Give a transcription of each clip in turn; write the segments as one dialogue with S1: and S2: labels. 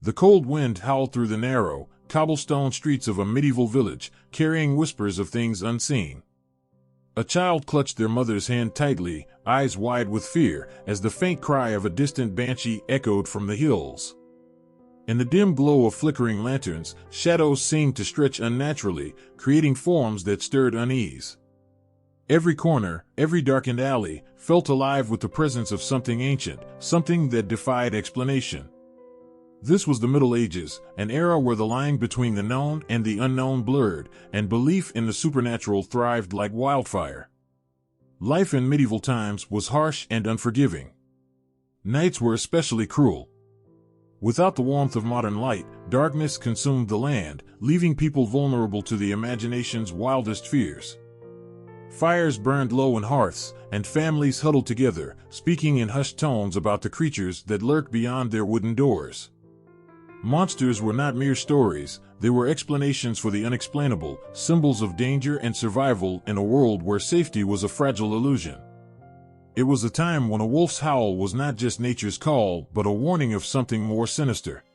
S1: The cold wind howled through the narrow, cobblestone streets of a medieval village, carrying whispers of things unseen. A child clutched their mother's hand tightly, eyes wide with fear, as the faint cry of a distant banshee echoed from the hills. In the dim glow of flickering lanterns, shadows seemed to stretch unnaturally, creating forms that stirred unease. Every corner, every darkened alley, felt alive with the presence of something ancient, something that defied explanation. This was the Middle Ages, an era where the line between the known and the unknown blurred, and belief in the supernatural thrived like wildfire. Life in medieval times was harsh and unforgiving. Nights were especially cruel. Without the warmth of modern light, darkness consumed the land, leaving people vulnerable to the imagination's wildest fears. Fires burned low in hearths, and families huddled together, speaking in hushed tones about the creatures that lurked beyond their wooden doors. Monsters were not mere stories, they were explanations for the unexplainable, symbols of danger and survival in a world where safety was a fragile illusion. It was a time when a wolf's howl was not just nature's call, but a warning of something more sinister.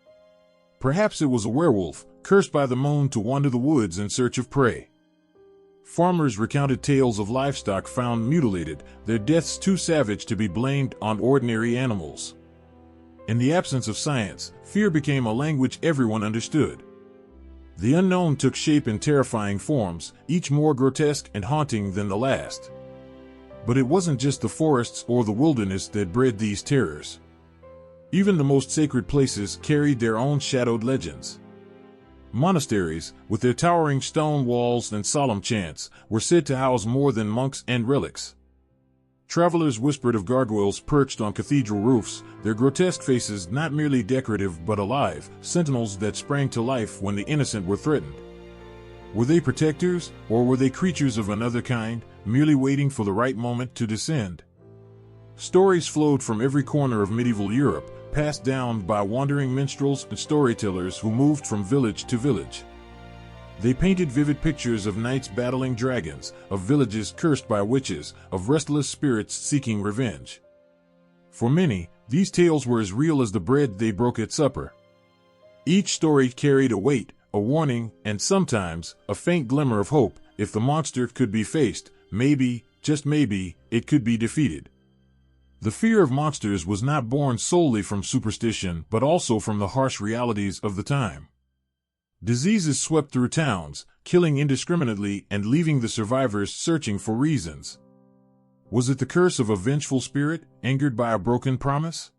S1: Perhaps it was a werewolf, cursed by the moon to wander the woods in search of prey. Farmers recounted tales of livestock found mutilated, their deaths too savage to be blamed on ordinary animals. In the absence of science, fear became a language everyone understood. The unknown took shape in terrifying forms, each more grotesque and haunting than the last. But it wasn't just the forests or the wilderness that bred these terrors. Even the most sacred places carried their own shadowed legends. Monasteries, with their towering stone walls and solemn chants, were said to house more than monks and relics. Travelers whispered of gargoyles perched on cathedral roofs, their grotesque faces not merely decorative but alive, sentinels that sprang to life when the innocent were threatened. Were they protectors, or were they creatures of another kind, merely waiting for the right moment to descend? Stories flowed from every corner of medieval Europe, passed down by wandering minstrels and storytellers who moved from village to village. They painted vivid pictures of knights battling dragons, of villages cursed by witches, of restless spirits seeking revenge. For many, these tales were as real as the bread they broke at supper. Each story carried a weight, a warning, and sometimes, a faint glimmer of hope. If the monster could be faced, maybe, just maybe, it could be defeated. The fear of monsters was not born solely from superstition but also from the harsh realities of the time. Diseases swept through towns, killing indiscriminately and leaving the survivors searching for reasons. Was it the curse of a vengeful spirit, angered by a broken promise?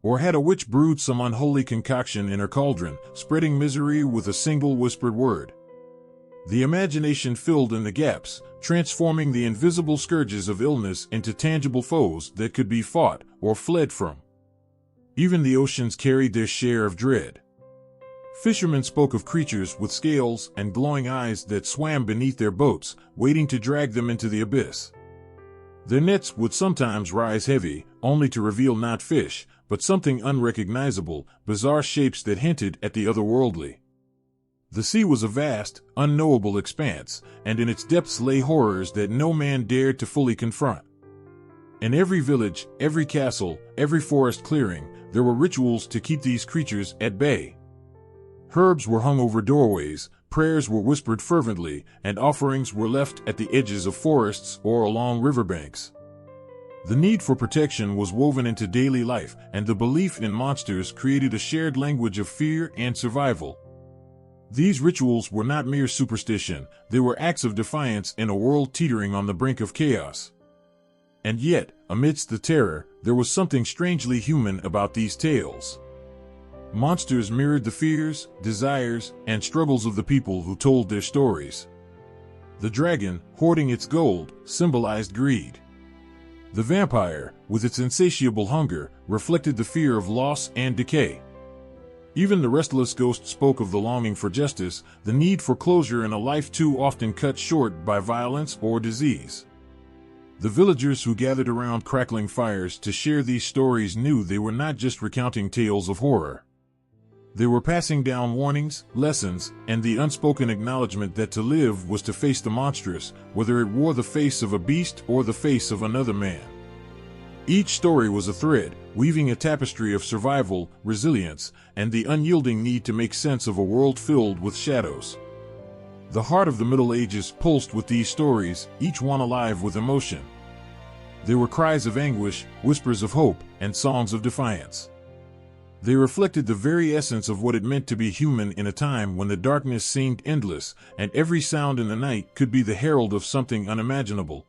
S1: Or had a witch brewed some unholy concoction in her cauldron, spreading misery with a single whispered word? The imagination filled in the gaps, transforming the invisible scourges of illness into tangible foes that could be fought or fled from. Even the oceans carried their share of dread. Fishermen spoke of creatures with scales and glowing eyes that swam beneath their boats, waiting to drag them into the abyss. Their nets would sometimes rise heavy, only to reveal not fish, but something unrecognizable, bizarre shapes that hinted at the otherworldly. The sea was a vast, unknowable expanse, and in its depths lay horrors that no man dared to fully confront. In every village, every castle, every forest clearing, there were rituals to keep these creatures at bay. Herbs were hung over doorways, prayers were whispered fervently, and offerings were left at the edges of forests or along riverbanks. The need for protection was woven into daily life, and the belief in monsters created a shared language of fear and survival. These rituals were not mere superstition, they were acts of defiance in a world teetering on the brink of chaos. And yet, amidst the terror, there was something strangely human about these tales. Monsters mirrored the fears, desires, and struggles of the people who told their stories. The dragon, hoarding its gold, symbolized greed. The vampire, with its insatiable hunger, reflected the fear of loss and decay. Even the restless ghost spoke of the longing for justice, the need for closure in a life too often cut short by violence or disease. The villagers who gathered around crackling fires to share these stories knew they were not just recounting tales of horror. They were passing down warnings, lessons, and the unspoken acknowledgement that to live was to face the monstrous, whether it wore the face of a beast or the face of another man. Each story was a thread, weaving a tapestry of survival, resilience, and the unyielding need to make sense of a world filled with shadows. The heart of the Middle Ages pulsed with these stories, each one alive with emotion. There were cries of anguish, whispers of hope, and songs of defiance. They reflected the very essence of what it meant to be human in a time when the darkness seemed endless, and every sound in the night could be the herald of something unimaginable.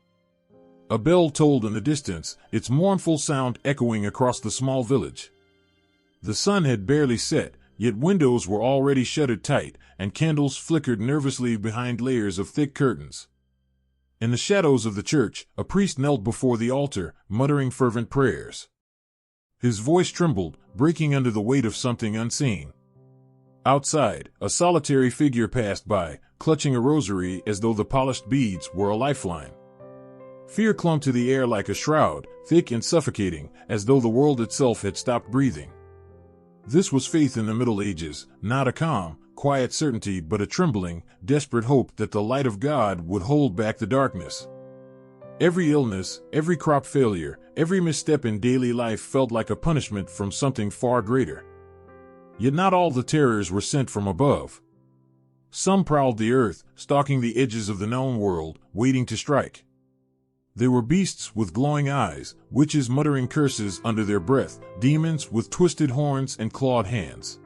S1: A bell tolled in the distance, its mournful sound echoing across the small village. The sun had barely set, yet windows were already shuttered tight, and candles flickered nervously behind layers of thick curtains. In the shadows of the church, a priest knelt before the altar, muttering fervent prayers. His voice trembled, breaking under the weight of something unseen. Outside, a solitary figure passed by, clutching a rosary as though the polished beads were a lifeline. Fear clung to the air like a shroud, thick and suffocating, as though the world itself had stopped breathing. This was faith in the Middle Ages, not a calm, quiet certainty but a trembling, desperate hope that the light of God would hold back the darkness. Every illness, every crop failure, every misstep in daily life felt like a punishment from something far greater. Yet not all the terrors were sent from above. Some prowled the earth, stalking the edges of the known world, waiting to strike. There were beasts with glowing eyes, witches muttering curses under their breath, demons with twisted horns and clawed hands.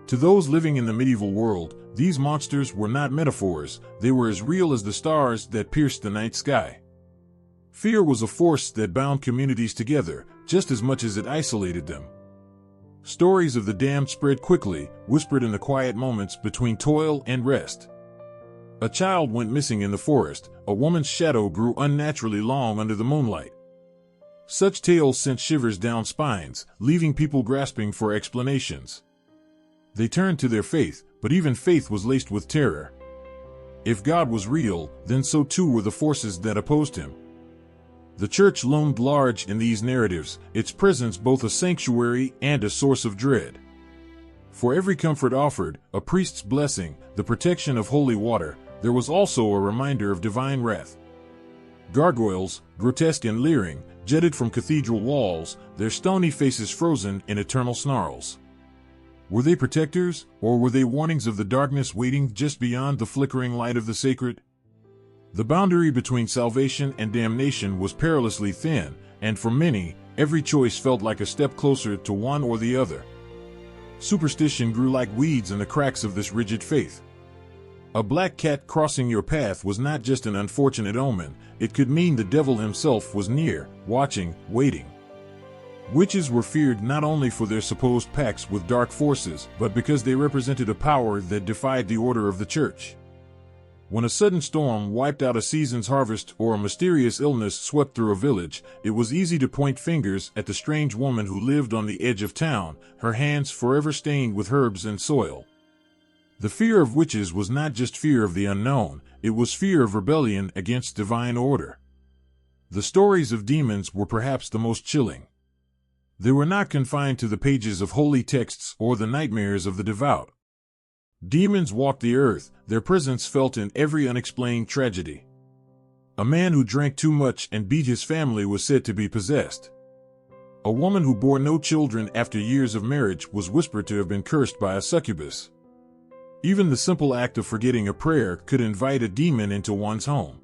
S1: To those living in the medieval world, these monsters were not metaphors, they were as real as the stars that pierced the night sky. Fear was a force that bound communities together, just as much as it isolated them. Stories of the damned spread quickly, whispered in the quiet moments between toil and rest. A child went missing in the forest, a woman's shadow grew unnaturally long under the moonlight. Such tales sent shivers down spines, leaving people grasping for explanations. They turned to their faith, but even faith was laced with terror. If God was real, then so too were the forces that opposed him. The church loomed large in these narratives, its presence both a sanctuary and a source of dread. For every comfort offered, a priest's blessing, the protection of holy water, there was also a reminder of divine wrath. Gargoyles, grotesque and leering, jetted from cathedral walls, their stony faces frozen in eternal snarls. Were they protectors, or were they warnings of the darkness waiting just beyond the flickering light of the sacred? The boundary between salvation and damnation was perilously thin, and for many, every choice felt like a step closer to one or the other. Superstition grew like weeds in the cracks of this rigid faith. A black cat crossing your path was not just an unfortunate omen, it could mean the devil himself was near, watching, waiting. Witches were feared not only for their supposed pacts with dark forces, but because they represented a power that defied the order of the church. When a sudden storm wiped out a season's harvest or a mysterious illness swept through a village, it was easy to point fingers at the strange woman who lived on the edge of town, her hands forever stained with herbs and soil. The fear of witches was not just fear of the unknown, it was fear of rebellion against divine order. The stories of demons were perhaps the most chilling. They were not confined to the pages of holy texts or the nightmares of the devout. Demons walked the earth, their presence felt in every unexplained tragedy. A man who drank too much and beat his family was said to be possessed. A woman who bore no children after years of marriage was whispered to have been cursed by a succubus. Even the simple act of forgetting a prayer could invite a demon into one's home.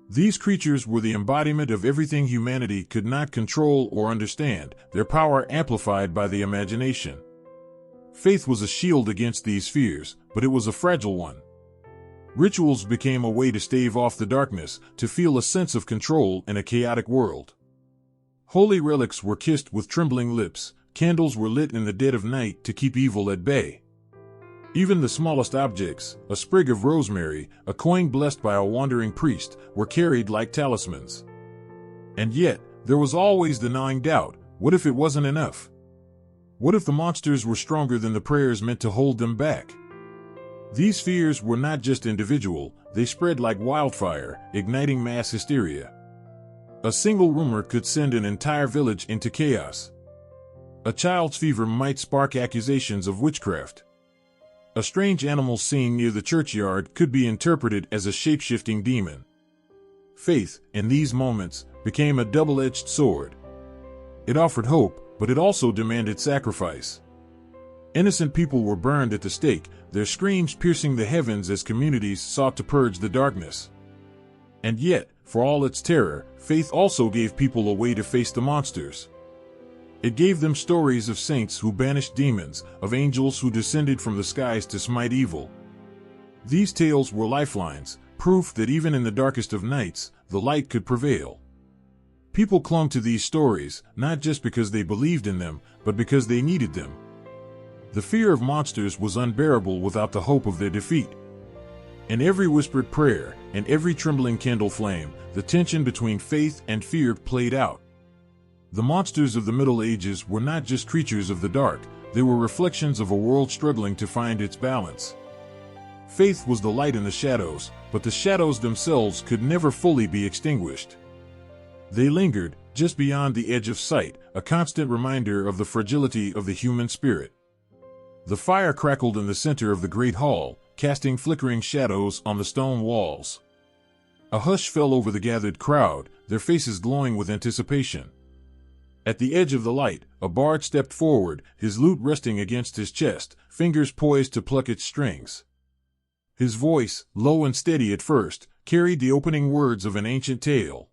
S1: These creatures were the embodiment of everything humanity could not control or understand, their power amplified by the imagination. Faith was a shield against these fears, but it was a fragile one. Rituals became a way to stave off the darkness, to feel a sense of control in a chaotic world. Holy relics were kissed with trembling lips, candles were lit in the dead of night to keep evil at bay. Even the smallest objects, a sprig of rosemary, a coin blessed by a wandering priest, were carried like talismans. And yet, there was always the gnawing doubt, what if it wasn't enough? What if the monsters were stronger than the prayers meant to hold them back? These fears were not just individual, they spread like wildfire, igniting mass hysteria. A single rumor could send an entire village into chaos. A child's fever might spark accusations of witchcraft. A strange animal seen near the churchyard could be interpreted as a shape-shifting demon. Faith, in these moments, became a double-edged sword, It offered hope, but it also demanded sacrifice. Innocent people were burned at the stake, their screams piercing the heavens as communities sought to purge the darkness. And yet, for all its terror, faith also gave people a way to face the monsters. It gave them stories of saints who banished demons, of angels who descended from the skies to smite evil. These tales were lifelines, proof that even in the darkest of nights, the light could prevail. People clung to these stories, not just because they believed in them, but because they needed them. The fear of monsters was unbearable without the hope of their defeat. In every whispered prayer, and every trembling candle flame, the tension between faith and fear played out. The monsters of the Middle Ages were not just creatures of the dark, they were reflections of a world struggling to find its balance. Faith was the light in the shadows, but the shadows themselves could never fully be extinguished. They lingered, just beyond the edge of sight, a constant reminder of the fragility of the human spirit. The fire crackled in the center of the great hall, casting flickering shadows on the stone walls. A hush fell over the gathered crowd, their faces glowing with anticipation. At the edge of the light, a bard stepped forward, his lute resting against his chest, fingers poised to pluck its strings. His voice, low and steady at first, carried the opening words of an ancient tale.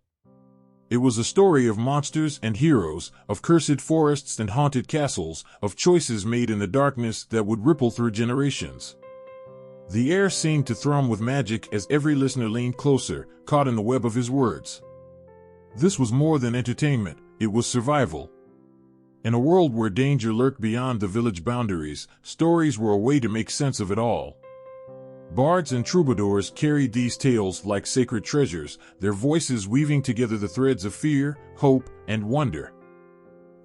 S1: It was a story of monsters and heroes, of cursed forests and haunted castles, of choices made in the darkness that would ripple through generations. The air seemed to thrum with magic as every listener leaned closer, caught in the web of his words. This was more than entertainment, it was survival. In a world where danger lurked beyond the village boundaries, stories were a way to make sense of it all. Bards and troubadours carried these tales like sacred treasures, their voices weaving together the threads of fear, hope, and wonder.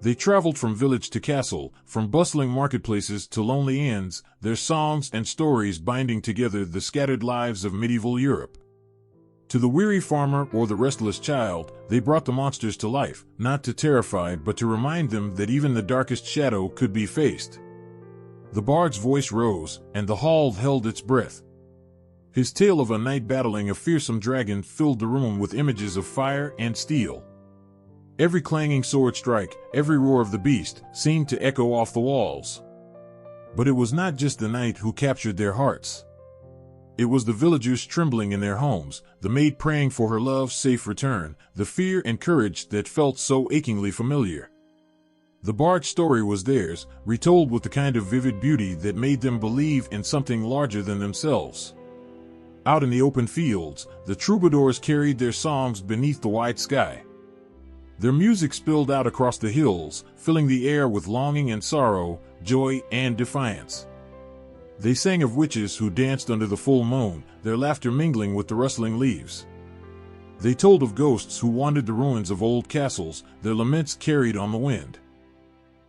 S1: They traveled from village to castle, from bustling marketplaces to lonely inns, their songs and stories binding together the scattered lives of medieval Europe. To the weary farmer or the restless child, they brought the monsters to life, not to terrify but to remind them that even the darkest shadow could be faced. The bard's voice rose, and the hall held its breath. His tale of a night battling a fearsome dragon filled the room with images of fire and steel. Every clanging sword strike, every roar of the beast, seemed to echo off the walls. But it was not just the knight who captured their hearts. It was the villagers trembling in their homes, the maid praying for her love's safe return, the fear and courage that felt so achingly familiar. The bard's story was theirs, retold with the kind of vivid beauty that made them believe in something larger than themselves. Out in the open fields, the troubadours carried their songs beneath the wide sky. Their music spilled out across the hills, filling the air with longing and sorrow, joy and defiance. They sang of witches who danced under the full moon, their laughter mingling with the rustling leaves. They told of ghosts who wandered the ruins of old castles, their laments carried on the wind.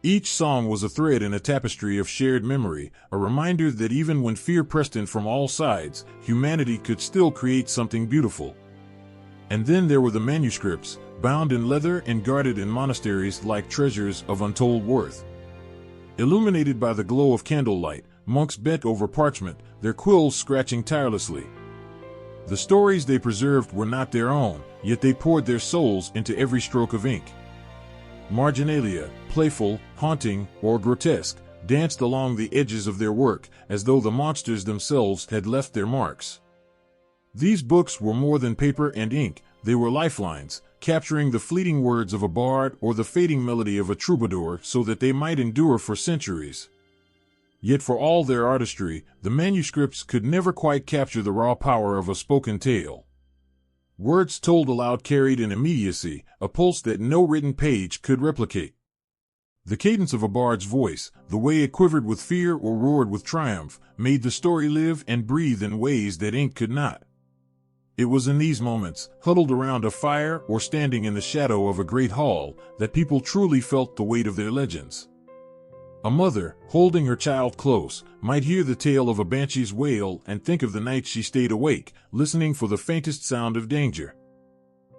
S1: Each song was a thread in a tapestry of shared memory, a reminder that even when fear pressed in from all sides, humanity could still create something beautiful. And then there were the manuscripts, bound in leather and guarded in monasteries like treasures of untold worth. Illuminated by the glow of candlelight, monks bent over parchment, their quills scratching tirelessly. The stories they preserved were not their own, yet they poured their souls into every stroke of ink. Marginalia, playful, haunting, or grotesque, danced along the edges of their work, as though the monsters themselves had left their marks. These books were more than paper and ink, they were lifelines, capturing the fleeting words of a bard or the fading melody of a troubadour so that they might endure for centuries. Yet for all their artistry, the manuscripts could never quite capture the raw power of a spoken tale. Words told aloud carried an immediacy, a pulse that no written page could replicate. The cadence of a bard's voice, the way it quivered with fear or roared with triumph, made the story live and breathe in ways that ink could not. It was in these moments, huddled around a fire or standing in the shadow of a great hall, that people truly felt the weight of their legends. A mother, holding her child close, might hear the tale of a banshee's wail and think of the night she stayed awake, listening for the faintest sound of danger.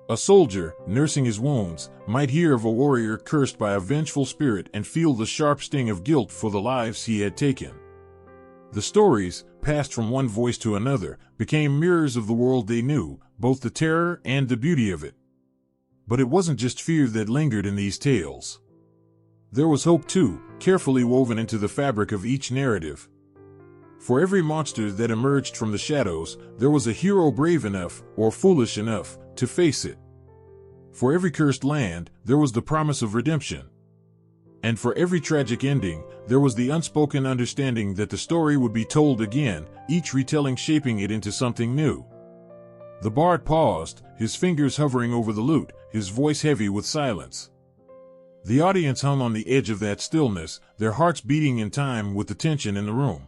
S1: A soldier, nursing his wounds, might hear of a warrior cursed by a vengeful spirit and feel the sharp sting of guilt for the lives he had taken. The stories, passed from one voice to another, became mirrors of the world they knew, both the terror and the beauty of it. But it wasn't just fear that lingered in these tales. There was hope too, carefully woven into the fabric of each narrative. For every monster that emerged from the shadows, there was a hero brave enough, or foolish enough, to face it. For every cursed land, there was the promise of redemption. And for every tragic ending, there was the unspoken understanding that the story would be told again, each retelling shaping it into something new. The bard paused, his fingers hovering over the lute, his voice heavy with silence. The audience hung on the edge of that stillness, their hearts beating in time with the tension in the room.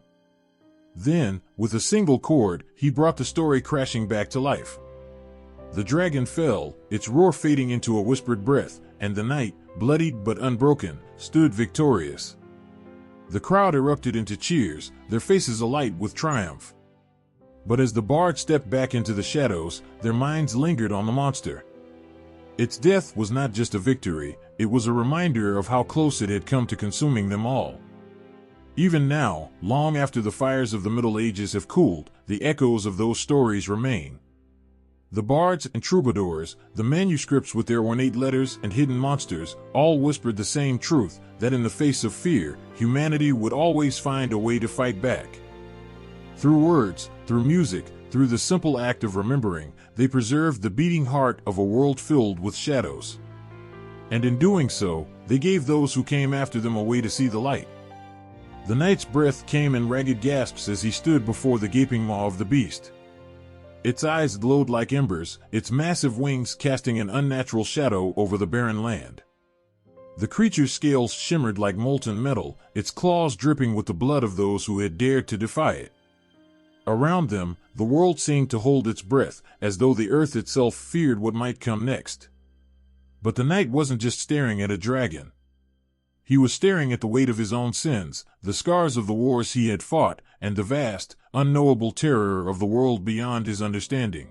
S1: Then, with a single chord, he brought the story crashing back to life. The dragon fell, its roar fading into a whispered breath, and the knight, bloodied but unbroken, stood victorious. The crowd erupted into cheers, their faces alight with triumph. But as the bard stepped back into the shadows, their minds lingered on the monster. Its death was not just a victory, it was a reminder of how close it had come to consuming them all. Even now, long after the fires of the Middle Ages have cooled, the echoes of those stories remain. The bards and troubadours, the manuscripts with their ornate letters and hidden monsters, all whispered the same truth, that in the face of fear, humanity would always find a way to fight back. Through words, through music, through the simple act of remembering, they preserved the beating heart of a world filled with shadows. And in doing so, they gave those who came after them a way to see the light. The knight's breath came in ragged gasps as he stood before the gaping maw of the beast. Its eyes glowed like embers, its massive wings casting an unnatural shadow over the barren land. The creature's scales shimmered like molten metal, its claws dripping with the blood of those who had dared to defy it. Around them, the world seemed to hold its breath, as though the earth itself feared what might come next. But the knight wasn't just staring at a dragon. He was staring at the weight of his own sins, the scars of the wars he had fought, and the vast, unknowable terror of the world beyond his understanding.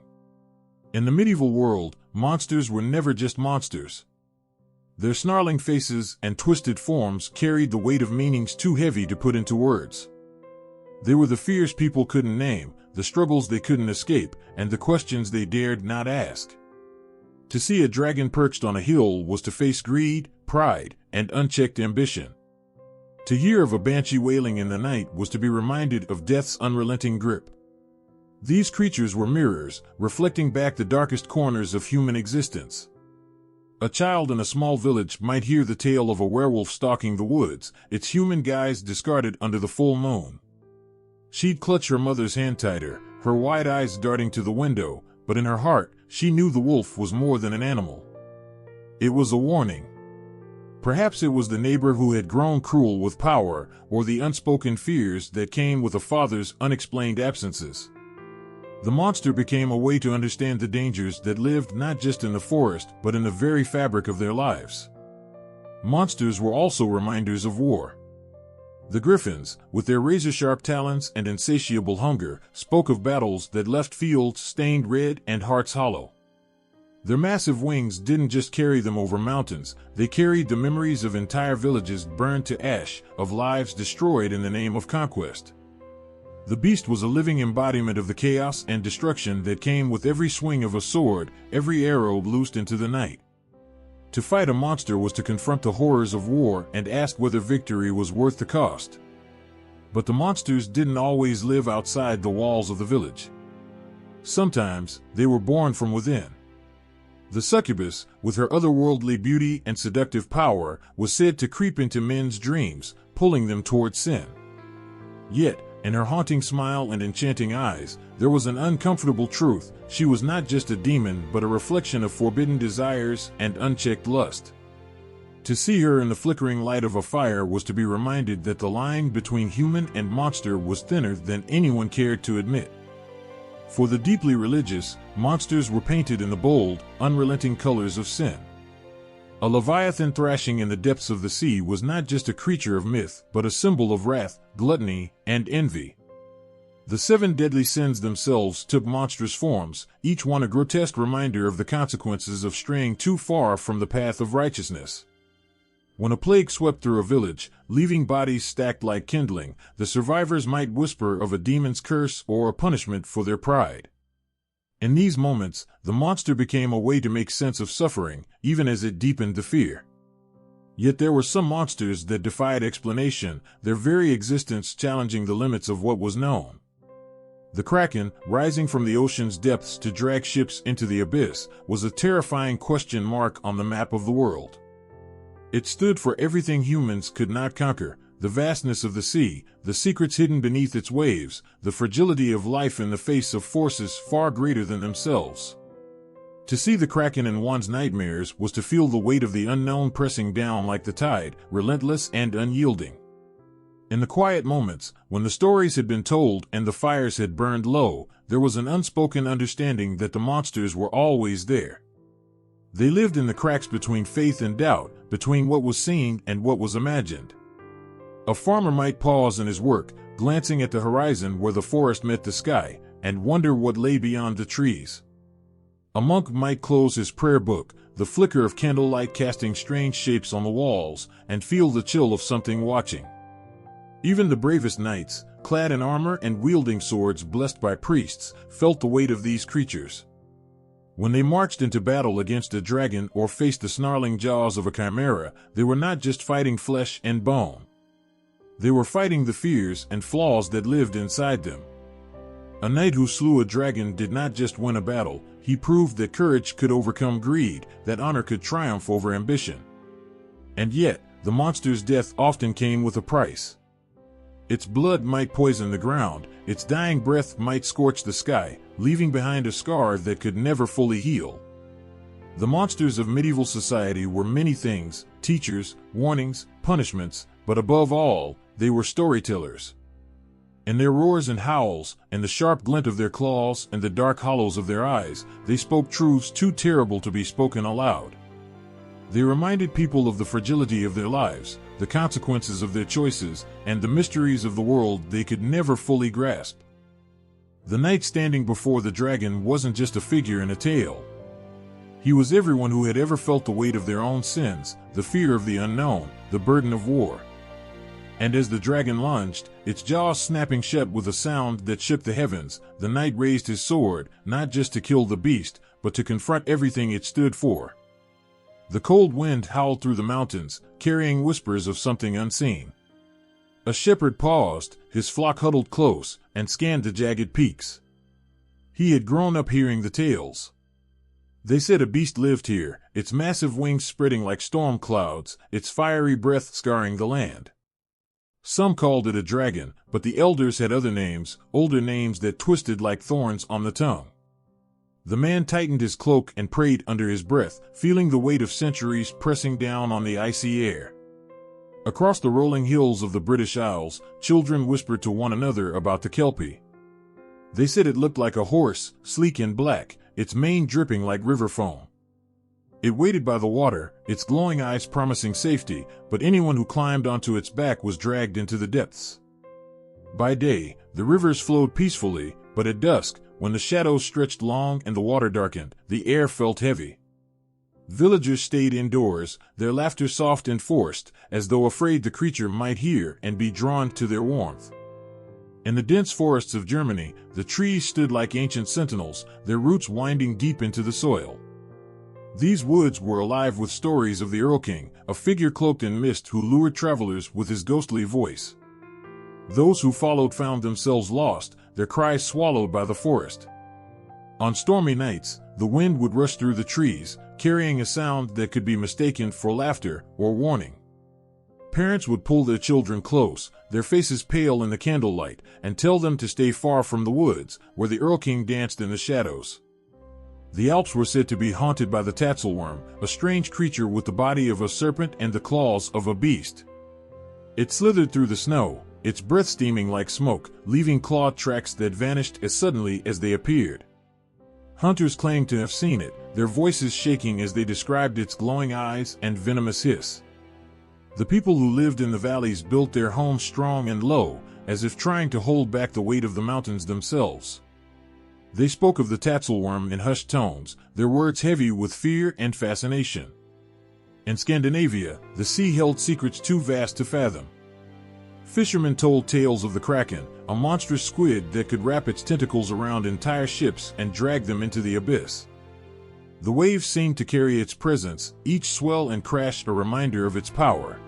S1: In the medieval world, monsters were never just monsters. Their snarling faces and twisted forms carried the weight of meanings too heavy to put into words. They were the fears people couldn't name, the struggles they couldn't escape, and the questions they dared not ask. To see a dragon perched on a hill was to face greed, pride, and unchecked ambition. To hear of a banshee wailing in the night was to be reminded of death's unrelenting grip. These creatures were mirrors, reflecting back the darkest corners of human existence. A child in a small village might hear the tale of a werewolf stalking the woods, its human guise discarded under the full moon. She'd clutch her mother's hand tighter, her wide eyes darting to the window, but in her heart, she knew the wolf was more than an animal. It was a warning. Perhaps it was the neighbor who had grown cruel with power, or the unspoken fears that came with a father's unexplained absences. The monster became a way to understand the dangers that lived not just in the forest, but in the very fabric of their lives. Monsters were also reminders of war. The griffins, with their razor-sharp talons and insatiable hunger, spoke of battles that left fields stained red and hearts hollow. Their massive wings didn't just carry them over mountains, they carried the memories of entire villages burned to ash, of lives destroyed in the name of conquest. The beast was a living embodiment of the chaos and destruction that came with every swing of a sword, every arrow loosed into the night. To fight a monster was to confront the horrors of war and ask whether victory was worth the cost. But the monsters didn't always live outside the walls of the village. Sometimes, they were born from within. The succubus, with her otherworldly beauty and seductive power, was said to creep into men's dreams, pulling them toward sin. Yet, in her haunting smile and enchanting eyes, there was an uncomfortable truth. She was not just a demon but a reflection of forbidden desires and unchecked lust. To see her in the flickering light of a fire was to be reminded that the line between human and monster was thinner than anyone cared to admit. For the deeply religious, monsters were painted in the bold, unrelenting colors of sin. A leviathan thrashing in the depths of the sea was not just a creature of myth, but a symbol of wrath, gluttony, and envy. The 7 deadly sins themselves took monstrous forms, each one a grotesque reminder of the consequences of straying too far from the path of righteousness. When a plague swept through a village, leaving bodies stacked like kindling, the survivors might whisper of a demon's curse or a punishment for their pride. In these moments, the monster became a way to make sense of suffering, even as it deepened the fear. Yet there were some monsters that defied explanation, their very existence challenging the limits of what was known. The Kraken, rising from the ocean's depths to drag ships into the abyss, was a terrifying question mark on the map of the world. It stood for everything humans could not conquer: the vastness of the sea, the secrets hidden beneath its waves, the fragility of life in the face of forces far greater than themselves. To see the Kraken in one's nightmares was to feel the weight of the unknown pressing down like the tide, relentless and unyielding. In the quiet moments, when the stories had been told and the fires had burned low, there was an unspoken understanding that the monsters were always there. They lived in the cracks between faith and doubt, between what was seen and what was imagined. A farmer might pause in his work, glancing at the horizon where the forest met the sky, and wonder what lay beyond the trees. A monk might close his prayer book, the flicker of candlelight casting strange shapes on the walls, and feel the chill of something watching. Even the bravest knights, clad in armor and wielding swords blessed by priests, felt the weight of these creatures. When they marched into battle against a dragon or faced the snarling jaws of a chimera, they were not just fighting flesh and bone. They were fighting the fears and flaws that lived inside them. A knight who slew a dragon did not just win a battle, he proved that courage could overcome greed, that honor could triumph over ambition. And yet, the monster's death often came with a price. Its blood might poison the ground, its dying breath might scorch the sky, leaving behind a scar that could never fully heal. The monsters of medieval society were many things: teachers, warnings, punishments, but above all, they were storytellers. In their roars and howls, and the sharp glint of their claws and the dark hollows of their eyes, they spoke truths too terrible to be spoken aloud. They reminded people of the fragility of their lives, the consequences of their choices, and the mysteries of the world they could never fully grasp. The knight standing before the dragon wasn't just a figure in a tale. He was everyone who had ever felt the weight of their own sins, the fear of the unknown, the burden of war. And as the dragon lunged, its jaws snapping shut with a sound that shook the heavens, the knight raised his sword, not just to kill the beast, but to confront everything it stood for. The cold wind howled through the mountains, carrying whispers of something unseen. A shepherd paused, his flock huddled close, and scanned the jagged peaks. He had grown up hearing the tales. They said a beast lived here, its massive wings spreading like storm clouds, its fiery breath scarring the land. Some called it a dragon, but the elders had other names, older names that twisted like thorns on the tongue. The man tightened his cloak and prayed under his breath, feeling the weight of centuries pressing down on the icy air. Across the rolling hills of the British Isles, children whispered to one another about the Kelpie. They said it looked like a horse, sleek and black, its mane dripping like river foam. It waited by the water, its glowing eyes promising safety, but anyone who climbed onto its back was dragged into the depths. By day, the rivers flowed peacefully, but at dusk, when the shadows stretched long and the water darkened, the air felt heavy. Villagers stayed indoors, their laughter soft and forced, as though afraid the creature might hear and be drawn to their warmth. In the dense forests of Germany, the trees stood like ancient sentinels, their roots winding deep into the soil. These woods were alive with stories of the Earl King, a figure cloaked in mist who lured travelers with his ghostly voice. Those who followed found themselves lost, their cries swallowed by the forest. On stormy nights, the wind would rush through the trees, carrying a sound that could be mistaken for laughter or warning. Parents would pull their children close, their faces pale in the candlelight, and tell them to stay far from the woods, where the Earl King danced in the shadows. The Alps were said to be haunted by the tatzelworm, a strange creature with the body of a serpent and the claws of a beast. It slithered through the snow, its breath steaming like smoke, leaving clawed tracks that vanished as suddenly as they appeared. Hunters claimed to have seen it, their voices shaking as they described its glowing eyes and venomous hiss. The people who lived in the valleys built their homes strong and low, as if trying to hold back the weight of the mountains themselves. They spoke of the tatzelworm in hushed tones, their words heavy with fear and fascination. In Scandinavia, the sea held secrets too vast to fathom. Fishermen told tales of the Kraken, a monstrous squid that could wrap its tentacles around entire ships and drag them into the abyss. The waves seemed to carry its presence, each swell and crash a reminder of its power.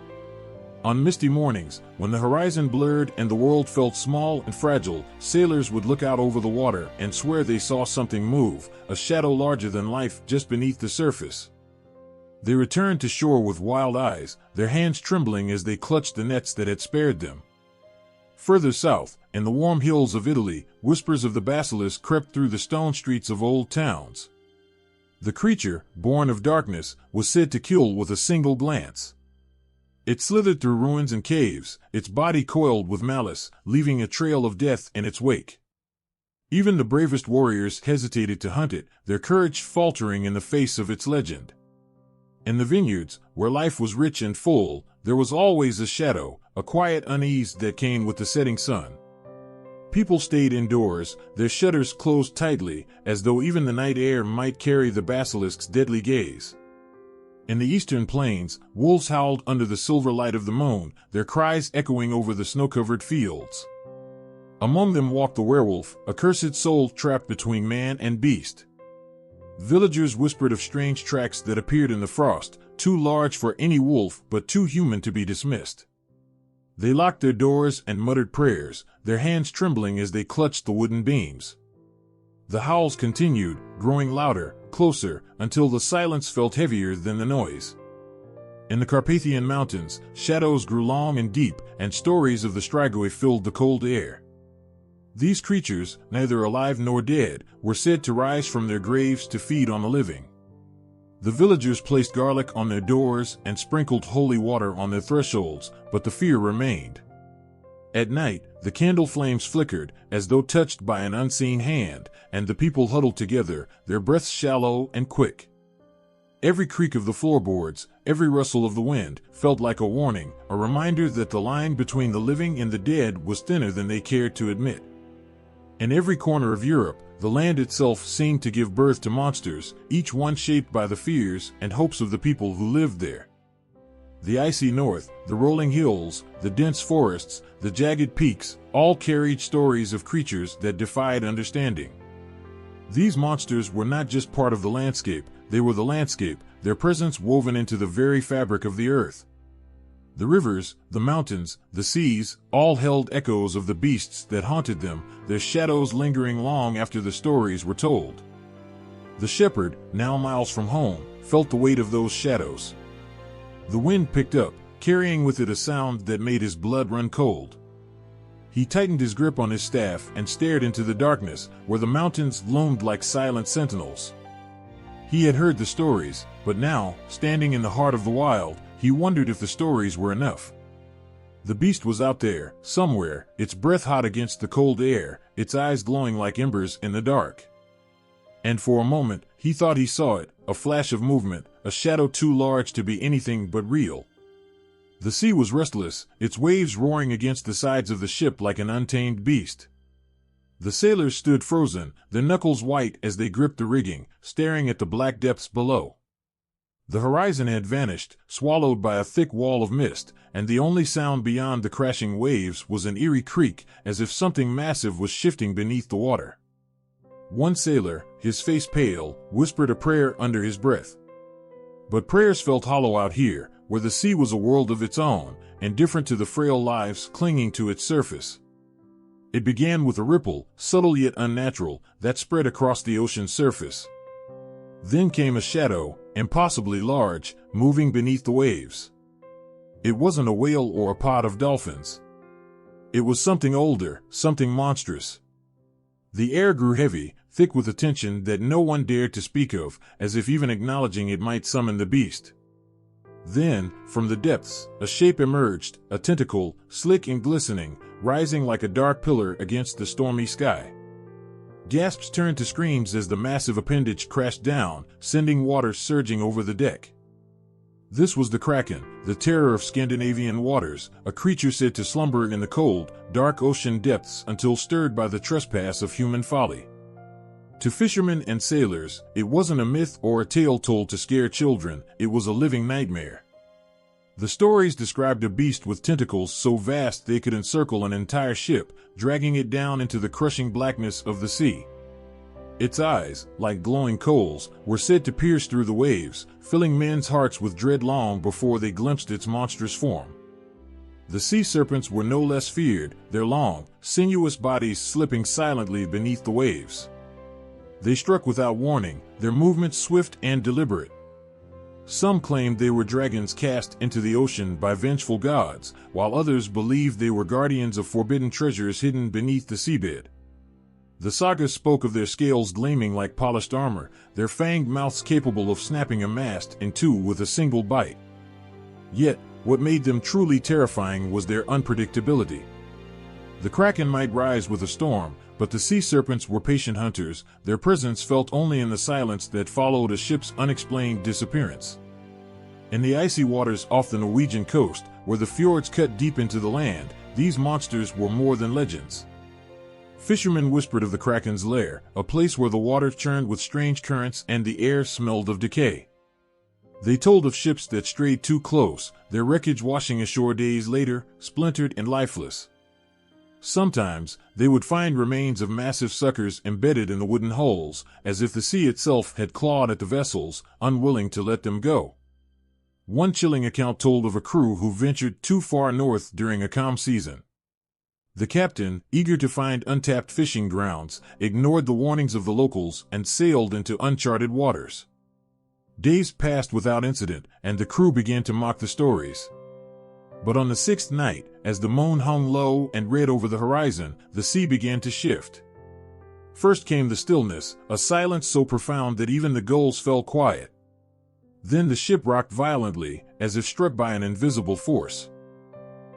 S1: On misty mornings, when the horizon blurred and the world felt small and fragile, sailors would look out over the water and swear they saw something move, a shadow larger than life just beneath the surface. They returned to shore with wild eyes, their hands trembling as they clutched the nets that had spared them. Further south, in the warm hills of Italy, whispers of the basilisk crept through the stone streets of old towns. The creature, born of darkness, was said to kill with a single glance. It slithered through ruins and caves, its body coiled with malice, leaving a trail of death in its wake. Even the bravest warriors hesitated to hunt it, their courage faltering in the face of its legend. In the vineyards, where life was rich and full, there was always a shadow, a quiet unease that came with the setting sun. People stayed indoors, their shutters closed tightly, as though even the night air might carry the basilisk's deadly gaze. In the eastern plains, wolves howled under the silver light of the moon, their cries echoing over the snow-covered fields. Among them walked the werewolf, a cursed soul trapped between man and beast. Villagers whispered of strange tracks that appeared in the frost, too large for any wolf but too human to be dismissed. They locked their doors and muttered prayers, their hands trembling as they clutched the wooden beams. The howls continued, growing louder, closer, until the silence felt heavier than the noise. In the Carpathian Mountains, shadows grew long and deep, and stories of the strigoi filled the cold air. These creatures, neither alive nor dead, were said to rise from their graves to feed on the living. The villagers placed garlic on their doors and sprinkled holy water on their thresholds, but the fear remained. At night, the candle flames flickered, as though touched by an unseen hand, and the people huddled together, their breaths shallow and quick. Every creak of the floorboards, every rustle of the wind, felt like a warning, a reminder that the line between the living and the dead was thinner than they cared to admit. In every corner of Europe, the land itself seemed to give birth to monsters, each one shaped by the fears and hopes of the people who lived there. The icy north, the rolling hills, the dense forests, the jagged peaks, all carried stories of creatures that defied understanding. These monsters were not just part of the landscape, they were the landscape, their presence woven into the very fabric of the earth. The rivers, the mountains, the seas, all held echoes of the beasts that haunted them, their shadows lingering long after the stories were told. The shepherd, now miles from home, felt the weight of those shadows. The wind picked up, carrying with it a sound that made his blood run cold. He tightened his grip on his staff and stared into the darkness, where the mountains loomed like silent sentinels. He had heard the stories, but now, standing in the heart of the wild, he wondered if the stories were enough. The beast was out there, somewhere, its breath hot against the cold air, its eyes glowing like embers in the dark. And for a moment, he thought he saw it, a flash of movement, a shadow too large to be anything but real. The sea was restless, its waves roaring against the sides of the ship like an untamed beast. The sailors stood frozen, their knuckles white as they gripped the rigging, staring at the black depths below. The horizon had vanished, swallowed by a thick wall of mist, and the only sound beyond the crashing waves was an eerie creak, as if something massive was shifting beneath the water. One sailor, his face pale, whispered a prayer under his breath. But prayers felt hollow out here, where the sea was a world of its own, and different to the frail lives clinging to its surface. It began with a ripple, subtle yet unnatural, that spread across the ocean's surface. Then came a shadow, impossibly large, moving beneath the waves. It wasn't a whale or a pod of dolphins. It was something older, something monstrous. The air grew heavy, thick with a tension that no one dared to speak of, as if even acknowledging it might summon the beast. Then, from the depths, a shape emerged, a tentacle, slick and glistening, rising like a dark pillar against the stormy sky. Gasps turned to screams as the massive appendage crashed down, sending water surging over the deck. This was the Kraken, the terror of Scandinavian waters, a creature said to slumber in the cold, dark ocean depths until stirred by the trespass of human folly. To fishermen and sailors, it wasn't a myth or a tale told to scare children, it was a living nightmare. The stories described a beast with tentacles so vast they could encircle an entire ship, dragging it down into the crushing blackness of the sea. Its eyes, like glowing coals, were said to pierce through the waves, filling men's hearts with dread long before they glimpsed its monstrous form. The sea serpents were no less feared, their long, sinuous bodies slipping silently beneath the waves. They struck without warning, their movements swift and deliberate. Some claimed they were dragons cast into the ocean by vengeful gods, while others believed they were guardians of forbidden treasures hidden beneath the seabed. The sagas spoke of their scales gleaming like polished armor, their fanged mouths capable of snapping a mast in two with a single bite. Yet, what made them truly terrifying was their unpredictability. The kraken might rise with a storm, but the sea serpents were patient hunters, their presence felt only in the silence that followed a ship's unexplained disappearance. In the icy waters off the Norwegian coast, where the fjords cut deep into the land, these monsters were more than legends. Fishermen whispered of the kraken's lair, a place where the water churned with strange currents and the air smelled of decay. They told of ships that strayed too close, their wreckage washing ashore days later, splintered and lifeless. Sometimes, they would find remains of massive suckers embedded in the wooden hulls, as if the sea itself had clawed at the vessels, unwilling to let them go. One chilling account told of a crew who ventured too far north during a calm season. The captain, eager to find untapped fishing grounds, ignored the warnings of the locals and sailed into uncharted waters. Days passed without incident, and the crew began to mock the stories. But on the sixth night, as the moon hung low and red over the horizon, the sea began to shift. First came the stillness, a silence so profound that even the gulls fell quiet. Then the ship rocked violently, as if struck by an invisible force.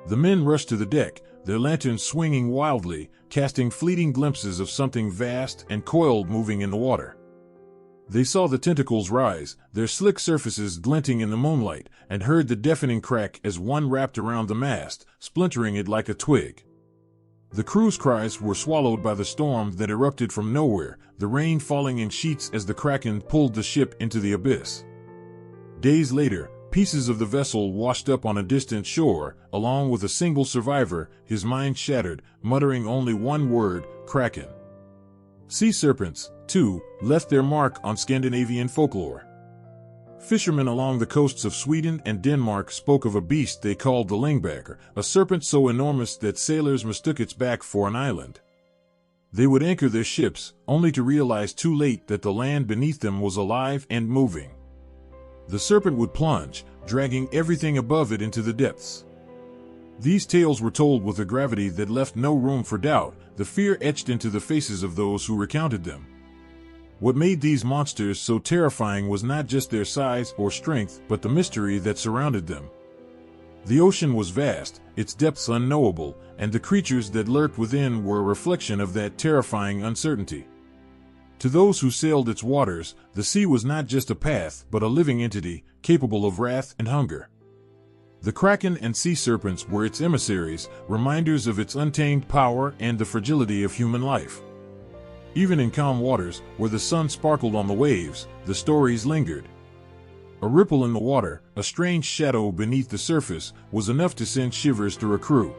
S1: The men rushed to the deck, their lanterns swinging wildly, casting fleeting glimpses of something vast and coiled moving in the water. They saw the tentacles rise, their slick surfaces glinting in the moonlight, and heard the deafening crack as one wrapped around the mast, splintering it like a twig. The crew's cries were swallowed by the storm that erupted from nowhere, the rain falling in sheets as the kraken pulled the ship into the abyss. Days later, pieces of the vessel washed up on a distant shore, along with a single survivor, his mind shattered, muttering only one word, kraken. Sea serpents, too, left their mark on Scandinavian folklore. Fishermen along the coasts of Sweden and Denmark spoke of a beast they called the lingbacker, a serpent so enormous that sailors mistook its back for an island. They would anchor their ships, only to realize too late that the land beneath them was alive and moving. The serpent would plunge, dragging everything above it into the depths. These tales were told with a gravity that left no room for doubt, the fear etched into the faces of those who recounted them. What made these monsters so terrifying was not just their size or strength, but the mystery that surrounded them. The ocean was vast, its depths unknowable, and the creatures that lurked within were a reflection of that terrifying uncertainty. To those who sailed its waters, the sea was not just a path, but a living entity, capable of wrath and hunger. The kraken and sea serpents were its emissaries, reminders of its untamed power and the fragility of human life. Even in calm waters, where the sun sparkled on the waves, the stories lingered. A ripple in the water, a strange shadow beneath the surface, was enough to send shivers through a crew.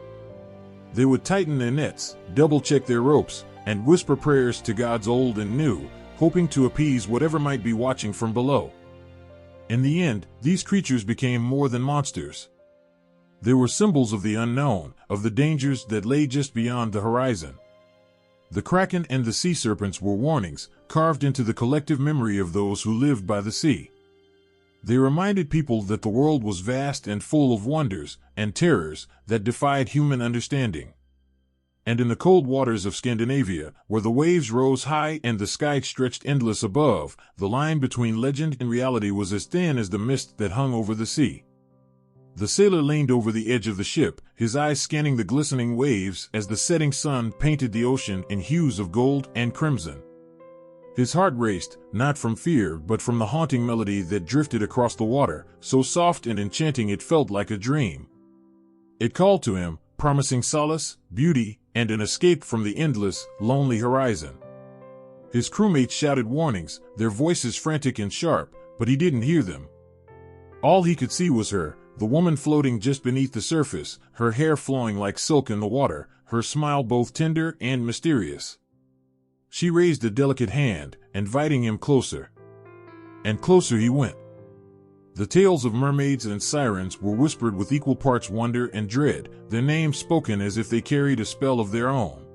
S1: They would tighten their nets, double-check their ropes, and whisper prayers to gods old and new, hoping to appease whatever might be watching from below. In the end, these creatures became more than monsters. They were symbols of the unknown, of the dangers that lay just beyond the horizon. The kraken and the sea serpents were warnings, carved into the collective memory of those who lived by the sea. They reminded people that the world was vast and full of wonders and terrors that defied human understanding. And in the cold waters of Scandinavia, where the waves rose high and the sky stretched endless above, the line between legend and reality was as thin as the mist that hung over the sea. The sailor leaned over the edge of the ship, his eyes scanning the glistening waves as the setting sun painted the ocean in hues of gold and crimson. His heart raced, not from fear but from the haunting melody that drifted across the water, so soft and enchanting it felt like a dream. It called to him, promising solace, beauty, and an escape from the endless, lonely horizon. His crewmates shouted warnings, their voices frantic and sharp, but he didn't hear them. All he could see was her, the woman floating just beneath the surface, her hair flowing like silk in the water, her smile both tender and mysterious. She raised a delicate hand, inviting him closer. And closer he went. The tales of mermaids and sirens were whispered with equal parts wonder and dread, their names spoken as if they carried a spell of their own.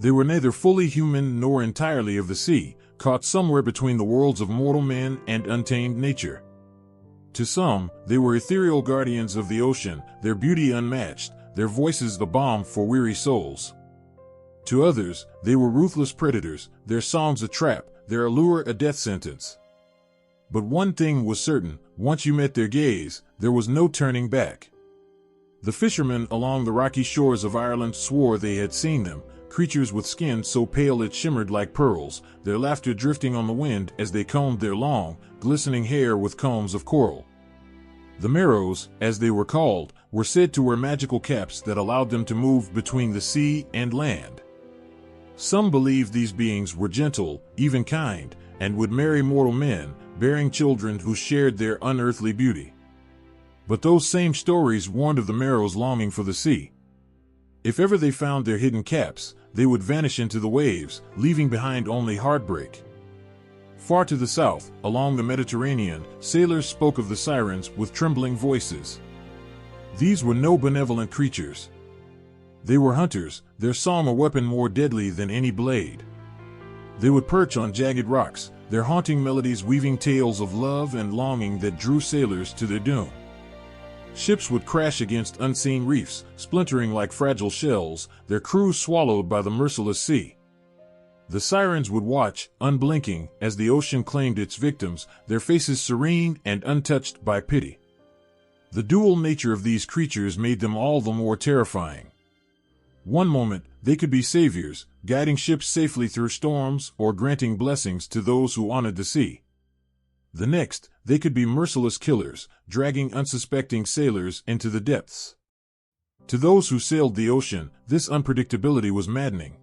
S1: They were neither fully human nor entirely of the sea, caught somewhere between the worlds of mortal men and untamed nature. To some, they were ethereal guardians of the ocean, their beauty unmatched, their voices a balm for weary souls. To others, they were ruthless predators, their songs a trap, their allure a death sentence. But one thing was certain, once you met their gaze, there was no turning back. The fishermen along the rocky shores of Ireland swore they had seen them, creatures with skin so pale it shimmered like pearls, their laughter drifting on the wind as they combed their long, glistening hair with combs of coral. The Merrows, as they were called, were said to wear magical caps that allowed them to move between the sea and land. Some believed these beings were gentle, even kind, and would marry mortal men, bearing children who shared their unearthly beauty. But those same stories warned of the Merrows longing for the sea. If ever they found their hidden caps, they would vanish into the waves, leaving behind only heartbreak. Far to the south, along the Mediterranean, sailors spoke of the sirens with trembling voices. These were no benevolent creatures. They were hunters, their song a weapon more deadly than any blade. They would perch on jagged rocks, their haunting melodies weaving tales of love and longing that drew sailors to their doom. Ships would crash against unseen reefs, splintering like fragile shells, their crews swallowed by the merciless sea. The sirens would watch, unblinking, as the ocean claimed its victims, their faces serene and untouched by pity. The dual nature of these creatures made them all the more terrifying. One moment, they could be saviors, guiding ships safely through storms or granting blessings to those who honored the sea. The next, they could be merciless killers, dragging unsuspecting sailors into the depths. To those who sailed the ocean, this unpredictability was maddening.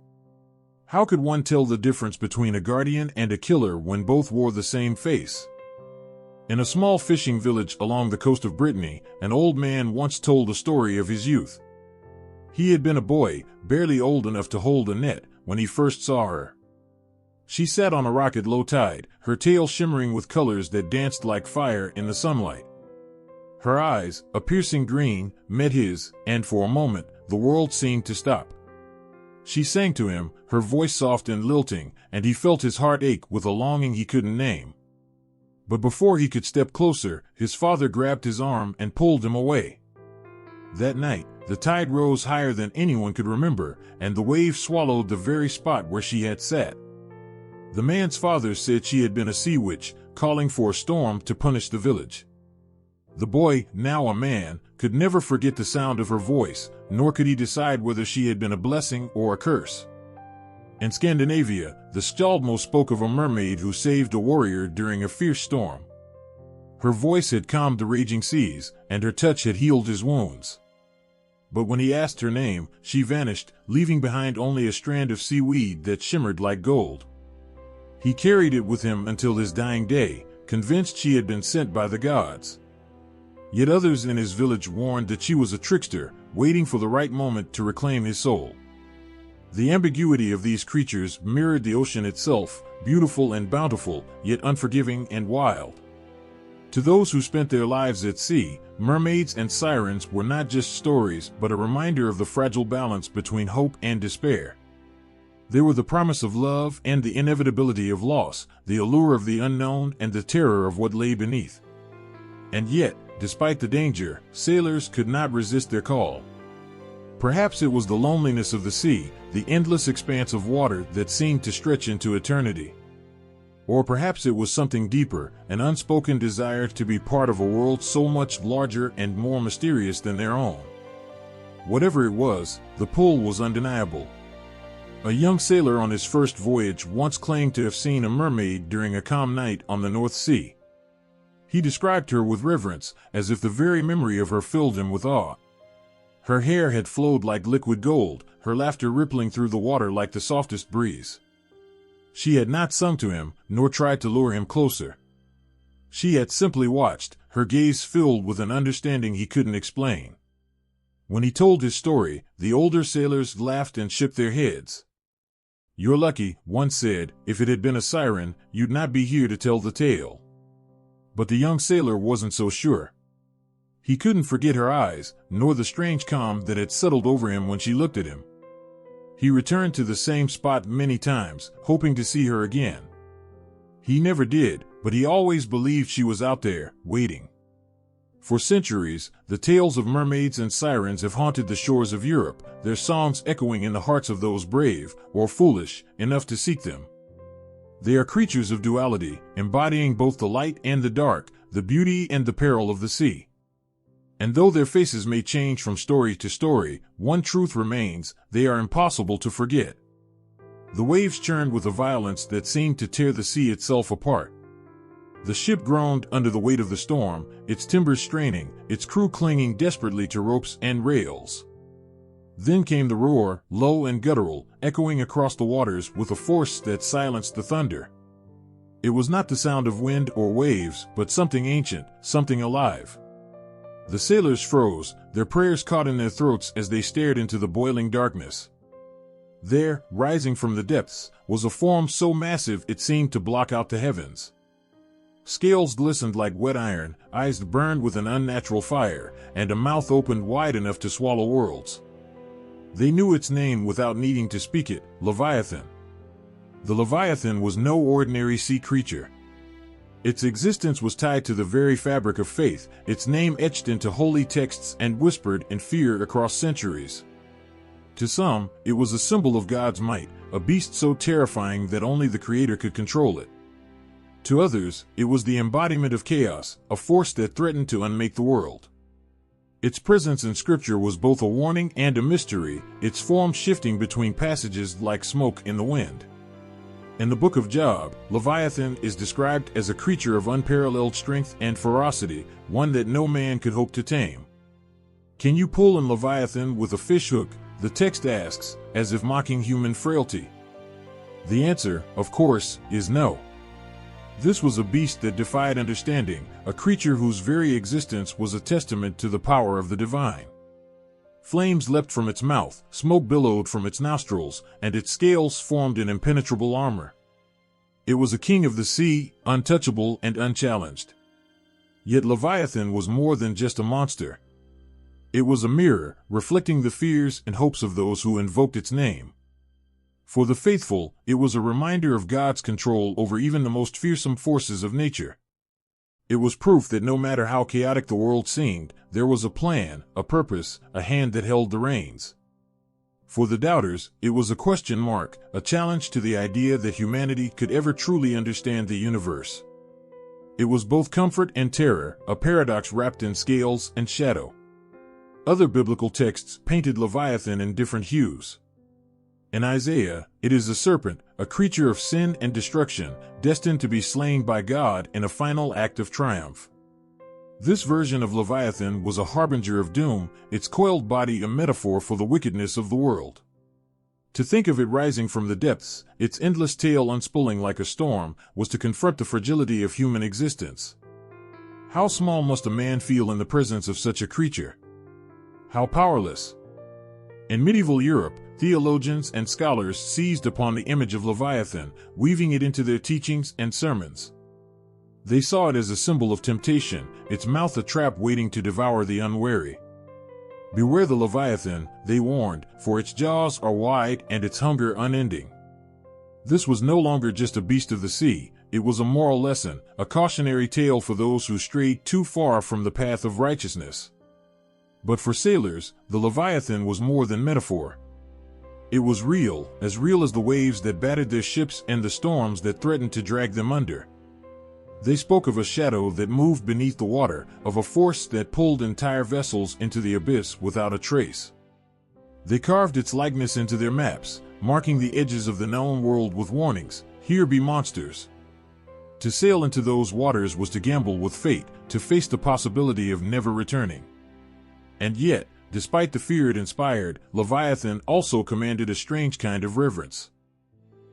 S1: How could one tell the difference between a guardian and a killer when both wore the same face? In a small fishing village along the coast of Brittany, an old man once told a story of his youth. He had been a boy, barely old enough to hold a net, when he first saw her. She sat on a rock at low tide, her tail shimmering with colors that danced like fire in the sunlight. Her eyes, a piercing green, met his, and for a moment, the world seemed to stop. She sang to him, her voice soft and lilting, and he felt his heart ache with a longing he couldn't name. But before he could step closer, his father grabbed his arm and pulled him away. That night, the tide rose higher than anyone could remember, and the waves swallowed the very spot where she had sat. The man's father said she had been a sea witch, calling for a storm to punish the village. The boy, now a man, could never forget the sound of her voice, nor could he decide whether she had been a blessing or a curse. In Scandinavia, the Skjaldmo spoke of a mermaid who saved a warrior during a fierce storm. Her voice had calmed the raging seas, and her touch had healed his wounds. But when he asked her name, she vanished, leaving behind only a strand of seaweed that shimmered like gold. He carried it with him until his dying day, convinced she had been sent by the gods. Yet others in his village warned that she was a trickster, waiting for the right moment to reclaim his soul. The ambiguity of these creatures mirrored the ocean itself, beautiful and bountiful, yet unforgiving and wild. To those who spent their lives at sea, mermaids and sirens were not just stories but a reminder of the fragile balance between hope and despair. They were the promise of love and the inevitability of loss, the allure of the unknown and the terror of what lay beneath. And yet, despite the danger, sailors could not resist their call. Perhaps it was the loneliness of the sea, the endless expanse of water that seemed to stretch into eternity. Or perhaps it was something deeper, an unspoken desire to be part of a world so much larger and more mysterious than their own. Whatever it was, the pull was undeniable. A young sailor on his first voyage once claimed to have seen a mermaid during a calm night on the North Sea. He described her with reverence, as if the very memory of her filled him with awe. Her hair had flowed like liquid gold, her laughter rippling through the water like the softest breeze. She had not sung to him, nor tried to lure him closer. She had simply watched, her gaze filled with an understanding he couldn't explain. When he told his story, the older sailors laughed and shook their heads. "You're lucky," one said. "If it had been a siren, you'd not be here to tell the tale." But the young sailor wasn't so sure. He couldn't forget her eyes, nor the strange calm that had settled over him when she looked at him. He returned to the same spot many times, hoping to see her again. He never did, but he always believed she was out there, waiting. For centuries, the tales of mermaids and sirens have haunted the shores of Europe, their songs echoing in the hearts of those brave, or foolish, enough to seek them. They are creatures of duality, embodying both the light and the dark, the beauty and the peril of the sea. And though their faces may change from story to story, one truth remains: they are impossible to forget. The waves churned with a violence that seemed to tear the sea itself apart. The ship groaned under the weight of the storm, its timbers straining, its crew clinging desperately to ropes and rails. Then came the roar, low and guttural, echoing across the waters with a force that silenced the thunder. It was not the sound of wind or waves, but something ancient, something alive. The sailors froze, their prayers caught in their throats as they stared into the boiling darkness. There, rising from the depths, was a form so massive it seemed to block out the heavens. Scales glistened like wet iron, eyes burned with an unnatural fire, and a mouth opened wide enough to swallow worlds. They knew its name without needing to speak it: Leviathan. The Leviathan was no ordinary sea creature. Its existence was tied to the very fabric of faith, its name etched into holy texts and whispered in fear across centuries. To some, it was a symbol of God's might, a beast so terrifying that only the Creator could control it. To others, it was the embodiment of chaos, a force that threatened to unmake the world. Its presence in Scripture was both a warning and a mystery, its form shifting between passages like smoke in the wind. In the book of Job, Leviathan is described as a creature of unparalleled strength and ferocity, one that no man could hope to tame. "Can you pull in Leviathan with a fish hook?" the text asks, as if mocking human frailty. The answer, of course, is no. This was a beast that defied understanding, a creature whose very existence was a testament to the power of the divine. Flames leapt from its mouth, smoke billowed from its nostrils, and its scales formed an impenetrable armor. It was a king of the sea, untouchable and unchallenged. Yet Leviathan was more than just a monster. It was a mirror, reflecting the fears and hopes of those who invoked its name. For the faithful, it was a reminder of God's control over even the most fearsome forces of nature. It was proof that no matter how chaotic the world seemed, there was a plan, a purpose, a hand that held the reins. For the doubters, it was a question mark, a challenge to the idea that humanity could ever truly understand the universe. It was both comfort and terror, a paradox wrapped in scales and shadow. Other biblical texts painted Leviathan in different hues. In Isaiah, it is a serpent, a creature of sin and destruction, destined to be slain by God in a final act of triumph. This version of Leviathan was a harbinger of doom, its coiled body a metaphor for the wickedness of the world. To think of it rising from the depths, its endless tail unspooling like a storm, was to confront the fragility of human existence. How small must a man feel in the presence of such a creature? How powerless! In medieval Europe, theologians and scholars seized upon the image of Leviathan, weaving it into their teachings and sermons. They saw it as a symbol of temptation, its mouth a trap waiting to devour the unwary. "Beware the Leviathan," they warned, "for its jaws are wide and its hunger unending." This was no longer just a beast of the sea, it was a moral lesson, a cautionary tale for those who strayed too far from the path of righteousness. But for sailors, the Leviathan was more than metaphor. It was real as the waves that battered their ships and the storms that threatened to drag them under. They spoke of a shadow that moved beneath the water, of a force that pulled entire vessels into the abyss without a trace. They carved its likeness into their maps, marking the edges of the known world with warnings: "Here be monsters." To sail into those waters was to gamble with fate, to face the possibility of never returning. And yet, despite the fear it inspired, Leviathan also commanded a strange kind of reverence.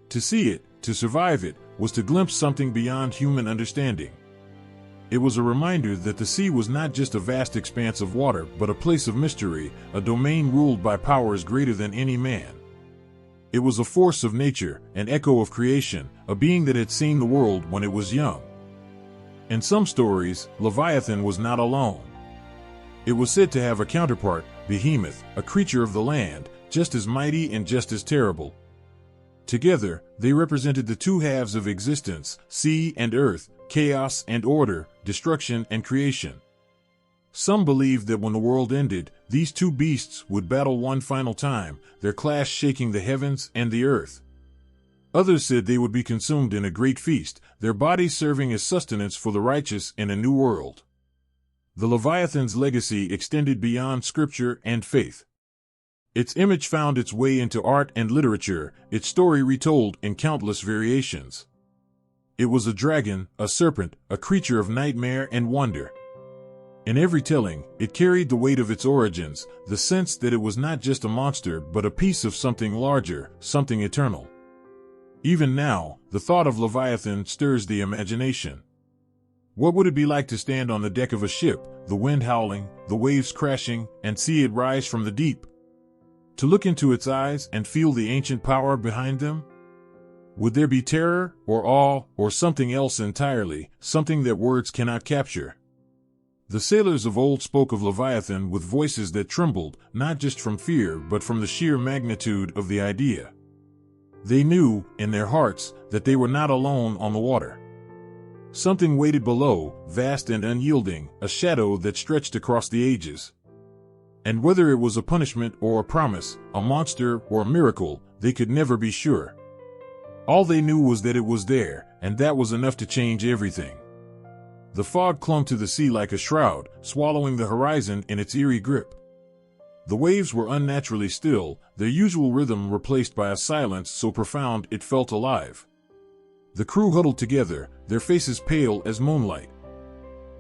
S1: To see it, to survive it, was to glimpse something beyond human understanding. It was a reminder that the sea was not just a vast expanse of water, but a place of mystery, a domain ruled by powers greater than any man. It was a force of nature, an echo of creation, a being that had seen the world when it was young. In some stories, Leviathan was not alone. It was said to have a counterpart, Behemoth, a creature of the land, just as mighty and just as terrible. Together, they represented the two halves of existence, sea and earth, chaos and order, destruction and creation. Some believed that when the world ended, these two beasts would battle one final time, their clash shaking the heavens and the earth. Others said they would be consumed in a great feast, their bodies serving as sustenance for the righteous in a new world. The Leviathan's legacy extended beyond scripture and faith. Its image found its way into art and literature, its story retold in countless variations. It was a dragon, a serpent, a creature of nightmare and wonder. In every telling, it carried the weight of its origins, the sense that it was not just a monster but a piece of something larger, something eternal. Even now, the thought of Leviathan stirs the imagination. What would it be like to stand on the deck of a ship, the wind howling, the waves crashing, and see it rise from the deep? To look into its eyes and feel the ancient power behind them? Would there be terror, or awe, or something else entirely, something that words cannot capture? The sailors of old spoke of Leviathan with voices that trembled, not just from fear but from the sheer magnitude of the idea. They knew, in their hearts, that they were not alone on the water. Something waited below, vast and unyielding, a shadow that stretched across the ages. And whether it was a punishment or a promise, a monster or a miracle, they could never be sure. All they knew was that it was there, and that was enough to change everything. The fog clung to the sea like a shroud, swallowing the horizon in its eerie grip. The waves were unnaturally still, their usual rhythm replaced by a silence so profound it felt alive. The crew huddled together, their faces pale as moonlight.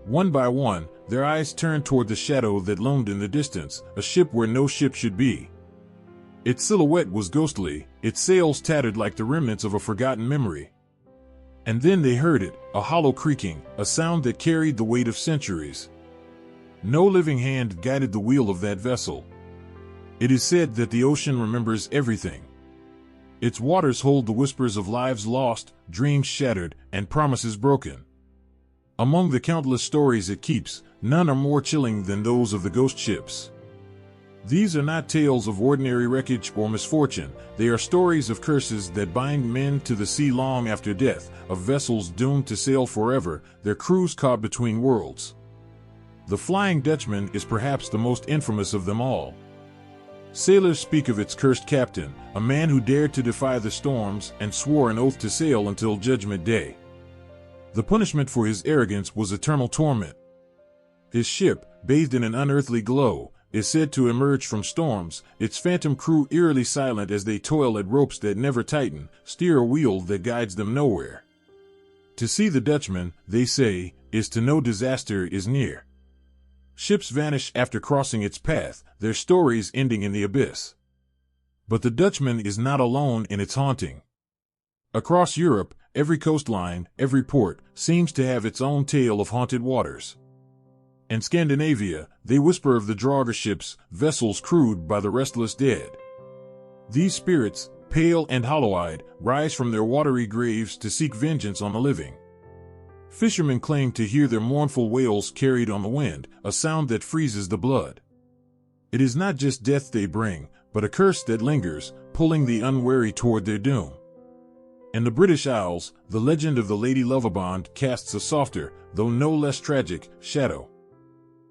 S1: One by one, their eyes turned toward the shadow that loomed in the distance, a ship where no ship should be. Its silhouette was ghostly, its sails tattered like the remnants of a forgotten memory. And then they heard it, a hollow creaking, a sound that carried the weight of centuries. No living hand guided the wheel of that vessel. It is said that the ocean remembers everything. Its waters hold the whispers of lives lost, dreams shattered, and promises broken. Among the countless stories it keeps, none are more chilling than those of the ghost ships. These are not tales of ordinary wreckage or misfortune, they are stories of curses that bind men to the sea long after death, of vessels doomed to sail forever, their crews caught between worlds. The Flying Dutchman is perhaps the most infamous of them all. Sailors speak of its cursed captain, a man who dared to defy the storms and swore an oath to sail until Judgment Day. The punishment for his arrogance was eternal torment. His ship, bathed in an unearthly glow, is said to emerge from storms, its phantom crew eerily silent as they toil at ropes that never tighten, steer a wheel that guides them nowhere. To see the Dutchman, they say, is to know disaster is near. Ships vanish after crossing its path, their stories ending in the abyss. But the Dutchman is not alone in its haunting. Across Europe, every coastline, every port, seems to have its own tale of haunted waters. In Scandinavia, they whisper of the draugar ships, vessels crewed by the restless dead. These spirits, pale and hollow-eyed, rise from their watery graves to seek vengeance on the living. Fishermen claim to hear their mournful wails carried on the wind, a sound that freezes the blood. It is not just death they bring, but a curse that lingers, pulling the unwary toward their doom. In the British Isles, the legend of the Lady Lovibond casts a softer, though no less tragic, shadow.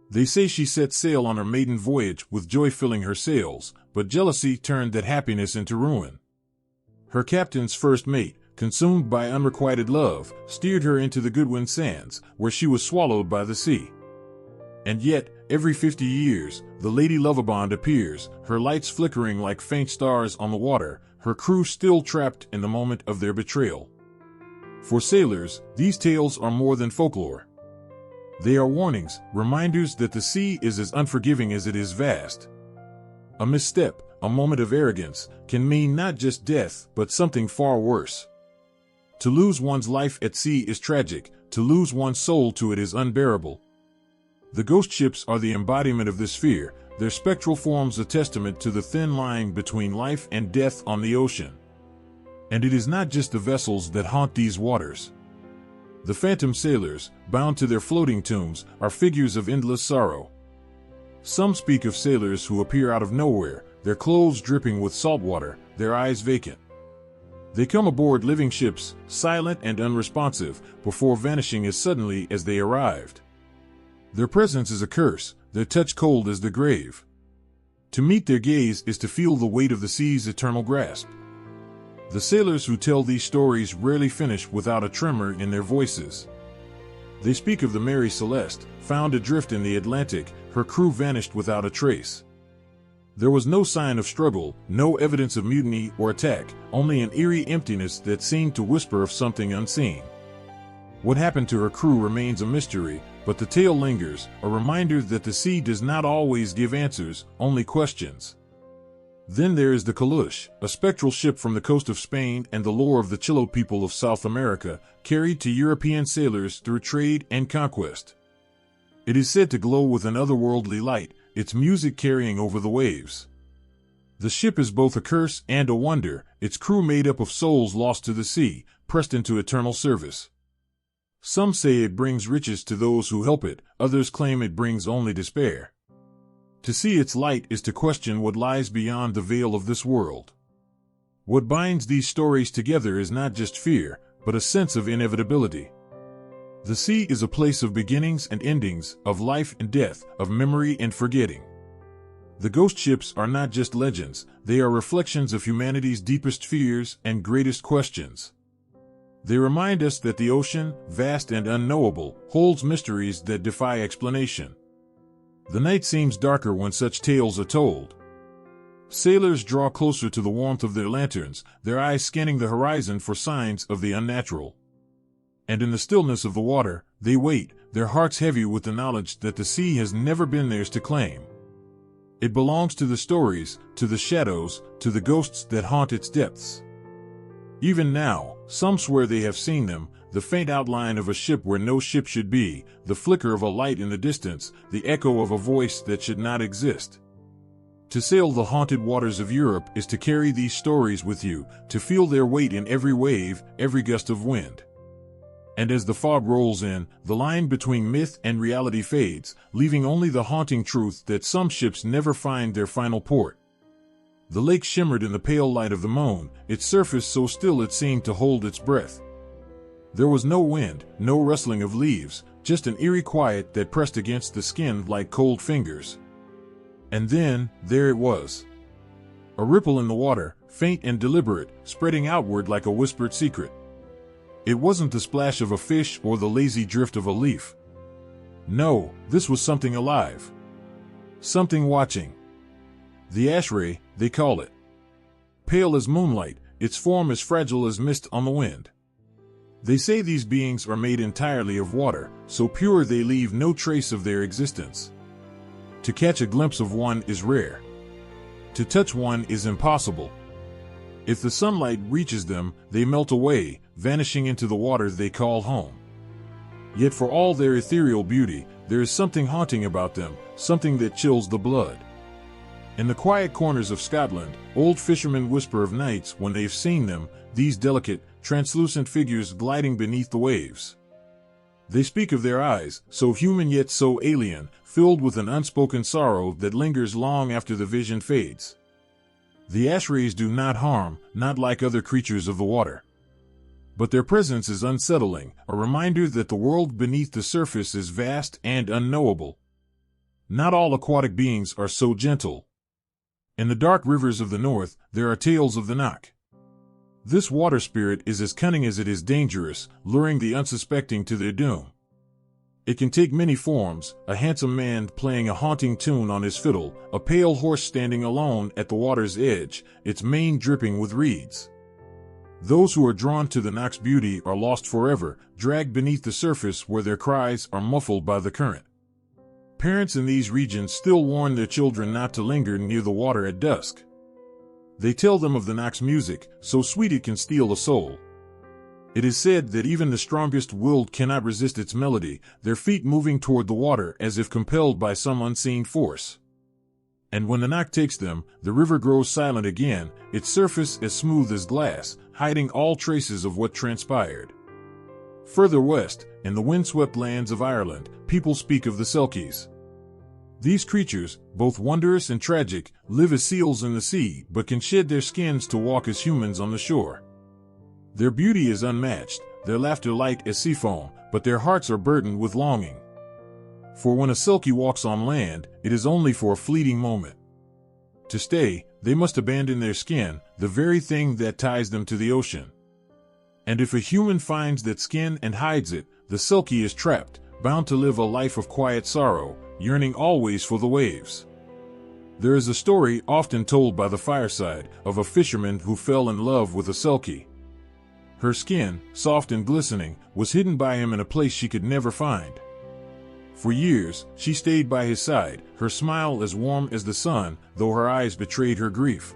S1: They say she set sail on her maiden voyage with joy filling her sails, but jealousy turned that happiness into ruin. Her captain's first mate, consumed by unrequited love, steered her into the Goodwin Sands, where she was swallowed by the sea. And yet, every 50 years, the Lady Lovibond appears, her lights flickering like faint stars on the water, her crew still trapped in the moment of their betrayal. For sailors, these tales are more than folklore. They are warnings, reminders that the sea is as unforgiving as it is vast. A misstep, a moment of arrogance, can mean not just death, but something far worse. To lose one's life at sea is tragic, to lose one's soul to it is unbearable. The ghost ships are the embodiment of this fear, their spectral forms a testament to the thin line between life and death on the ocean. And it is not just the vessels that haunt these waters. The phantom sailors, bound to their floating tombs, are figures of endless sorrow. Some speak of sailors who appear out of nowhere, their clothes dripping with salt water, their eyes vacant. They come aboard living ships, silent and unresponsive, before vanishing as suddenly as they arrived. Their presence is a curse, their touch cold as the grave. To meet their gaze is to feel the weight of the sea's eternal grasp. The sailors who tell these stories rarely finish without a tremor in their voices. They speak of the Mary Celeste, found adrift in the Atlantic, her crew vanished without a trace. There was no sign of struggle, no evidence of mutiny or attack, only an eerie emptiness that seemed to whisper of something unseen. What happened to her crew remains a mystery, but the tale lingers, a reminder that the sea does not always give answers, only questions. Then there is the Kalush, a spectral ship from the coast of Spain and the lore of the Chilo people of South America, carried to European sailors through trade and conquest. It is said to glow with an otherworldly light, its music carrying over the waves. The ship is both a curse and a wonder, its crew made up of souls lost to the sea, pressed into eternal service. Some say it brings riches to those who help it, others claim it brings only despair. To see its light is to question what lies beyond the veil of this world. What binds these stories together is not just fear, but a sense of inevitability. The sea is a place of beginnings and endings, of life and death, of memory and forgetting. The ghost ships are not just legends, they are reflections of humanity's deepest fears and greatest questions. They remind us that the ocean, vast and unknowable, holds mysteries that defy explanation. The night seems darker when such tales are told. Sailors draw closer to the warmth of their lanterns, their eyes scanning the horizon for signs of the unnatural. And in the stillness of the water, they wait, their hearts heavy with the knowledge that the sea has never been theirs to claim. It belongs to the stories, to the shadows, to the ghosts that haunt its depths. Even now, some swear they have seen them, the faint outline of a ship where no ship should be, the flicker of a light in the distance, the echo of a voice that should not exist. To sail the haunted waters of Europe is to carry these stories with you, to feel their weight in every wave, every gust of wind. And as the fog rolls in, the line between myth and reality fades, leaving only the haunting truth that some ships never find their final port. The lake shimmered in the pale light of the moon, its surface so still it seemed to hold its breath. There was no wind, no rustling of leaves, just an eerie quiet that pressed against the skin like cold fingers. And then, there it was. A ripple in the water, faint and deliberate, spreading outward like a whispered secret. It wasn't the splash of a fish or the lazy drift of a leaf. No, this was something alive. Something watching. The ashray, they call it. Pale as moonlight, its form as fragile as mist on the wind. They say these beings are made entirely of water, so pure they leave no trace of their existence. To catch a glimpse of one is rare. To touch one is impossible. If the sunlight reaches them, they melt away, vanishing into the water they call home. Yet for all their ethereal beauty, there is something haunting about them, something that chills the blood. In the quiet corners of Scotland, old fishermen whisper of nights when they've seen them, these delicate, translucent figures gliding beneath the waves. They speak of their eyes, so human yet so alien, filled with an unspoken sorrow that lingers long after the vision fades. The ashrays do not harm, not like other creatures of the water. But their presence is unsettling, a reminder that the world beneath the surface is vast and unknowable. Not all aquatic beings are so gentle. In the dark rivers of the north, there are tales of the Knock. This water spirit is as cunning as it is dangerous, luring the unsuspecting to their doom. It can take many forms, a handsome man playing a haunting tune on his fiddle, a pale horse standing alone at the water's edge, its mane dripping with reeds. Those who are drawn to the Knock's beauty are lost forever, dragged beneath the surface where their cries are muffled by the current. Parents in these regions still warn their children not to linger near the water at dusk. They tell them of the Knock's music, so sweet it can steal a soul. It is said that even the strongest-willed cannot resist its melody, their feet moving toward the water as if compelled by some unseen force. And when the knock takes them, the river grows silent again, its surface as smooth as glass, hiding all traces of what transpired. Further west, in the windswept lands of Ireland, people speak of the Selkies. These creatures, both wondrous and tragic, live as seals in the sea but can shed their skins to walk as humans on the shore. Their beauty is unmatched, their laughter light as sea foam, but their hearts are burdened with longing. For when a Selkie walks on land, it is only for a fleeting moment. To stay, they must abandon their skin, the very thing that ties them to the ocean. And if a human finds that skin and hides it, the Selkie is trapped, bound to live a life of quiet sorrow, yearning always for the waves. There is a story often told by the fireside of a fisherman who fell in love with a Selkie. Her skin, soft and glistening, was hidden by him in a place she could never find. For years, she stayed by his side, her smile as warm as the sun, though her eyes betrayed her grief.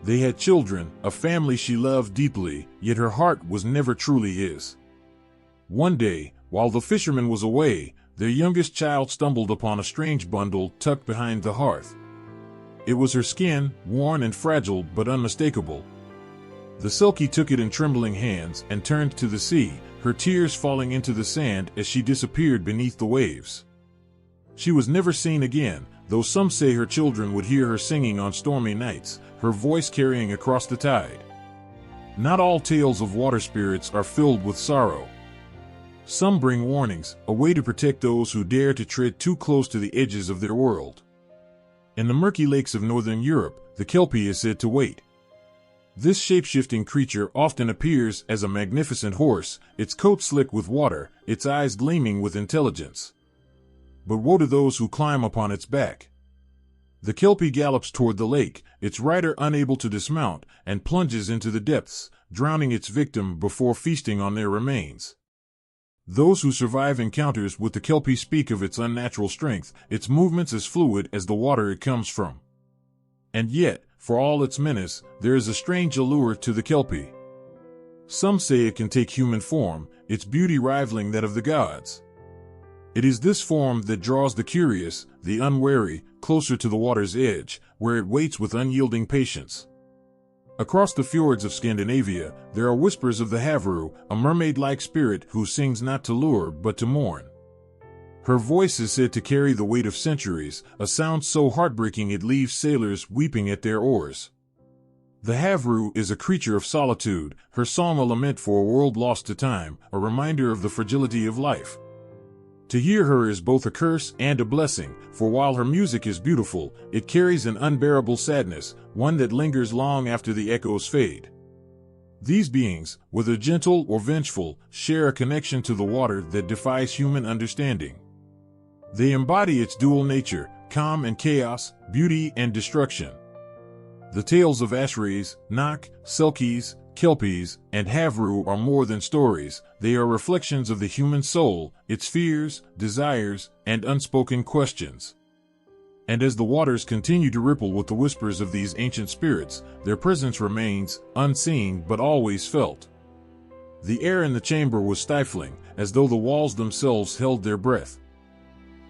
S1: They had children, a family she loved deeply, yet her heart was never truly his. One day, while the fisherman was away, their youngest child stumbled upon a strange bundle tucked behind the hearth. It was her skin, worn and fragile but unmistakable. The Selkie took it in trembling hands and turned to the sea, her tears falling into the sand as she disappeared beneath the waves. She was never seen again, though some say her children would hear her singing on stormy nights, her voice carrying across the tide. Not all tales of water spirits are filled with sorrow. Some bring warnings, a way to protect those who dare to tread too close to the edges of their world. In the murky lakes of northern Europe, the Kelpie is said to wait. This shape-shifting creature often appears as a magnificent horse, its coat slick with water, its eyes gleaming with intelligence. But woe to those who climb upon its back. The Kelpie gallops toward the lake, its rider unable to dismount, and plunges into the depths, drowning its victim before feasting on their remains. Those who survive encounters with the Kelpie speak of its unnatural strength, its movements as fluid as the water it comes from. And yet, for all its menace, there is a strange allure to the Kelpie. Some say it can take human form, its beauty rivaling that of the gods. It is this form that draws the curious, the unwary, closer to the water's edge, where it waits with unyielding patience. Across the fjords of Scandinavia, there are whispers of the Havru, a mermaid-like spirit who sings not to lure but to mourn. Her voice is said to carry the weight of centuries, a sound so heartbreaking it leaves sailors weeping at their oars. The Havru is a creature of solitude, her song a lament for a world lost to time, a reminder of the fragility of life. To hear her is both a curse and a blessing, for while her music is beautiful, it carries an unbearable sadness, one that lingers long after the echoes fade. These beings, whether gentle or vengeful, share a connection to the water that defies human understanding. They embody its dual nature, calm and chaos, beauty and destruction. The tales of Ashrays, Nak, Selkies, Kelpies, and Havru are more than stories, they are reflections of the human soul, its fears, desires, and unspoken questions. And as the waters continue to ripple with the whispers of these ancient spirits, their presence remains, unseen but always felt. The air in the chamber was stifling, as though the walls themselves held their breath.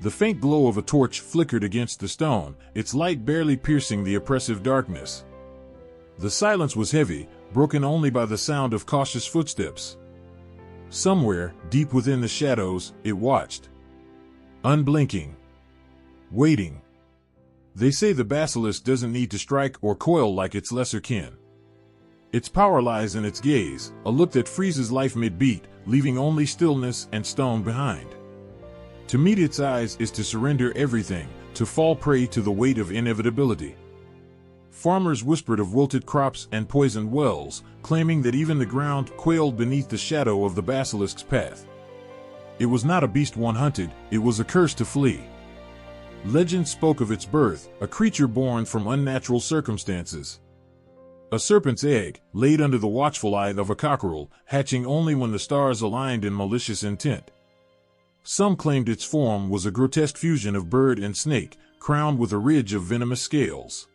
S1: The faint glow of a torch flickered against the stone, its light barely piercing the oppressive darkness. The silence was heavy, broken only by the sound of cautious footsteps. Somewhere, deep within the shadows, it watched. Unblinking. Waiting. They say the basilisk doesn't need to strike or coil like its lesser kin. Its power lies in its gaze, a look that freezes life mid-beat, leaving only stillness and stone behind. To meet its eyes is to surrender everything, to fall prey to the weight of inevitability. Farmers whispered of wilted crops and poisoned wells, claiming that even the ground quailed beneath the shadow of the basilisk's path. It was not a beast one hunted, it was a curse to flee. Legend spoke of its birth, a creature born from unnatural circumstances. A serpent's egg, laid under the watchful eye of a cockerel, hatching only when the stars aligned in malicious intent. Some claimed its form was a grotesque fusion of bird and snake, crowned with a ridge of venomous scales.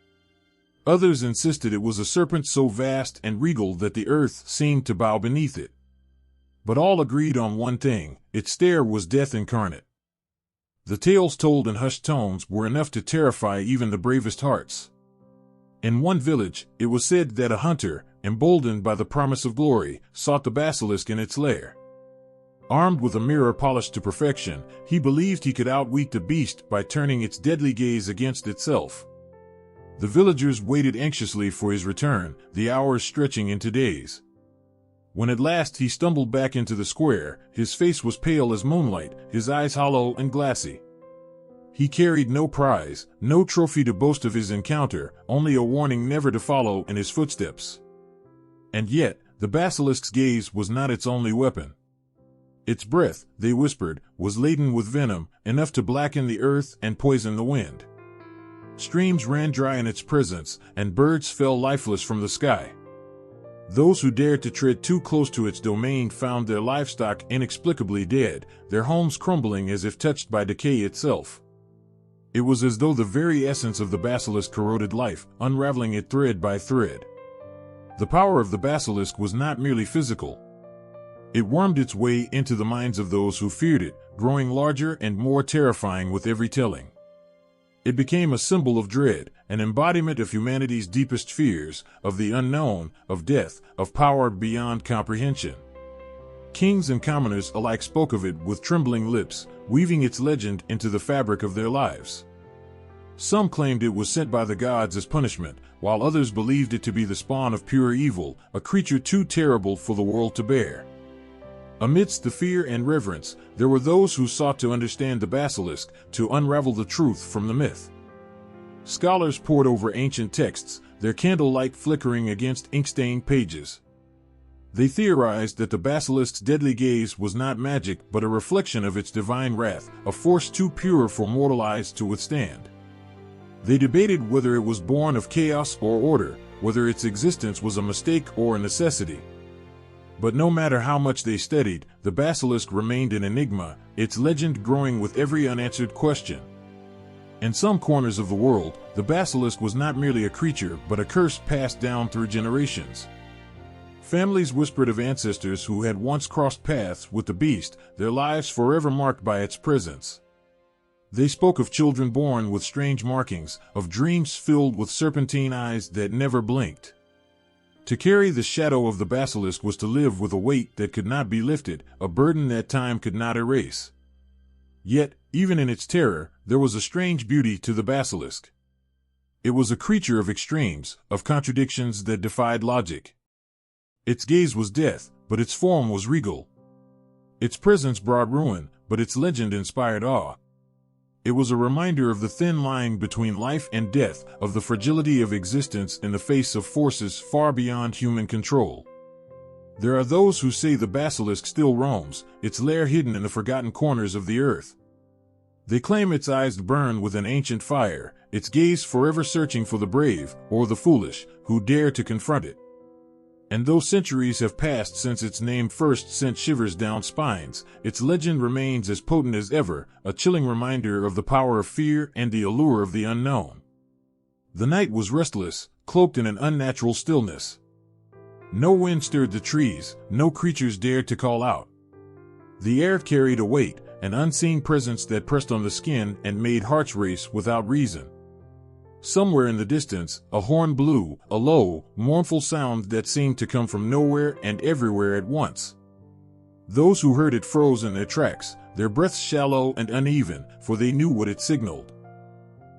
S1: Others insisted it was a serpent so vast and regal that the earth seemed to bow beneath it. But all agreed on one thing: its stare was death incarnate. The tales told in hushed tones were enough to terrify even the bravest hearts. In one village, it was said that a hunter, emboldened by the promise of glory, sought the basilisk in its lair. Armed with a mirror polished to perfection, he believed he could outwit the beast by turning its deadly gaze against itself. The villagers waited anxiously for his return, the hours stretching into days. When at last he stumbled back into the square, his face was pale as moonlight, his eyes hollow and glassy. He carried no prize, no trophy to boast of his encounter, only a warning never to follow in his footsteps. And yet, the basilisk's gaze was not its only weapon. Its breath, they whispered, was laden with venom, enough to blacken the earth and poison the wind. Streams ran dry in its presence, and birds fell lifeless from the sky. Those who dared to tread too close to its domain found their livestock inexplicably dead, their homes crumbling as if touched by decay itself. It was as though the very essence of the basilisk corroded life, unraveling it thread by thread. The power of the basilisk was not merely physical. It wormed its way into the minds of those who feared it, growing larger and more terrifying with every telling. It became a symbol of dread, an embodiment of humanity's deepest fears, of the unknown, of death, of power beyond comprehension. Kings and commoners alike spoke of it with trembling lips, weaving its legend into the fabric of their lives. Some claimed it was sent by the gods as punishment, while others believed it to be the spawn of pure evil, a creature too terrible for the world to bear. Amidst the fear and reverence, there were those who sought to understand the basilisk, to unravel the truth from the myth. Scholars pored over ancient texts, their candlelight flickering against ink-stained pages. They theorized that the basilisk's deadly gaze was not magic but a reflection of its divine wrath, a force too pure for mortal eyes to withstand. They debated whether it was born of chaos or order, whether its existence was a mistake or a necessity. But no matter how much they studied, the basilisk remained an enigma, its legend growing with every unanswered question. In some corners of the world, the basilisk was not merely a creature but a curse passed down through generations. Families whispered of ancestors who had once crossed paths with the beast, their lives forever marked by its presence. They spoke of children born with strange markings, of dreams filled with serpentine eyes that never blinked. To carry the shadow of the basilisk was to live with a weight that could not be lifted, a burden that time could not erase. Yet, even in its terror, there was a strange beauty to the basilisk. It was a creature of extremes, of contradictions that defied logic. Its gaze was death, but its form was regal. Its presence brought ruin, but its legend inspired awe. It was a reminder of the thin line between life and death, of the fragility of existence in the face of forces far beyond human control. There are those who say the basilisk still roams, its lair hidden in the forgotten corners of the earth. They claim its eyes burn with an ancient fire, its gaze forever searching for the brave, or the foolish, who dare to confront it. And though centuries have passed since its name first sent shivers down spines, its legend remains as potent as ever, a chilling reminder of the power of fear and the allure of the unknown. The night was restless, cloaked in an unnatural stillness. No wind stirred the trees, no creatures dared to call out. The air carried a weight, an unseen presence that pressed on the skin and made hearts race without reason. Somewhere in the distance, a horn blew, a low, mournful sound that seemed to come from nowhere and everywhere at once. Those who heard it froze in their tracks, their breaths shallow and uneven, for they knew what it signaled.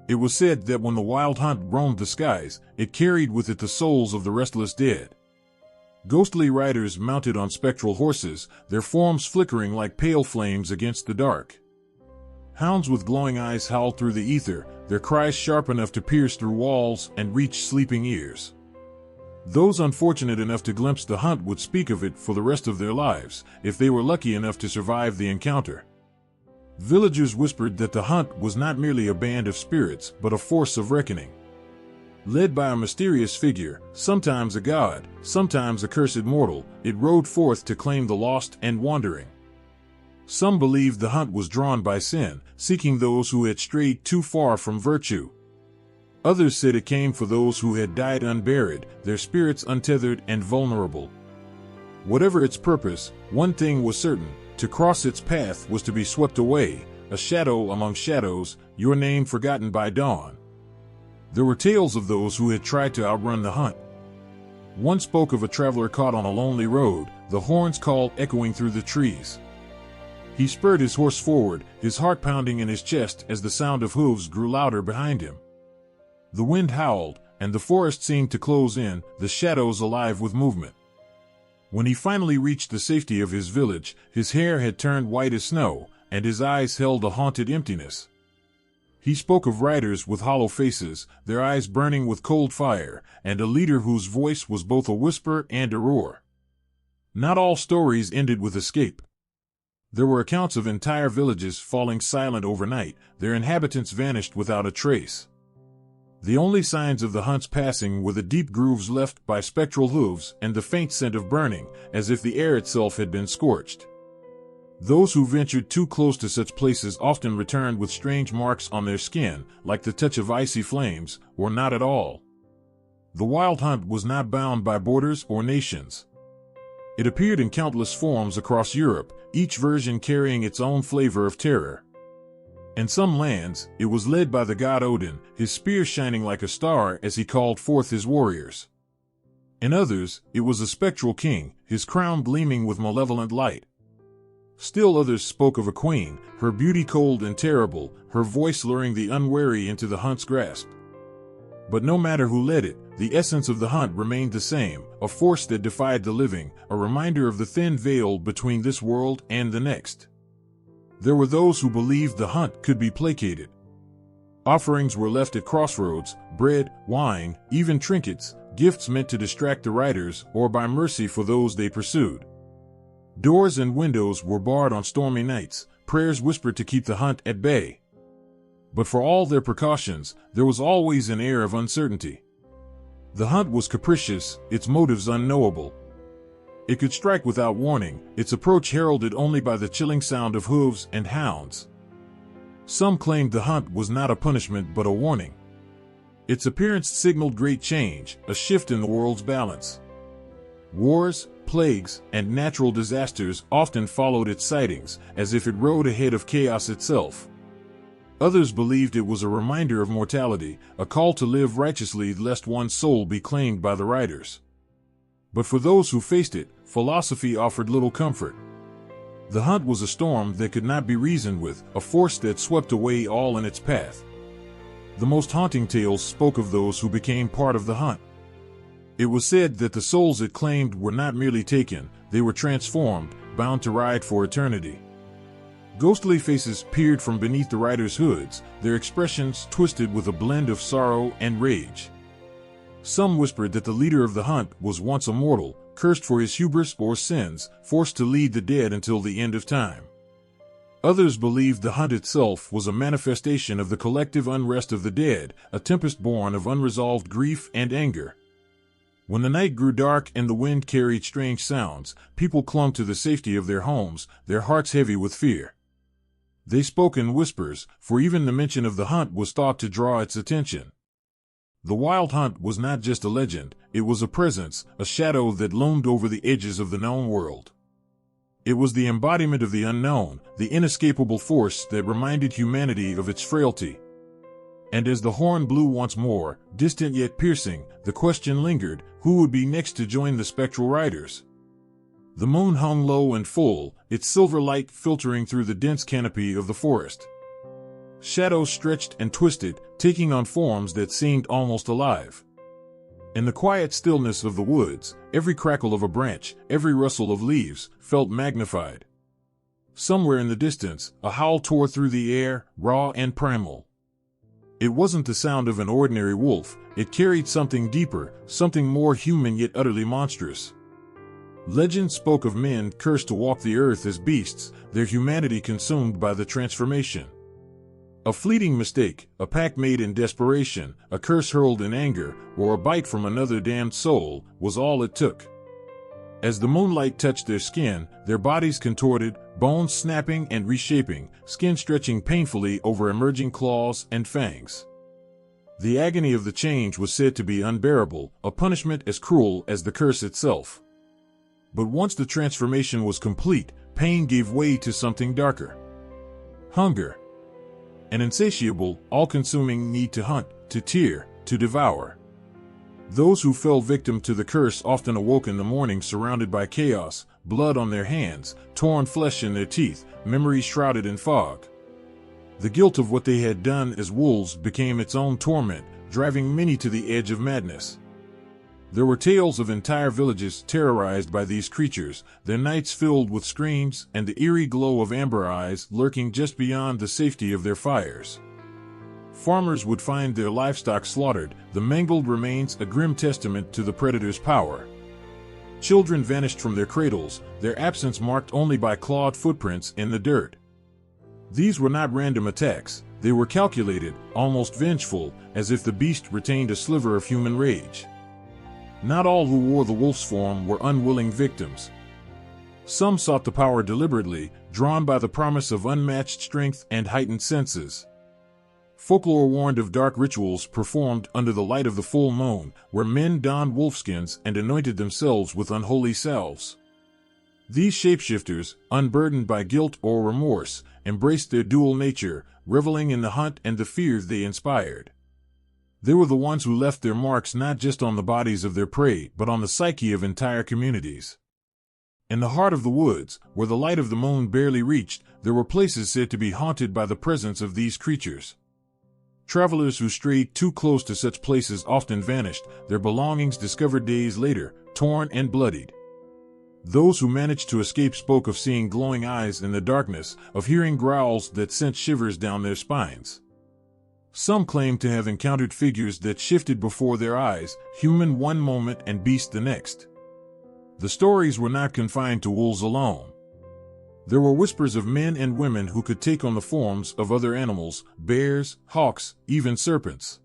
S1: It was said that when the wild hunt roamed the skies, it carried with it the souls of the restless dead. Ghostly riders mounted on spectral horses, their forms flickering like pale flames against the dark. Hounds with glowing eyes howled through the ether, their cries sharp enough to pierce through walls and reach sleeping ears. Those unfortunate enough to glimpse the hunt would speak of it for the rest of their lives, if they were lucky enough to survive the encounter. Villagers whispered that the hunt was not merely a band of spirits, but a force of reckoning. Led by a mysterious figure, sometimes a god, sometimes a cursed mortal, it rode forth to claim the lost and wandering. Some believed the hunt was drawn by sin, seeking those who had strayed too far from virtue. Others said it came for those who had died unburied, their spirits untethered and vulnerable. Whatever its purpose, one thing was certain: to cross its path was to be swept away, a shadow among shadows, your name forgotten by dawn. There were tales of those who had tried to outrun the hunt. One spoke of a traveler caught on a lonely road, the horn's call echoing through the trees. He spurred his horse forward, his heart pounding in his chest as the sound of hooves grew louder behind him. The wind howled, and the forest seemed to close in, the shadows alive with movement. When he finally reached the safety of his village, his hair had turned white as snow, and his eyes held a haunted emptiness. He spoke of riders with hollow faces, their eyes burning with cold fire, and a leader whose voice was both a whisper and a roar. Not all stories ended with escape. There were accounts of entire villages falling silent overnight, their inhabitants vanished without a trace. The only signs of the hunt's passing were the deep grooves left by spectral hooves and the faint scent of burning, as if the air itself had been scorched. Those who ventured too close to such places often returned with strange marks on their skin, like the touch of icy flames, or not at all. The wild hunt was not bound by borders or nations. It appeared in countless forms across Europe, each version carrying its own flavor of terror. In some lands, it was led by the god Odin, his spear shining like a star as he called forth his warriors. In others, it was a spectral king, his crown gleaming with malevolent light. Still others spoke of a queen, her beauty cold and terrible, her voice luring the unwary into the hunt's grasp. But no matter who led it, the essence of the hunt remained the same, a force that defied the living, a reminder of the thin veil between this world and the next. There were those who believed the hunt could be placated. Offerings were left at crossroads, bread, wine, even trinkets, gifts meant to distract the riders or by mercy for those they pursued. Doors and windows were barred on stormy nights, prayers whispered to keep the hunt at bay. But for all their precautions, there was always an air of uncertainty. The hunt was capricious, its motives unknowable. It could strike without warning, its approach heralded only by the chilling sound of hooves and hounds. Some claimed the hunt was not a punishment but a warning. Its appearance signaled great change, a shift in the world's balance. Wars, plagues, and natural disasters often followed its sightings, as if it rode ahead of chaos itself. Others believed it was a reminder of mortality, a call to live righteously lest one's soul be claimed by the riders. But for those who faced it, philosophy offered little comfort. The hunt was a storm that could not be reasoned with, a force that swept away all in its path. The most haunting tales spoke of those who became part of the hunt. It was said that the souls it claimed were not merely taken, they were transformed, bound to ride for eternity. Ghostly faces peered from beneath the riders' hoods, their expressions twisted with a blend of sorrow and rage. Some whispered that the leader of the hunt was once a mortal, cursed for his hubris or sins, forced to lead the dead until the end of time. Others believed the hunt itself was a manifestation of the collective unrest of the dead, a tempest born of unresolved grief and anger. When the night grew dark and the wind carried strange sounds, people clung to the safety of their homes, their hearts heavy with fear. They spoke in whispers, for even the mention of the hunt was thought to draw its attention. The wild hunt was not just a legend, it was a presence, a shadow that loomed over the edges of the known world. It was the embodiment of the unknown, the inescapable force that reminded humanity of its frailty. And as the horn blew once more, distant yet piercing, the question lingered, who would be next to join the spectral riders? The moon hung low and full, its silver light filtering through the dense canopy of the forest. Shadows stretched and twisted, taking on forms that seemed almost alive. In the quiet stillness of the woods, every crackle of a branch, every rustle of leaves, felt magnified. Somewhere in the distance, a howl tore through the air, raw and primal. It wasn't the sound of an ordinary wolf, it carried something deeper, something more human yet utterly monstrous. Legend spoke of men cursed to walk the earth as beasts, their humanity consumed by the transformation. A fleeting mistake, a pact made in desperation, a curse hurled in anger, or a bite from another damned soul, was all it took. As the moonlight touched their skin, their bodies contorted, bones snapping and reshaping, skin stretching painfully over emerging claws and fangs. The agony of the change was said to be unbearable, a punishment as cruel as the curse itself. But once the transformation was complete, pain gave way to something darker. Hunger. An insatiable, all-consuming need to hunt, to tear, to devour. Those who fell victim to the curse often awoke in the morning surrounded by chaos, blood on their hands, torn flesh in their teeth, memories shrouded in fog. The guilt of what they had done as wolves became its own torment, driving many to the edge of madness. There were tales of entire villages terrorized by these creatures, their nights filled with screams and the eerie glow of amber eyes lurking just beyond the safety of their fires. Farmers would find their livestock slaughtered, the mangled remains a grim testament to the predator's power. Children vanished from their cradles, their absence marked only by clawed footprints in the dirt. These were not random attacks, they were calculated, almost vengeful, as if the beast retained a sliver of human rage. Not all who wore the wolf's form were unwilling victims. Some sought the power deliberately, drawn by the promise of unmatched strength and heightened senses. Folklore warned of dark rituals performed under the light of the full moon, where men donned wolfskins and anointed themselves with unholy salves. These shapeshifters, unburdened by guilt or remorse, embraced their dual nature, reveling in the hunt and the fear they inspired. They were the ones who left their marks not just on the bodies of their prey, but on the psyche of entire communities. In the heart of the woods, where the light of the moon barely reached, there were places said to be haunted by the presence of these creatures. Travelers who strayed too close to such places often vanished, their belongings discovered days later, torn and bloodied. Those who managed to escape spoke of seeing glowing eyes in the darkness, of hearing growls that sent shivers down their spines. Some claimed to have encountered figures that shifted before their eyes, human one moment and beast the next. The stories were not confined to wolves alone. There were whispers of men and women who could take on the forms of other animals, bears, hawks, even serpents.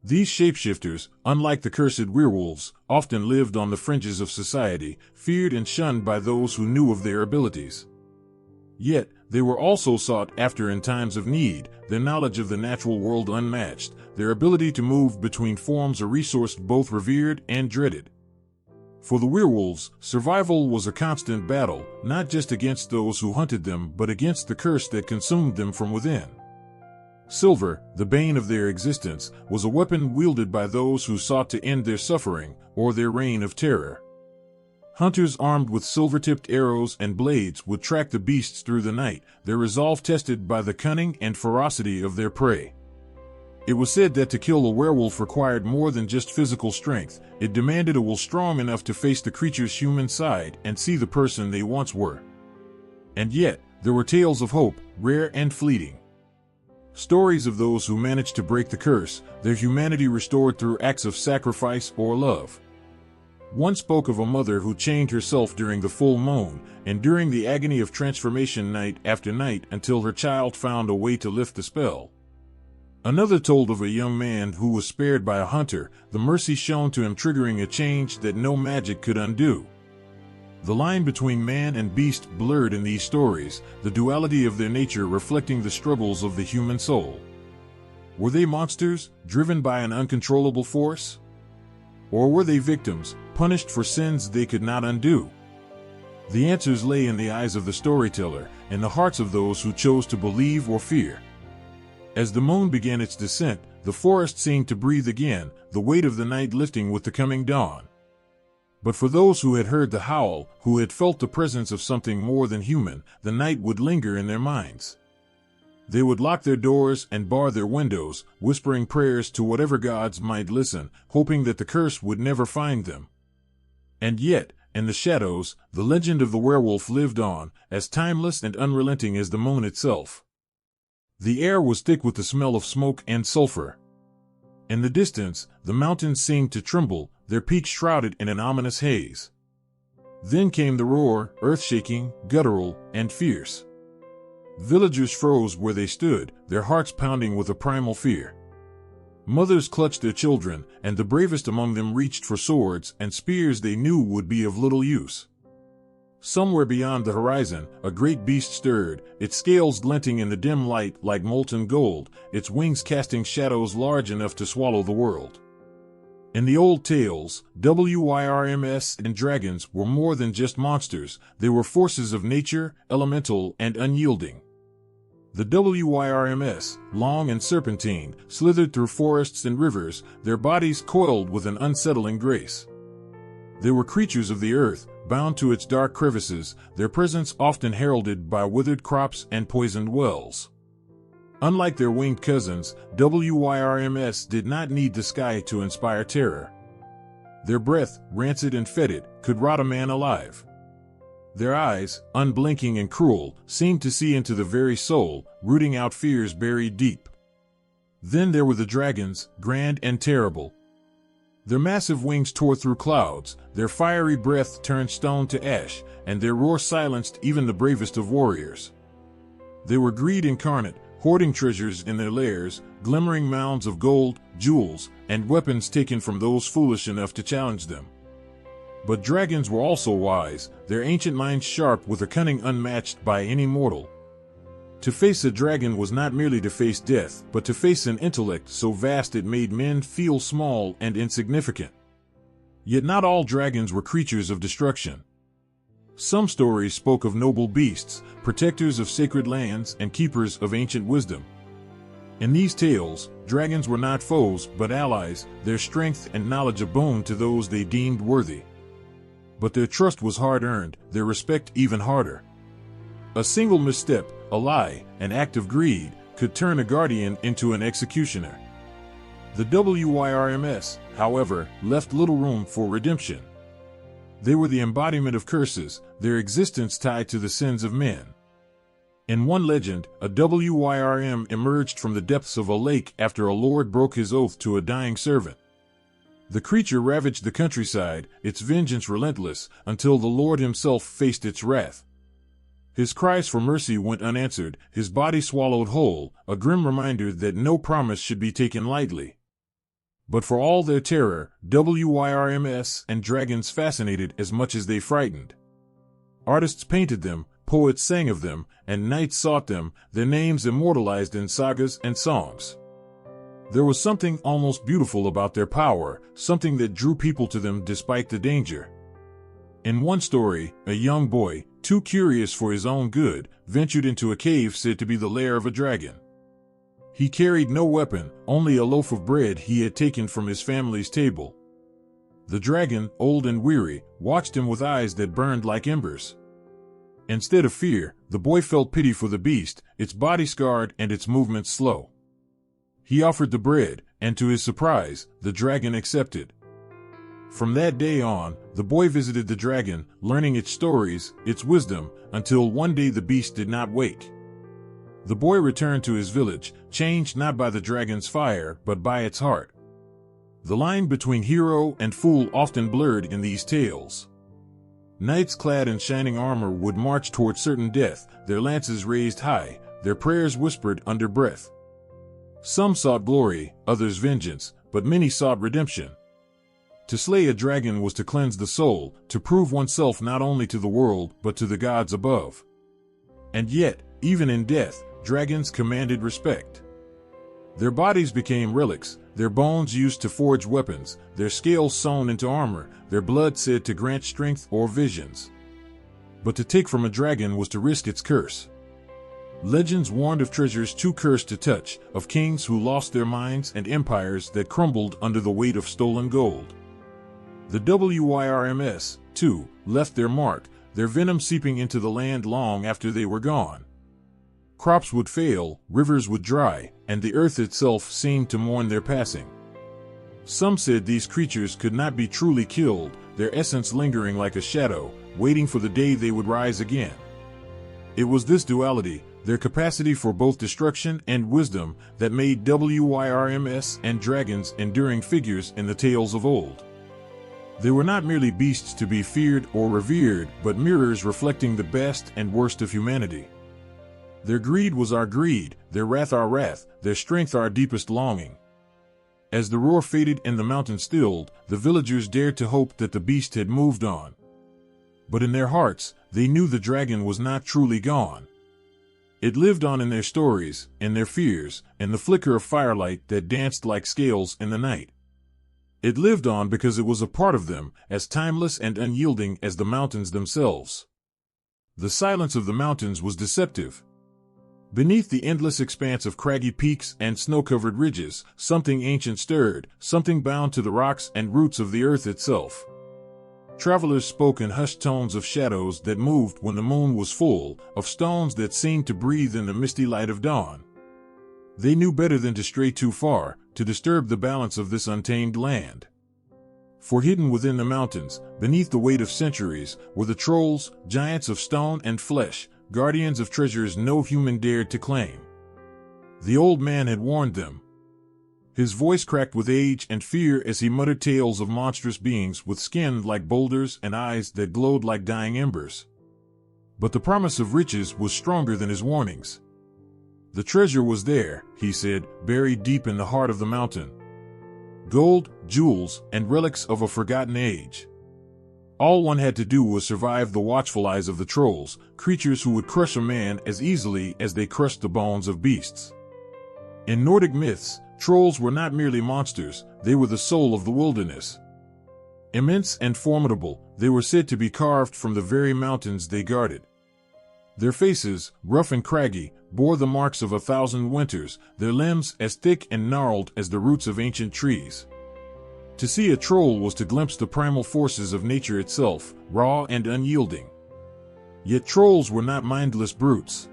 S1: These shapeshifters, unlike the cursed werewolves, often lived on the fringes of society, feared and shunned by those who knew of their abilities. Yet, they were also sought after in times of need, their knowledge of the natural world unmatched, their ability to move between forms a resource both revered and dreaded. For the werewolves, survival was a constant battle, not just against those who hunted them but against the curse that consumed them from within. Silver, the bane of their existence, was a weapon wielded by those who sought to end their suffering or their reign of terror. Hunters armed with silver-tipped arrows and blades would track the beasts through the night, their resolve tested by the cunning and ferocity of their prey. It was said that to kill a werewolf required more than just physical strength, it demanded a will strong enough to face the creature's human side and see the person they once were. And yet, there were tales of hope, rare and fleeting. Stories of those who managed to break the curse, their humanity restored through acts of sacrifice or love. One spoke of a mother who chained herself during the full moon, enduring the agony of transformation night after night until her child found a way to lift the spell. Another told of a young man who was spared by a hunter, the mercy shown to him triggering a change that no magic could undo. The line between man and beast blurred in these stories, the duality of their nature reflecting the struggles of the human soul. Were they monsters, driven by an uncontrollable force? Or were they victims, punished for sins they could not undo? The answers lay in the eyes of the storyteller, in the hearts of those who chose to believe or fear. As the moon began its descent, the forest seemed to breathe again, the weight of the night lifting with the coming dawn. But for those who had heard the howl, who had felt the presence of something more than human, the night would linger in their minds. They would lock their doors and bar their windows, whispering prayers to whatever gods might listen, hoping that the curse would never find them. And yet, in the shadows, the legend of the werewolf lived on, as timeless and unrelenting as the moon itself. The air was thick with the smell of smoke and sulfur. In the distance, the mountains seemed to tremble, their peaks shrouded in an ominous haze. Then came the roar, earth-shaking, guttural, and fierce. Villagers froze where they stood, their hearts pounding with a primal fear. Mothers clutched their children, and the bravest among them reached for swords and spears they knew would be of little use. Somewhere beyond the horizon, a great beast stirred, its scales glinting in the dim light like molten gold, its wings casting shadows large enough to swallow the world. In the old tales, WYRMS and dragons were more than just monsters, they were forces of nature, elemental and unyielding. The WYRMS, long and serpentine, slithered through forests and rivers, their bodies coiled with an unsettling grace. They were creatures of the earth, bound to its dark crevices, their presence often heralded by withered crops and poisoned wells. Unlike their winged cousins, WYRMS did not need the sky to inspire terror. Their breath, rancid and fetid, could rot a man alive. Their eyes, unblinking and cruel, seemed to see into the very soul, rooting out fears buried deep. Then there were the dragons, grand and terrible. Their massive wings tore through clouds, their fiery breath turned stone to ash, and their roar silenced even the bravest of warriors. They were greed incarnate, hoarding treasures in their lairs, glimmering mounds of gold, jewels, and weapons taken from those foolish enough to challenge them. But dragons were also wise, their ancient minds sharp with a cunning unmatched by any mortal. To face a dragon was not merely to face death, but to face an intellect so vast it made men feel small and insignificant. Yet not all dragons were creatures of destruction. Some stories spoke of noble beasts, protectors of sacred lands and keepers of ancient wisdom. In these tales, dragons were not foes but allies, their strength and knowledge a boon to those they deemed worthy. But their trust was hard-earned, their respect even harder. A single misstep, a lie, an act of greed, could turn a guardian into an executioner. The WYRMS, however, left little room for redemption. They were the embodiment of curses, their existence tied to the sins of men. In one legend, a WYRM emerged from the depths of a lake after a lord broke his oath to a dying servant. The creature ravaged the countryside, its vengeance relentless, until the Lord himself faced its wrath. His cries for mercy went unanswered, his body swallowed whole, a grim reminder that no promise should be taken lightly. But for all their terror, WYRMS and dragons fascinated as much as they frightened. Artists painted them, poets sang of them, and knights sought them, their names immortalized in sagas and songs. There was something almost beautiful about their power, something that drew people to them despite the danger. In one story, a young boy, too curious for his own good, ventured into a cave said to be the lair of a dragon. He carried no weapon, only a loaf of bread he had taken from his family's table. The dragon, old and weary, watched him with eyes that burned like embers. Instead of fear, the boy felt pity for the beast, its body scarred and its movements slow. He offered the bread, and to his surprise, the dragon accepted. From that day on, the boy visited the dragon, learning its stories, its wisdom, until one day the beast did not wake. The boy returned to his village, changed not by the dragon's fire, but by its heart. The line between hero and fool often blurred in these tales. Knights clad in shining armor would march toward certain death, their lances raised high, their prayers whispered under breath. Some sought glory, others vengeance, but many sought redemption. To slay a dragon was to cleanse the soul, to prove oneself not only to the world but to the gods above. And yet, even in death, dragons commanded respect. Their bodies became relics, their bones used to forge weapons, their scales sewn into armor, their blood said to grant strength or visions. But to take from a dragon was to risk its curse. Legends warned of treasures too cursed to touch, of kings who lost their minds and empires that crumbled under the weight of stolen gold. The WYRMS, too, left their mark, their venom seeping into the land long after they were gone. Crops would fail, rivers would dry, and the earth itself seemed to mourn their passing. Some said these creatures could not be truly killed, their essence lingering like a shadow, waiting for the day they would rise again. It was this duality, their capacity for both destruction and wisdom, that made WYRMS and dragons enduring figures in the tales of old. They were not merely beasts to be feared or revered, but mirrors reflecting the best and worst of humanity. Their greed was our greed, their wrath our wrath, their strength our deepest longing. As the roar faded and the mountain stilled, the villagers dared to hope that the beast had moved on. But in their hearts, they knew the dragon was not truly gone. It lived on in their stories, in their fears, in the flicker of firelight that danced like scales in the night. It lived on because it was a part of them, as timeless and unyielding as the mountains themselves. The silence of the mountains was deceptive. Beneath the endless expanse of craggy peaks and snow-covered ridges, something ancient stirred, something bound to the rocks and roots of the earth itself. Travelers spoke in hushed tones of shadows that moved when the moon was full, of stones that seemed to breathe in the misty light of dawn. They knew better than to stray too far, to disturb the balance of this untamed land. For hidden within the mountains, beneath the weight of centuries, were the trolls, giants of stone and flesh, guardians of treasures no human dared to claim. The old man had warned them. His voice cracked with age and fear as he muttered tales of monstrous beings with skin like boulders and eyes that glowed like dying embers. But the promise of riches was stronger than his warnings. The treasure was there, he said, buried deep in the heart of the mountain. Gold, jewels, and relics of a forgotten age. All one had to do was survive the watchful eyes of the trolls, creatures who would crush a man as easily as they crushed the bones of beasts. In Nordic myths, trolls were not merely monsters, they were the soul of the wilderness. Immense and formidable, they were said to be carved from the very mountains they guarded. Their faces, rough and craggy, bore the marks of 1,000 winters, their limbs as thick and gnarled as the roots of ancient trees. To see a troll was to glimpse the primal forces of nature itself, raw and unyielding. Yet trolls were not mindless brutes.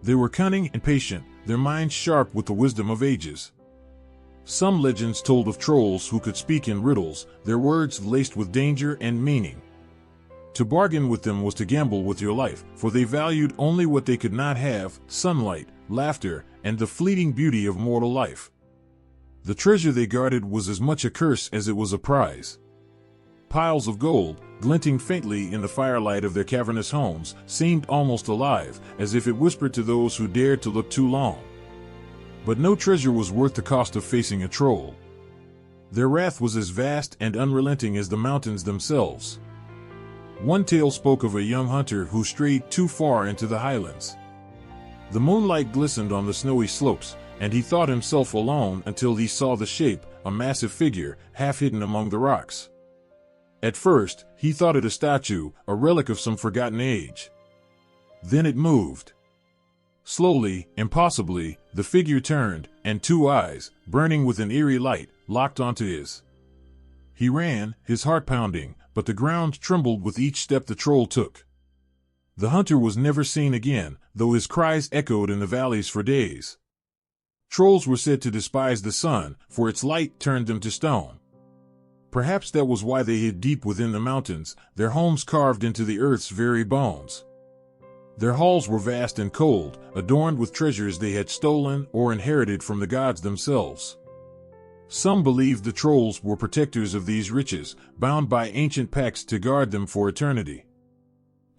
S1: They were cunning and patient, their minds sharp with the wisdom of ages. Some legends told of trolls who could speak in riddles, their words laced with danger and meaning. To bargain with them was to gamble with your life, for they valued only what they could not have: sunlight, laughter, and the fleeting beauty of mortal life. The treasure they guarded was as much a curse as it was a prize. Piles of gold, glinting faintly in the firelight of their cavernous homes, seemed almost alive, as if it whispered to those who dared to look too long. But no treasure was worth the cost of facing a troll. Their wrath was as vast and unrelenting as the mountains themselves. One tale spoke of a young hunter who strayed too far into the highlands. The moonlight glistened on the snowy slopes, and he thought himself alone until he saw the shape, a massive figure, half hidden among the rocks. At first, he thought it a statue, a relic of some forgotten age. Then it moved. Slowly, impossibly, the figure turned, and two eyes, burning with an eerie light, locked onto his. He ran, his heart pounding, but the ground trembled with each step the troll took. The hunter was never seen again, though his cries echoed in the valleys for days. Trolls were said to despise the sun, for its light turned them to stone. Perhaps that was why they hid deep within the mountains, their homes carved into the earth's very bones. Their halls were vast and cold, adorned with treasures they had stolen or inherited from the gods themselves. Some believed the trolls were protectors of these riches, bound by ancient pacts to guard them for eternity.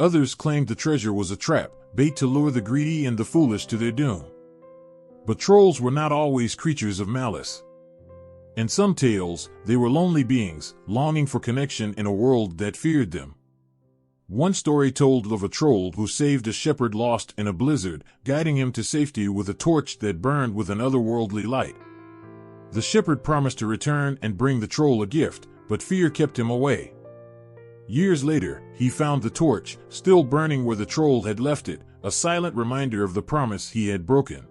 S1: Others claimed the treasure was a trap, bait to lure the greedy and the foolish to their doom. But trolls were not always creatures of malice. In some tales, they were lonely beings, longing for connection in a world that feared them. One story told of a troll who saved a shepherd lost in a blizzard, guiding him to safety with a torch that burned with an otherworldly light. The shepherd promised to return and bring the troll a gift, but fear kept him away. Years later, he found the torch, still burning where the troll had left it, a silent reminder of the promise he had broken.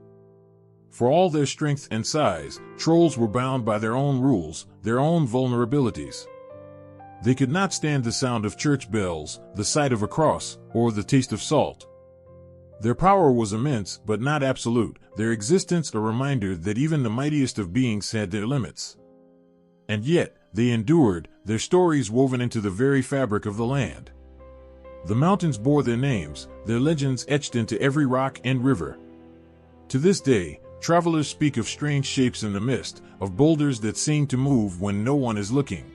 S1: For all their strength and size, trolls were bound by their own rules, their own vulnerabilities. They could not stand the sound of church bells, the sight of a cross, or the taste of salt. Their power was immense, but not absolute, their existence a reminder that even the mightiest of beings had their limits. And yet, they endured, their stories woven into the very fabric of the land. The mountains bore their names, their legends etched into every rock and river. To this day, travelers speak of strange shapes in the mist, of boulders that seem to move when no one is looking.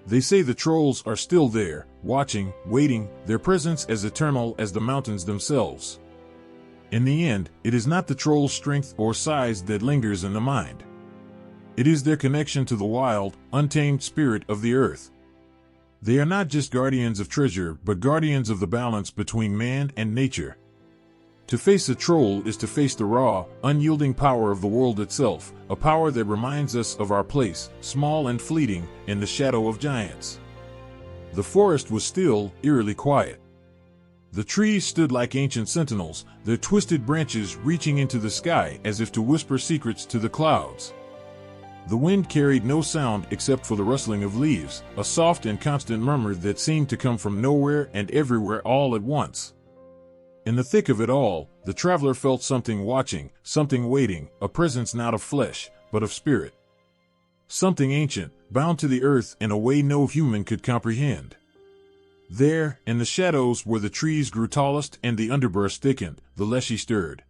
S1: They say the trolls are still there, watching, waiting, their presence as eternal as the mountains themselves. In the end, it is not the troll's strength or size that lingers in the mind. It is their connection to the wild, untamed spirit of the earth. They are not just guardians of treasure, but guardians of the balance between man and nature. To face a troll is to face the raw, unyielding power of the world itself, a power that reminds us of our place, small and fleeting, in the shadow of giants. The forest was still, eerily quiet. The trees stood like ancient sentinels, their twisted branches reaching into the sky as if to whisper secrets to the clouds. The wind carried no sound except for the rustling of leaves, a soft and constant murmur that seemed to come from nowhere and everywhere all at once. In the thick of it all, the traveler felt something watching, something waiting, a presence not of flesh, but of spirit. Something ancient, bound to the earth in a way no human could comprehend. There, in the shadows where the trees grew tallest and the underbrush thickened, the leshy stirred.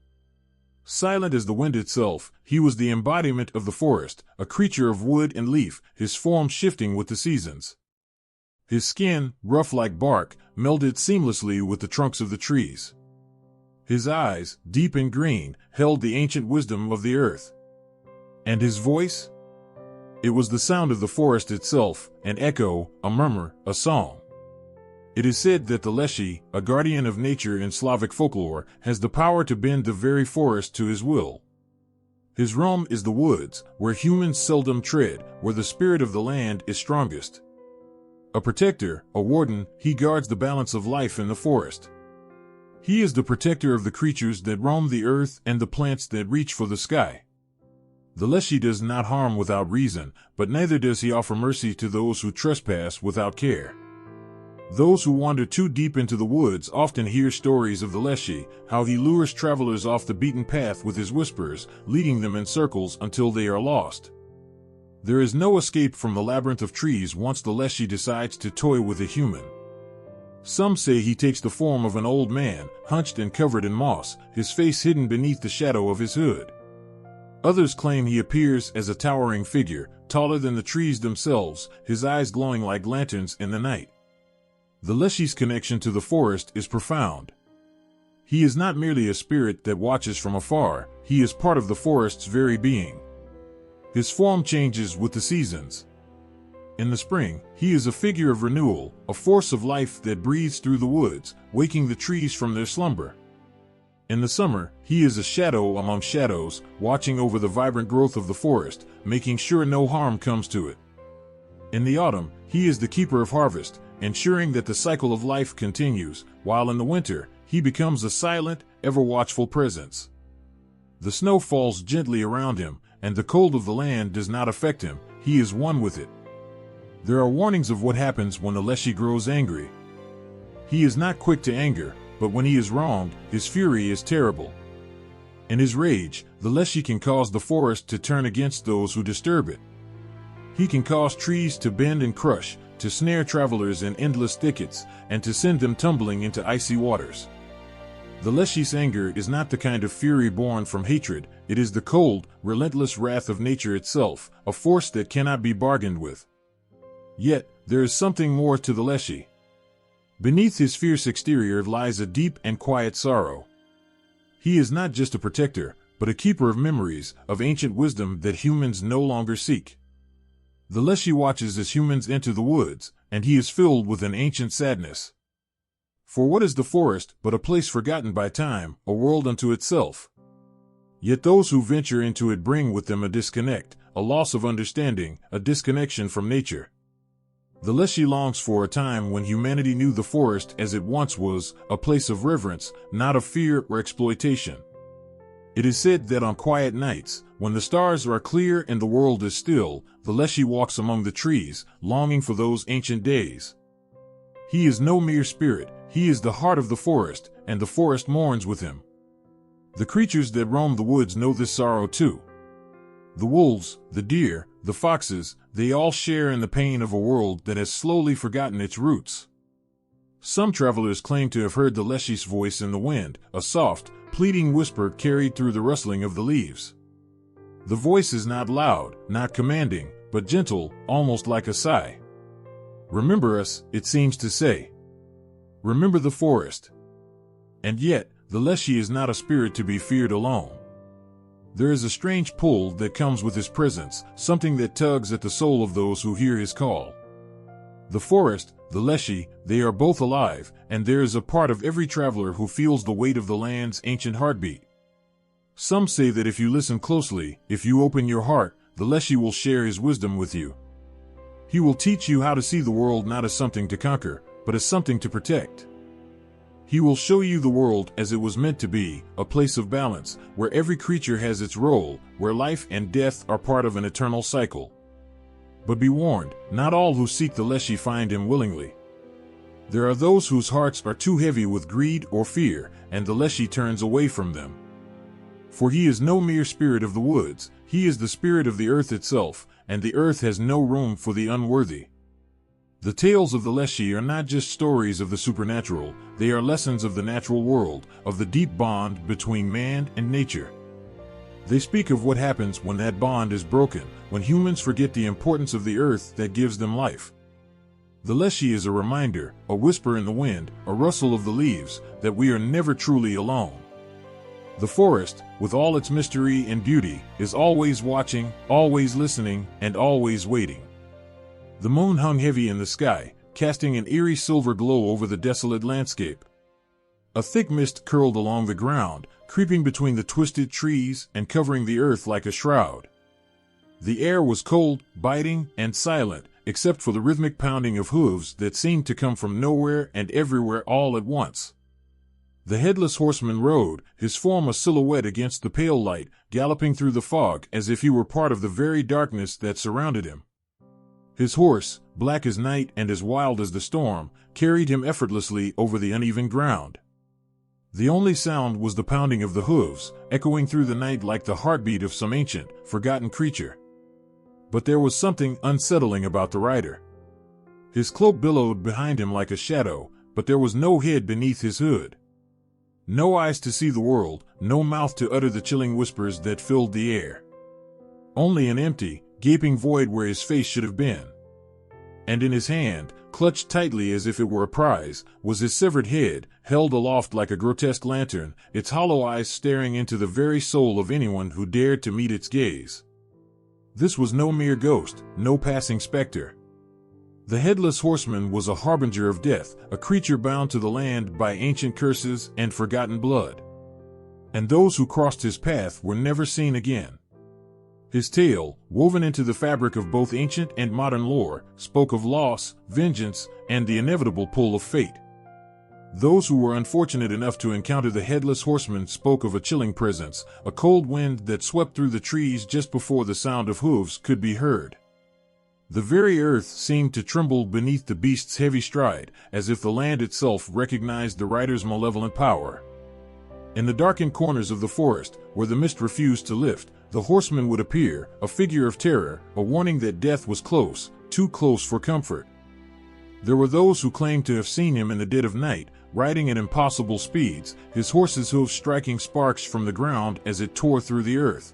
S1: Silent as the wind itself, he was the embodiment of the forest, a creature of wood and leaf, his form shifting with the seasons. His skin, rough like bark, melded seamlessly with the trunks of the trees. His eyes, deep and green, held the ancient wisdom of the earth. And his voice? It was the sound of the forest itself, an echo, a murmur, a song. It is said that the leshy, a guardian of nature in Slavic folklore, has the power to bend the very forest to his will. His realm is the woods, where humans seldom tread, where the spirit of the land is strongest. A protector, a warden, he guards the balance of life in the forest. He is the protector of the creatures that roam the earth and the plants that reach for the sky. The leshy does not harm without reason, but neither does he offer mercy to those who trespass without care. Those who wander too deep into the woods often hear stories of the leshy, how he lures travelers off the beaten path with his whispers, leading them in circles until they are lost. There is no escape from the labyrinth of trees once the leshy decides to toy with a human. Some say he takes the form of an old man, hunched and covered in moss, his face hidden beneath the shadow of his hood. Others claim he appears as a towering figure, taller than the trees themselves, his eyes glowing like lanterns in the night. The leshy's connection to the forest is profound. He is not merely a spirit that watches from afar, he is part of the forest's very being. His form changes with the seasons. In the spring, he is a figure of renewal, a force of life that breathes through the woods, waking the trees from their slumber. In the summer, he is a shadow among shadows, watching over the vibrant growth of the forest, making sure no harm comes to it. In the autumn, he is the keeper of harvest, ensuring that the cycle of life continues, while in the winter, he becomes a silent, ever-watchful presence. The snow falls gently around him, and the cold of the land does not affect him, he is one with it. There are warnings of what happens when the leshy grows angry. He is not quick to anger, but when he is wronged, his fury is terrible. In his rage, the leshy can cause the forest to turn against those who disturb it. He can cause trees to bend and crush, to snare travelers in endless thickets, and to send them tumbling into icy waters. The leshy's anger is not the kind of fury born from hatred, it is the cold, relentless wrath of nature itself, a force that cannot be bargained with. Yet, there is something more to the leshy. Beneath his fierce exterior lies a deep and quiet sorrow. He is not just a protector, but a keeper of memories, of ancient wisdom that humans no longer seek. The leshy watches as humans enter the woods, and he is filled with an ancient sadness. For what is the forest but a place forgotten by time, a world unto itself? Yet those who venture into it bring with them a disconnect, a loss of understanding, a disconnection from nature. The leshy longs for a time when humanity knew the forest as it once was, a place of reverence, not of fear or exploitation. It is said that on quiet nights, when the stars are clear and the world is still, the leshy walks among the trees, longing for those ancient days. He is no mere spirit, he is the heart of the forest, and the forest mourns with him. The creatures that roam the woods know this sorrow too. The wolves, the deer, the foxes, they all share in the pain of a world that has slowly forgotten its roots. Some travelers claim to have heard the leshy's voice in the wind, a soft, pleading whisper carried through the rustling of the leaves. The voice is not loud, not commanding, but gentle, almost like a sigh. Remember us, it seems to say. Remember the forest. And yet, the leshy is not a spirit to be feared alone. There is a strange pull that comes with his presence, something that tugs at the soul of those who hear his call. The forest, the Leshy, they are both alive, and there is a part of every traveler who feels the weight of the land's ancient heartbeat. Some say that if you listen closely, if you open your heart, the Leshy will share his wisdom with you. He will teach you how to see the world not as something to conquer, but as something to protect. He will show you the world as it was meant to be, a place of balance, where every creature has its role, where life and death are part of an eternal cycle. But be warned, not all who seek the Leshy find him willingly. There are those whose hearts are too heavy with greed or fear, and the Leshy turns away from them. For he is no mere spirit of the woods, he is the spirit of the earth itself, and the earth has no room for the unworthy. The tales of the Leshy are not just stories of the supernatural, they are lessons of the natural world, of the deep bond between man and nature. They speak of what happens when that bond is broken, when humans forget the importance of the earth that gives them life. The Leshy is a reminder, a whisper in the wind, a rustle of the leaves, that we are never truly alone. The forest, with all its mystery and beauty, is always watching, always listening, and always waiting. The moon hung heavy in the sky, casting an eerie silver glow over the desolate landscape. A thick mist curled along the ground, creeping between the twisted trees and covering the earth like a shroud. The air was cold, biting, and silent, except for the rhythmic pounding of hooves that seemed to come from nowhere and everywhere all at once. The headless horseman rode, his form a silhouette against the pale light, galloping through the fog as if he were part of the very darkness that surrounded him. His horse, black as night and as wild as the storm, carried him effortlessly over the uneven ground. The only sound was the pounding of the hooves, echoing through the night like the heartbeat of some ancient, forgotten creature. But there was something unsettling about the rider. His cloak billowed behind him like a shadow, but there was no head beneath his hood. No eyes to see the world, no mouth to utter the chilling whispers that filled the air. Only an empty, gaping void where his face should have been. And in his hand, clutched tightly as if it were a prize, was his severed head, held aloft like a grotesque lantern, its hollow eyes staring into the very soul of anyone who dared to meet its gaze. This was no mere ghost, no passing specter. The headless horseman was a harbinger of death, a creature bound to the land by ancient curses and forgotten blood. And those who crossed his path were never seen again. His tale, woven into the fabric of both ancient and modern lore, spoke of loss, vengeance, and the inevitable pull of fate. Those who were unfortunate enough to encounter the headless horseman spoke of a chilling presence, a cold wind that swept through the trees just before the sound of hooves could be heard. The very earth seemed to tremble beneath the beast's heavy stride, as if the land itself recognized the rider's malevolent power. In the darkened corners of the forest, where the mist refused to lift, the horseman would appear, a figure of terror, a warning that death was close, too close for comfort. There were those who claimed to have seen him in the dead of night, riding at impossible speeds, his horse's hooves striking sparks from the ground as it tore through the earth.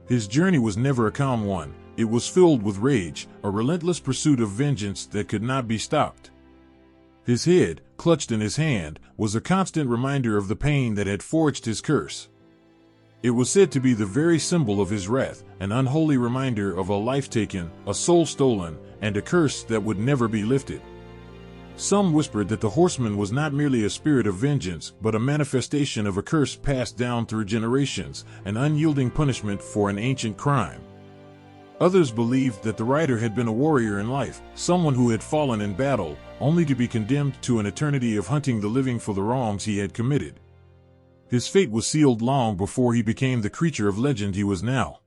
S1: His journey was never a calm one. It was filled with rage, a relentless pursuit of vengeance that could not be stopped. His head, clutched in his hand, was a constant reminder of the pain that had forged his curse. It was said to be the very symbol of his wrath, an unholy reminder of a life taken, a soul stolen, and a curse that would never be lifted. Some whispered that the horseman was not merely a spirit of vengeance, but a manifestation of a curse passed down through generations, an unyielding punishment for an ancient crime. Others believed that the rider had been a warrior in life, someone who had fallen in battle, only to be condemned to an eternity of hunting the living for the wrongs he had committed. His fate was sealed long before he became the creature of legend he was now.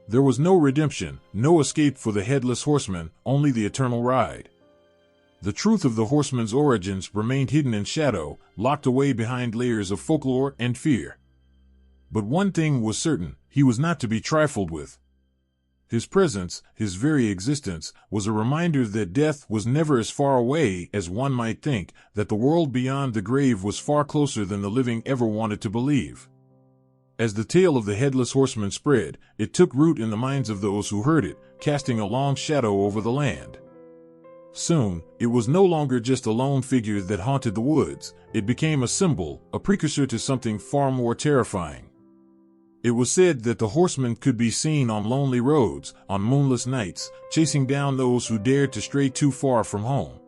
S1: There was no redemption, no escape for the headless horseman, only the eternal ride. The truth of the horseman's origins remained hidden in shadow, locked away behind layers of folklore and fear. But one thing was certain, he was not to be trifled with. His presence, his very existence, was a reminder that death was never as far away as one might think, that the world beyond the grave was far closer than the living ever wanted to believe. As the tale of the headless horseman spread, it took root in the minds of those who heard it, casting a long shadow over the land. Soon, it was no longer just a lone figure that haunted the woods. It became a symbol, a precursor to something far more terrifying. It was said that the horseman could be seen on lonely roads, on moonless nights, chasing down those who dared to stray too far from home.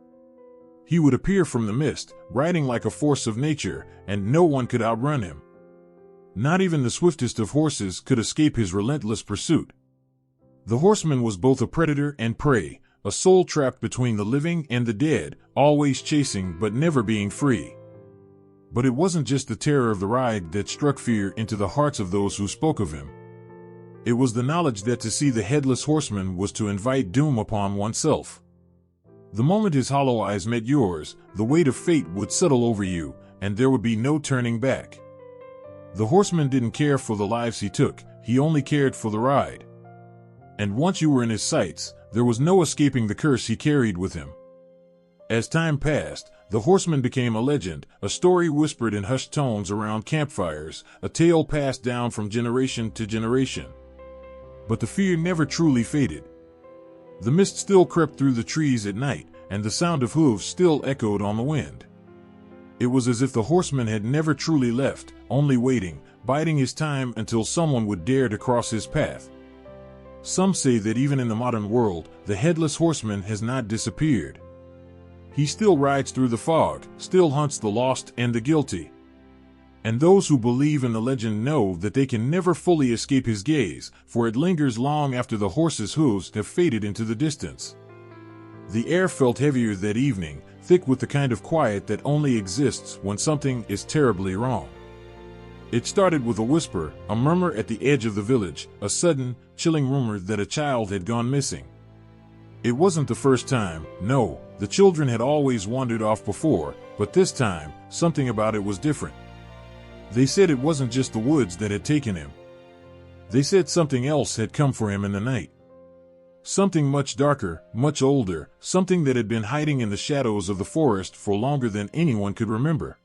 S1: He would appear from the mist, riding like a force of nature, and no one could outrun him. Not even the swiftest of horses could escape his relentless pursuit. The horseman was both a predator and prey, a soul trapped between the living and the dead, always chasing but never being free. But it wasn't just the terror of the ride that struck fear into the hearts of those who spoke of him. It was the knowledge that to see the headless horseman was to invite doom upon oneself. The moment his hollow eyes met yours, the weight of fate would settle over you, and there would be no turning back. The horseman didn't care for the lives he took, he only cared for the ride. And once you were in his sights, there was no escaping the curse he carried with him. As time passed, the horseman became a legend, a story whispered in hushed tones around campfires, a tale passed down from generation to generation. But the fear never truly faded. The mist still crept through the trees at night, and the sound of hooves still echoed on the wind. It was as if the horseman had never truly left, only waiting, biding his time until someone would dare to cross his path. Some say that even in the modern world, the headless horseman has not disappeared. He still rides through the fog, still hunts the lost and the guilty. And those who believe in the legend know that they can never fully escape his gaze, for it lingers long after the horse's hooves have faded into the distance. The air felt heavier that evening, thick with the kind of quiet that only exists when something is terribly wrong. It started with a whisper, a murmur at the edge of the village, a sudden, chilling rumor that a child had gone missing. It wasn't the first time, no, the children had always wandered off before, but this time, something about it was different. They said it wasn't just the woods that had taken him. They said something else had come for him in the night. Something much darker, much older, something that had been hiding in the shadows of the forest for longer than anyone could remember.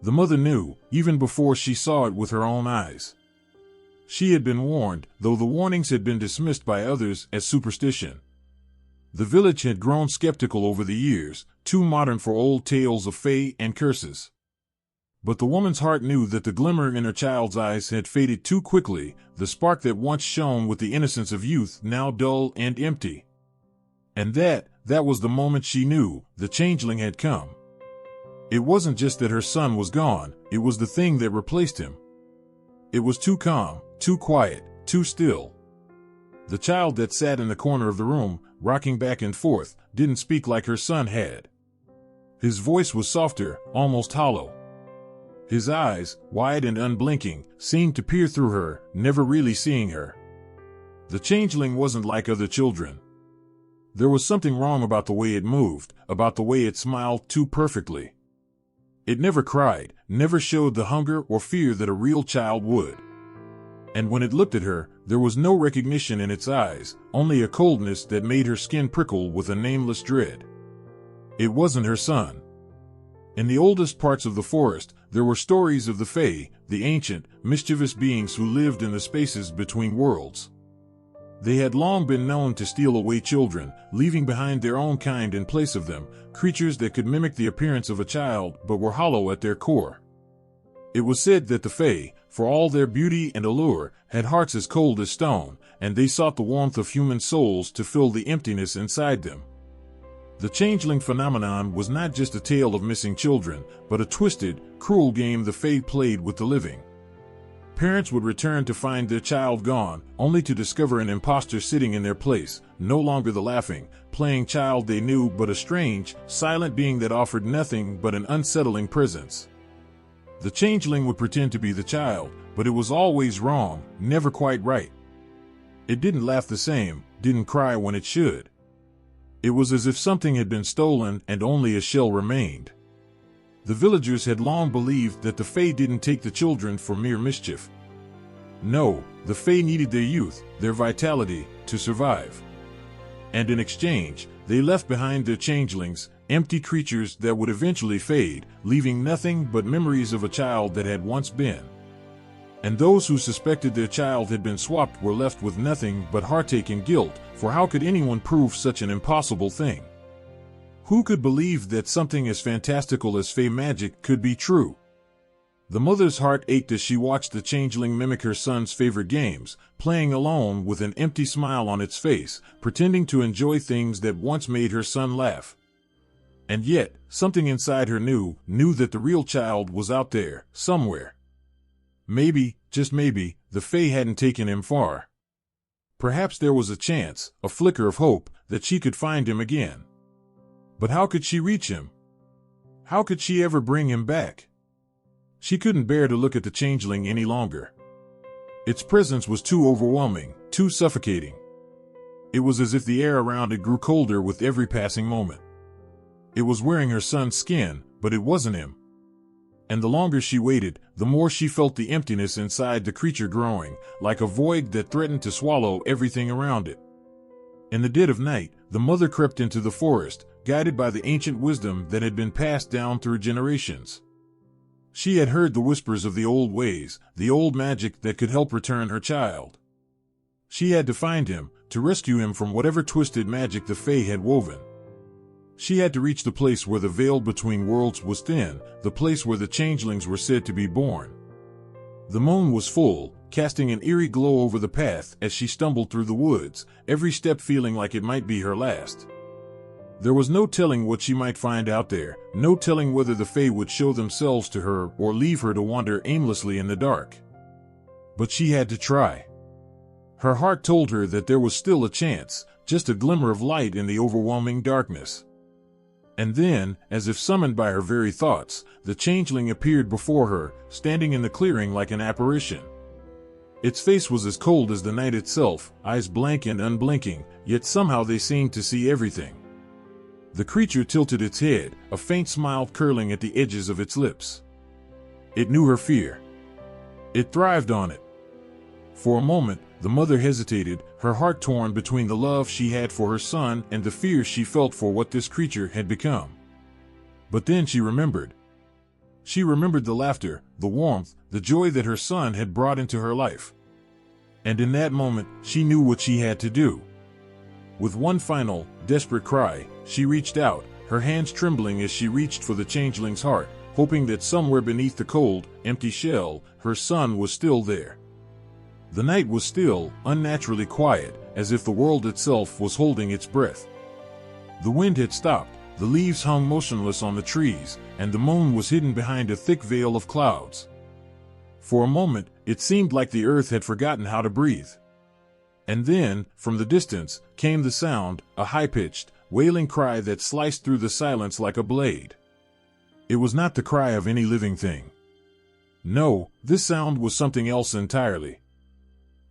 S1: The mother knew, even before she saw it with her own eyes. She had been warned, though the warnings had been dismissed by others as superstition. The village had grown skeptical over the years, too modern for old tales of fae and curses. But the woman's heart knew that the glimmer in her child's eyes had faded too quickly, the spark that once shone with the innocence of youth now dull and empty. And that was the moment she knew, the changeling had come. It wasn't just that her son was gone, it was the thing that replaced him. It was too calm, too quiet, too still. The child that sat in the corner of the room, rocking back and forth, didn't speak like her son had. His voice was softer, almost hollow. His eyes, wide and unblinking, seemed to peer through her, never really seeing her. The changeling wasn't like other children. There was something wrong about the way it moved, about the way it smiled too perfectly. It never cried, never showed the hunger or fear that a real child would. And when it looked at her, there was no recognition in its eyes, only a coldness that made her skin prickle with a nameless dread. It wasn't her son. In the oldest parts of the forest, there were stories of the fae, the ancient, mischievous beings who lived in the spaces between worlds. They had long been known to steal away children, leaving behind their own kind in place of them, creatures that could mimic the appearance of a child but were hollow at their core. It was said that the fae, for all their beauty and allure, had hearts as cold as stone, and they sought the warmth of human souls to fill the emptiness inside them. The changeling phenomenon was not just a tale of missing children, but a twisted, cruel game the fae played with the living. Parents would return to find their child gone, only to discover an imposter sitting in their place, no longer the laughing, playing child they knew but a strange, silent being that offered nothing but an unsettling presence. The changeling would pretend to be the child, but it was always wrong, never quite right. It didn't laugh the same, didn't cry when it should. It was as if something had been stolen and only a shell remained. The villagers had long believed that the fae didn't take the children for mere mischief. No, the fae needed their youth, their vitality, to survive. And in exchange, they left behind their changelings, empty creatures that would eventually fade, leaving nothing but memories of a child that had once been. And those who suspected their child had been swapped were left with nothing but heartache and guilt, for how could anyone prove such an impossible thing? Who could believe that something as fantastical as fae magic could be true? The mother's heart ached as she watched the changeling mimic her son's favorite games, playing alone with an empty smile on its face, pretending to enjoy things that once made her son laugh. And yet, something inside her knew that the real child was out there, somewhere. Maybe, just maybe, the Fae hadn't taken him far. Perhaps there was a chance, a flicker of hope, that she could find him again. But how could she reach him? How could she ever bring him back? She couldn't bear to look at the changeling any longer. Its presence was too overwhelming, too suffocating. It was as if the air around it grew colder with every passing moment. It was wearing her son's skin, but it wasn't him. And the longer she waited, the more she felt the emptiness inside the creature growing, like a void that threatened to swallow everything around it. In the dead of night, the mother crept into the forest, guided by the ancient wisdom that had been passed down through generations. She had heard the whispers of the old ways, the old magic that could help return her child. She had to find him, to rescue him from whatever twisted magic the Fae had woven. She had to reach the place where the veil between worlds was thin, the place where the changelings were said to be born. The moon was full, casting an eerie glow over the path as she stumbled through the woods, every step feeling like it might be her last. There was no telling what she might find out there, no telling whether the Fae would show themselves to her or leave her to wander aimlessly in the dark. But she had to try. Her heart told her that there was still a chance, just a glimmer of light in the overwhelming darkness. And then, as if summoned by her very thoughts, the changeling appeared before her, standing in the clearing like an apparition. Its face was as cold as the night itself, eyes blank and unblinking, yet somehow they seemed to see everything. The creature tilted its head, a faint smile curling at the edges of its lips. It knew her fear. It thrived on it. For a moment, the mother hesitated, her heart torn between the love she had for her son and the fear she felt for what this creature had become. But then she remembered. She remembered the laughter, the warmth, the joy that her son had brought into her life. And in that moment, she knew what she had to do. With one final, desperate cry, she reached out, her hands trembling as she reached for the changeling's heart, hoping that somewhere beneath the cold, empty shell, her son was still there. The night was still, unnaturally quiet, as if the world itself was holding its breath. The wind had stopped, the leaves hung motionless on the trees, and the moon was hidden behind a thick veil of clouds. For a moment, it seemed like the earth had forgotten how to breathe. And then, from the distance, came the sound, a high-pitched, wailing cry that sliced through the silence like a blade. It was not the cry of any living thing. No, this sound was something else entirely.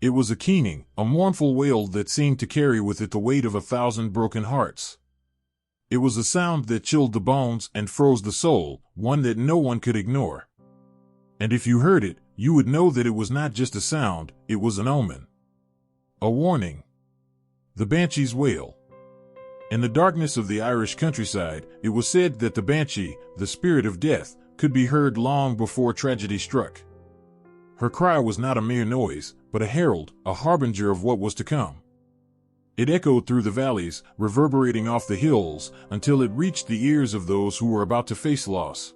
S1: It was a keening, a mournful wail that seemed to carry with it the weight of 1,000 broken hearts. It was a sound that chilled the bones and froze the soul, one that no one could ignore. And if you heard it, you would know that it was not just a sound, it was an omen. A warning. The banshee's wail. In the darkness of the Irish countryside, it was said that the banshee, the spirit of death, could be heard long before tragedy struck. Her cry was not a mere noise, but a herald, a harbinger of what was to come. It echoed through the valleys, reverberating off the hills, until it reached the ears of those who were about to face loss.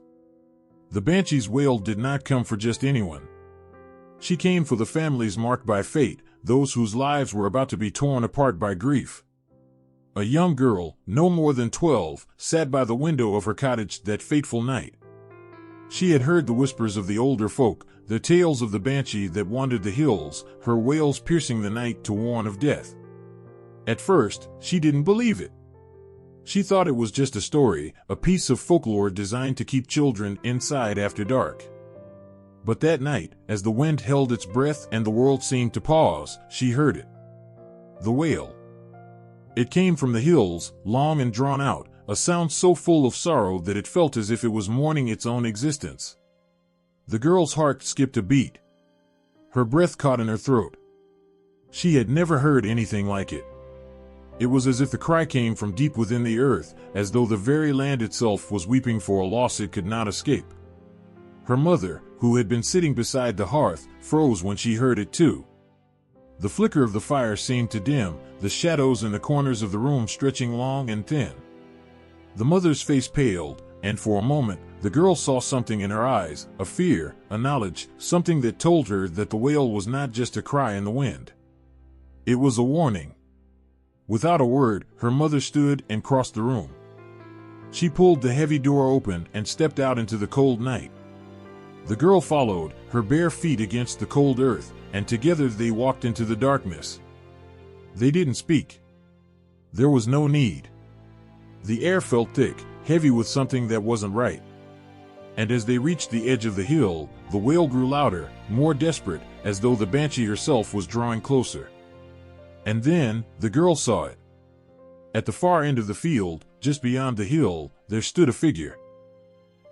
S1: The banshee's wail did not come for just anyone. She came for the families marked by fate, those whose lives were about to be torn apart by grief. A young girl, no more than 12, sat by the window of her cottage that fateful night. She had heard the whispers of the older folk, the tales of the banshee that wandered the hills, her wails piercing the night to warn of death. At first, she didn't believe it. She thought it was just a story, a piece of folklore designed to keep children inside after dark. But that night, as the wind held its breath and the world seemed to pause, she heard it. The wail. It came from the hills, long and drawn out, a sound so full of sorrow that it felt as if it was mourning its own existence. The girl's heart skipped a beat. Her breath caught in her throat. She had never heard anything like it. It was as if the cry came from deep within the earth, as though the very land itself was weeping for a loss it could not escape. Her mother, who had been sitting beside the hearth, froze when she heard it too. The flicker of the fire seemed to dim, the shadows in the corners of the room stretching long and thin. The mother's face paled, and for a moment, the girl saw something in her eyes, a fear, a knowledge, something that told her that the wail was not just a cry in the wind. It was a warning. Without a word, her mother stood and crossed the room. She pulled the heavy door open and stepped out into the cold night. The girl followed, her bare feet against the cold earth, and together they walked into the darkness. They didn't speak. There was no need. The air felt thick, heavy with something that wasn't right. And as they reached the edge of the hill, the wail grew louder, more desperate, as though the banshee herself was drawing closer. And then, the girl saw it. At the far end of the field, just beyond the hill, there stood a figure.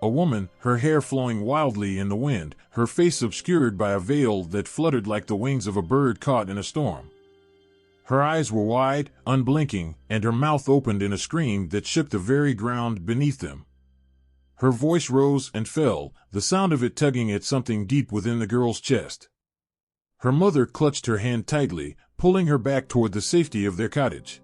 S1: A woman, her hair flowing wildly in the wind, her face obscured by a veil that fluttered like the wings of a bird caught in a storm. Her eyes were wide, unblinking, and her mouth opened in a scream that shook the very ground beneath them. Her voice rose and fell, the sound of it tugging at something deep within the girl's chest. Her mother clutched her hand tightly, pulling her back toward the safety of their cottage.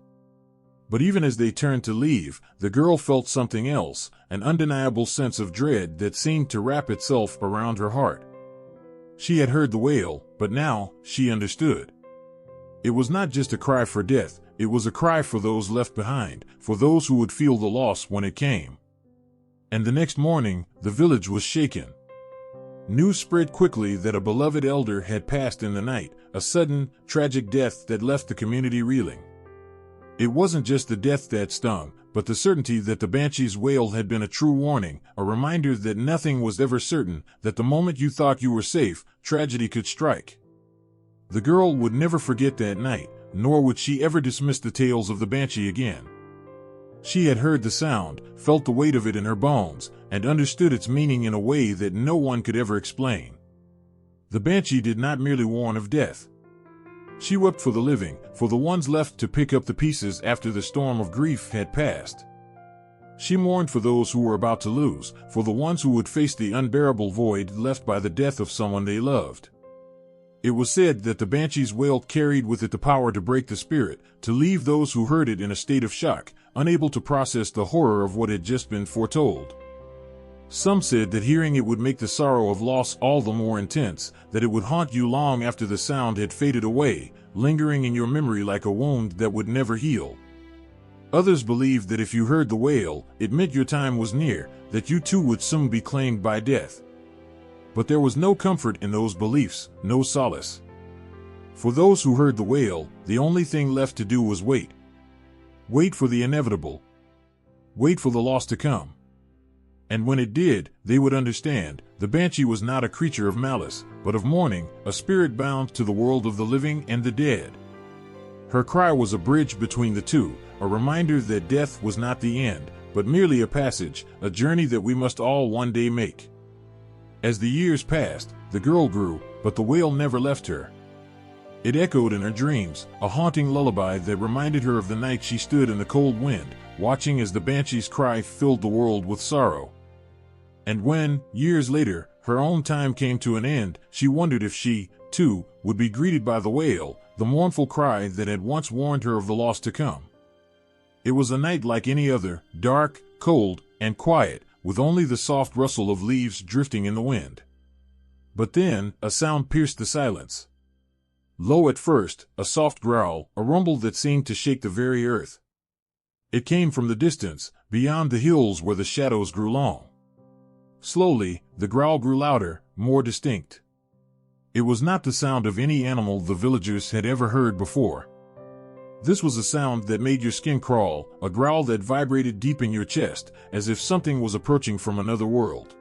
S1: But even as they turned to leave, the girl felt something else, an undeniable sense of dread that seemed to wrap itself around her heart. She had heard the wail, but now she understood. It was not just a cry for death, it was a cry for those left behind, for those who would feel the loss when it came. And the next morning, the village was shaken. News spread quickly that a beloved elder had passed in the night, a sudden, tragic death that left the community reeling. It wasn't just the death that stung, but the certainty that the banshee's wail had been a true warning, a reminder that nothing was ever certain, that the moment you thought you were safe, tragedy could strike. The girl would never forget that night, nor would she ever dismiss the tales of the banshee again. She had heard the sound, felt the weight of it in her bones, and understood its meaning in a way that no one could ever explain. The banshee did not merely warn of death. She wept for the living, for the ones left to pick up the pieces after the storm of grief had passed. She mourned for those who were about to lose, for the ones who would face the unbearable void left by the death of someone they loved. It was said that the banshee's wail carried with it the power to break the spirit, to leave those who heard it in a state of shock, unable to process the horror of what had just been foretold. Some said that hearing it would make the sorrow of loss all the more intense, that it would haunt you long after the sound had faded away, lingering in your memory like a wound that would never heal. Others believed that if you heard the wail, it meant your time was near, that you too would soon be claimed by death. But there was no comfort in those beliefs, no solace. For those who heard the wail, the only thing left to do was wait. Wait for the inevitable. Wait for the loss to come. And when it did, they would understand, the banshee was not a creature of malice, but of mourning, a spirit bound to the world of the living and the dead. Her cry was a bridge between the two, a reminder that death was not the end, but merely a passage, a journey that we must all one day make. As the years passed, the girl grew, but the wail never left her. It echoed in her dreams, a haunting lullaby that reminded her of the night she stood in the cold wind, watching as the banshee's cry filled the world with sorrow. And when, years later, her own time came to an end, she wondered if she, too, would be greeted by the wail, the mournful cry that had once warned her of the loss to come. It was a night like any other, dark, cold, and quiet, with only the soft rustle of leaves drifting in the wind. But then, a sound pierced the silence. Low at first, a soft growl, a rumble that seemed to shake the very earth. It came from the distance, beyond the hills where the shadows grew long. Slowly, the growl grew louder, more distinct. It was not the sound of any animal the villagers had ever heard before. This was a sound that made your skin crawl, a growl that vibrated deep in your chest, as if something was approaching from another world.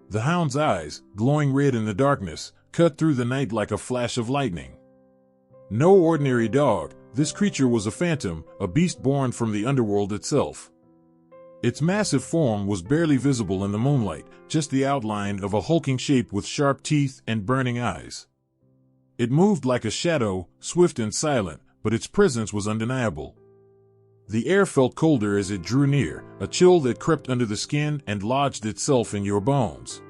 S1: The hound's eyes, glowing red in the darkness, cut through the night like a flash of lightning. No ordinary dog, this creature was a phantom, a beast born from the underworld itself. Its massive form was barely visible in the moonlight, just the outline of a hulking shape with sharp teeth and burning eyes. It moved like a shadow, swift and silent, but its presence was undeniable. The air felt colder as it drew near, a chill that crept under the skin and lodged itself in your bones.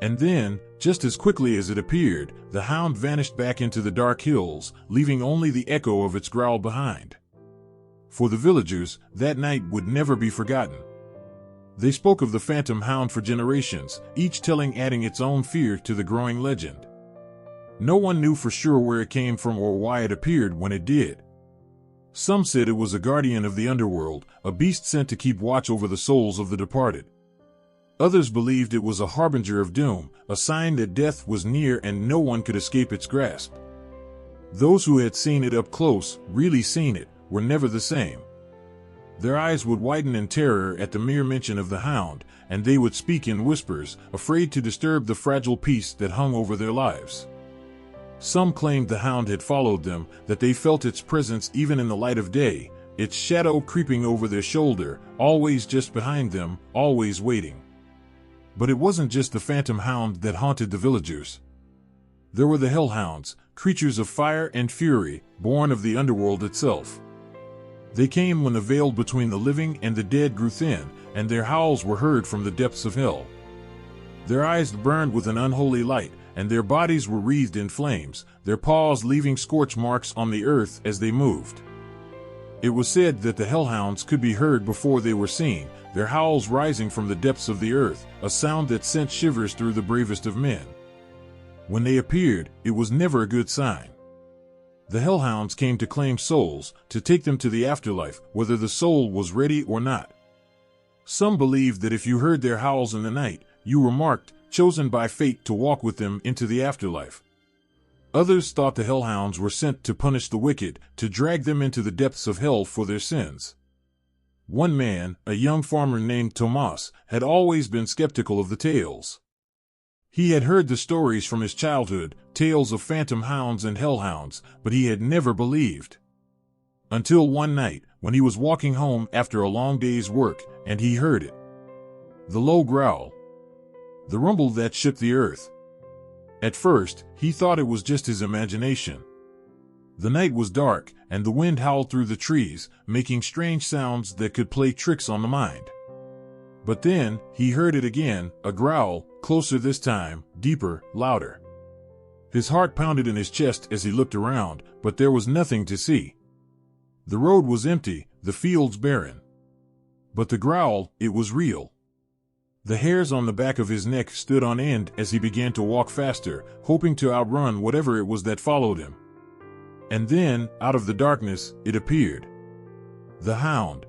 S1: And then, just as quickly as it appeared, the hound vanished back into the dark hills, leaving only the echo of its growl behind. For the villagers, that night would never be forgotten. They spoke of the phantom hound for generations, each telling adding its own fear to the growing legend. No one knew for sure where it came from or why it appeared when it did. Some said it was a guardian of the underworld, a beast sent to keep watch over the souls of the departed. Others believed it was a harbinger of doom, a sign that death was near and no one could escape its grasp. Those who had seen it up close, really seen it, were never the same. Their eyes would widen in terror at the mere mention of the hound, and they would speak in whispers, afraid to disturb the fragile peace that hung over their lives. Some claimed the hound had followed them, that they felt its presence even in the light of day, its shadow creeping over their shoulder, always just behind them, always waiting. But it wasn't just the phantom hound that haunted the villagers. There were the hellhounds, creatures of fire and fury, born of the underworld itself. They came when the veil between the living and the dead grew thin, and their howls were heard from the depths of hell. Their eyes burned with an unholy light, and their bodies were wreathed in flames, their paws leaving scorch marks on the earth as they moved. It was said that the hellhounds could be heard before they were seen, their howls rising from the depths of the earth, a sound that sent shivers through the bravest of men. When they appeared, it was never a good sign. The hellhounds came to claim souls, to take them to the afterlife, whether the soul was ready or not. Some believed that if you heard their howls in the night, you were marked, chosen by fate to walk with them into the afterlife. Others thought the hellhounds were sent to punish the wicked, to drag them into the depths of hell for their sins. One man, a young farmer named Tomas, had always been skeptical of the tales. He had heard the stories from his childhood, tales of phantom hounds and hellhounds, but he had never believed. Until one night, when he was walking home after a long day's work, and he heard it. The low growl. The rumble that shook the earth. At first, he thought it was just his imagination. The night was dark, and the wind howled through the trees, making strange sounds that could play tricks on the mind. But then, he heard it again, a growl, closer this time, deeper, louder. His heart pounded in his chest as he looked around, but there was nothing to see. The road was empty, the fields barren. But the growl, it was real. The hairs on the back of his neck stood on end as he began to walk faster, hoping to outrun whatever it was that followed him. And then, out of the darkness, it appeared. The hound.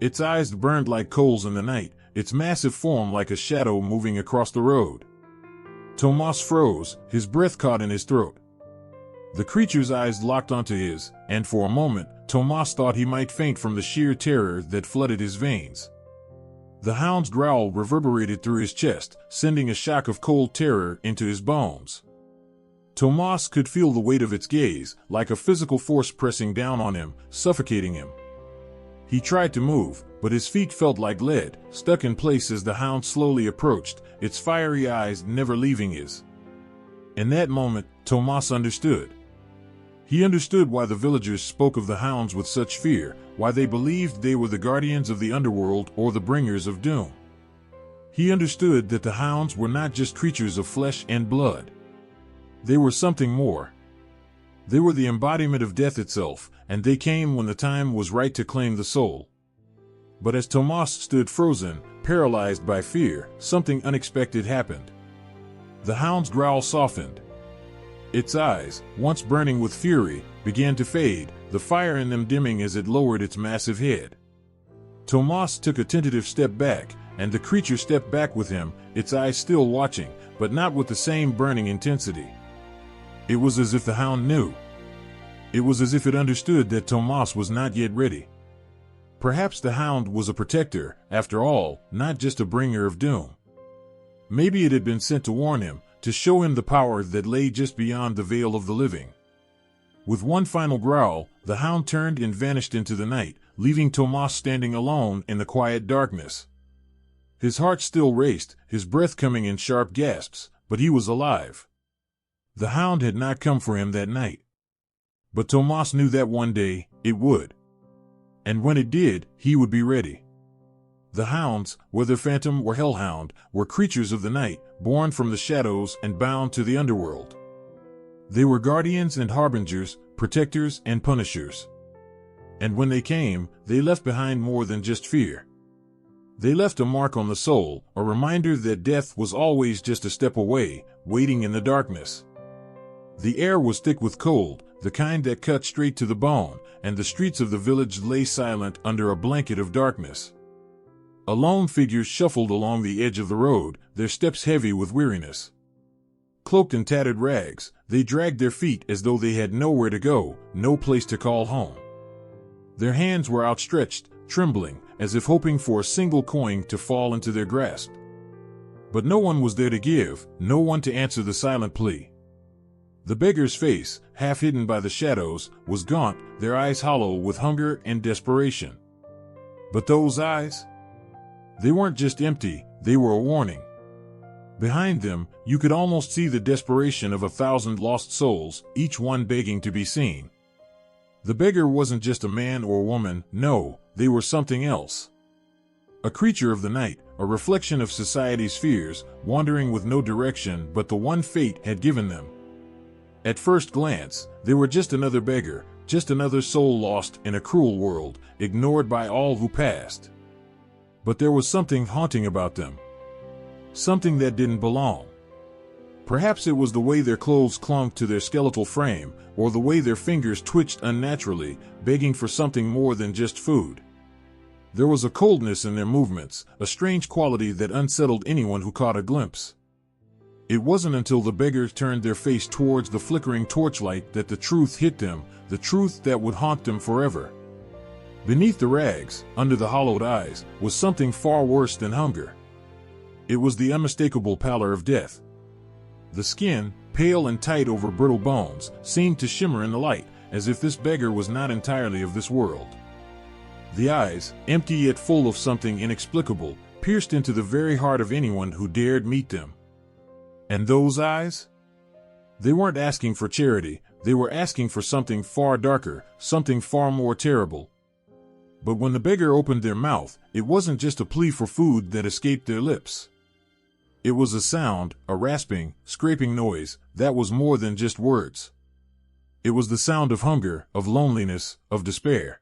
S1: Its eyes burned like coals in the night, its massive form like a shadow moving across the road. Tomas froze, his breath caught in his throat. The creature's eyes locked onto his, and for a moment, Tomas thought he might faint from the sheer terror that flooded his veins. The hound's growl reverberated through his chest, sending a shock of cold terror into his bones. Tomas could feel the weight of its gaze, like a physical force pressing down on him, suffocating him. He tried to move, but his feet felt like lead, stuck in place as the hound slowly approached, its fiery eyes never leaving his. In that moment, Tomas understood. He understood why the villagers spoke of the hounds with such fear, why they believed they were the guardians of the underworld or the bringers of doom. He understood that the hounds were not just creatures of flesh and blood. They were something more. They were the embodiment of death itself, and they came when the time was right to claim the soul. But as Tomas stood frozen, paralyzed by fear, something unexpected happened. The hound's growl softened. Its eyes, once burning with fury, began to fade, the fire in them dimming as it lowered its massive head. Tomas took a tentative step back, and the creature stepped back with him, its eyes still watching, but not with the same burning intensity. It was as if the hound knew. It was as if it understood that Tomas was not yet ready. Perhaps the hound was a protector, after all, not just a bringer of doom. Maybe it had been sent to warn him, to show him the power that lay just beyond the veil of the living. With one final growl, the hound turned and vanished into the night, leaving Tomas standing alone in the quiet darkness. His heart still raced, his breath coming in sharp gasps, but he was alive. The hound had not come for him that night. But Tomas knew that one day, it would. And when it did, he would be ready. The hounds, whether phantom or hellhound, were creatures of the night, born from the shadows and bound to the underworld. They were guardians and harbingers, protectors and punishers. And when they came, they left behind more than just fear. They left a mark on the soul, a reminder that death was always just a step away, waiting in the darkness. The air was thick with cold, the kind that cut straight to the bone, and the streets of the village lay silent under a blanket of darkness. Alone figures shuffled along the edge of the road, their steps heavy with weariness. Cloaked in tattered rags, they dragged their feet as though they had nowhere to go, no place to call home. Their hands were outstretched, trembling, as if hoping for a single coin to fall into their grasp. But no one was there to give, no one to answer the silent plea. The beggar's face, half hidden by the shadows, was gaunt, their eyes hollow with hunger and desperation. But those eyes? They weren't just empty, they were a warning. Behind them, you could almost see the desperation of 1,000 lost souls, each one begging to be seen. The beggar wasn't just a man or woman, no, they were something else. A creature of the night, a reflection of society's fears, wandering with no direction but the one fate had given them. At first glance, they were just another beggar, just another soul lost in a cruel world, ignored by all who passed. But there was something haunting about them. Something that didn't belong. Perhaps it was the way their clothes clung to their skeletal frame, or the way their fingers twitched unnaturally, begging for something more than just food. There was a coldness in their movements, a strange quality that unsettled anyone who caught a glimpse. It wasn't until the beggars turned their face towards the flickering torchlight that the truth hit them, the truth that would haunt them forever. Beneath the rags, under the hollowed eyes, was something far worse than hunger. It was the unmistakable pallor of death. The skin, pale and tight over brittle bones, seemed to shimmer in the light, as if this beggar was not entirely of this world. The eyes, empty yet full of something inexplicable, pierced into the very heart of anyone who dared meet them. And those eyes? They weren't asking for charity, they were asking for something far darker, something far more terrible. But when the beggar opened their mouth, it wasn't just a plea for food that escaped their lips. It was a sound, a rasping, scraping noise, that was more than just words. It was the sound of hunger, of loneliness, of despair.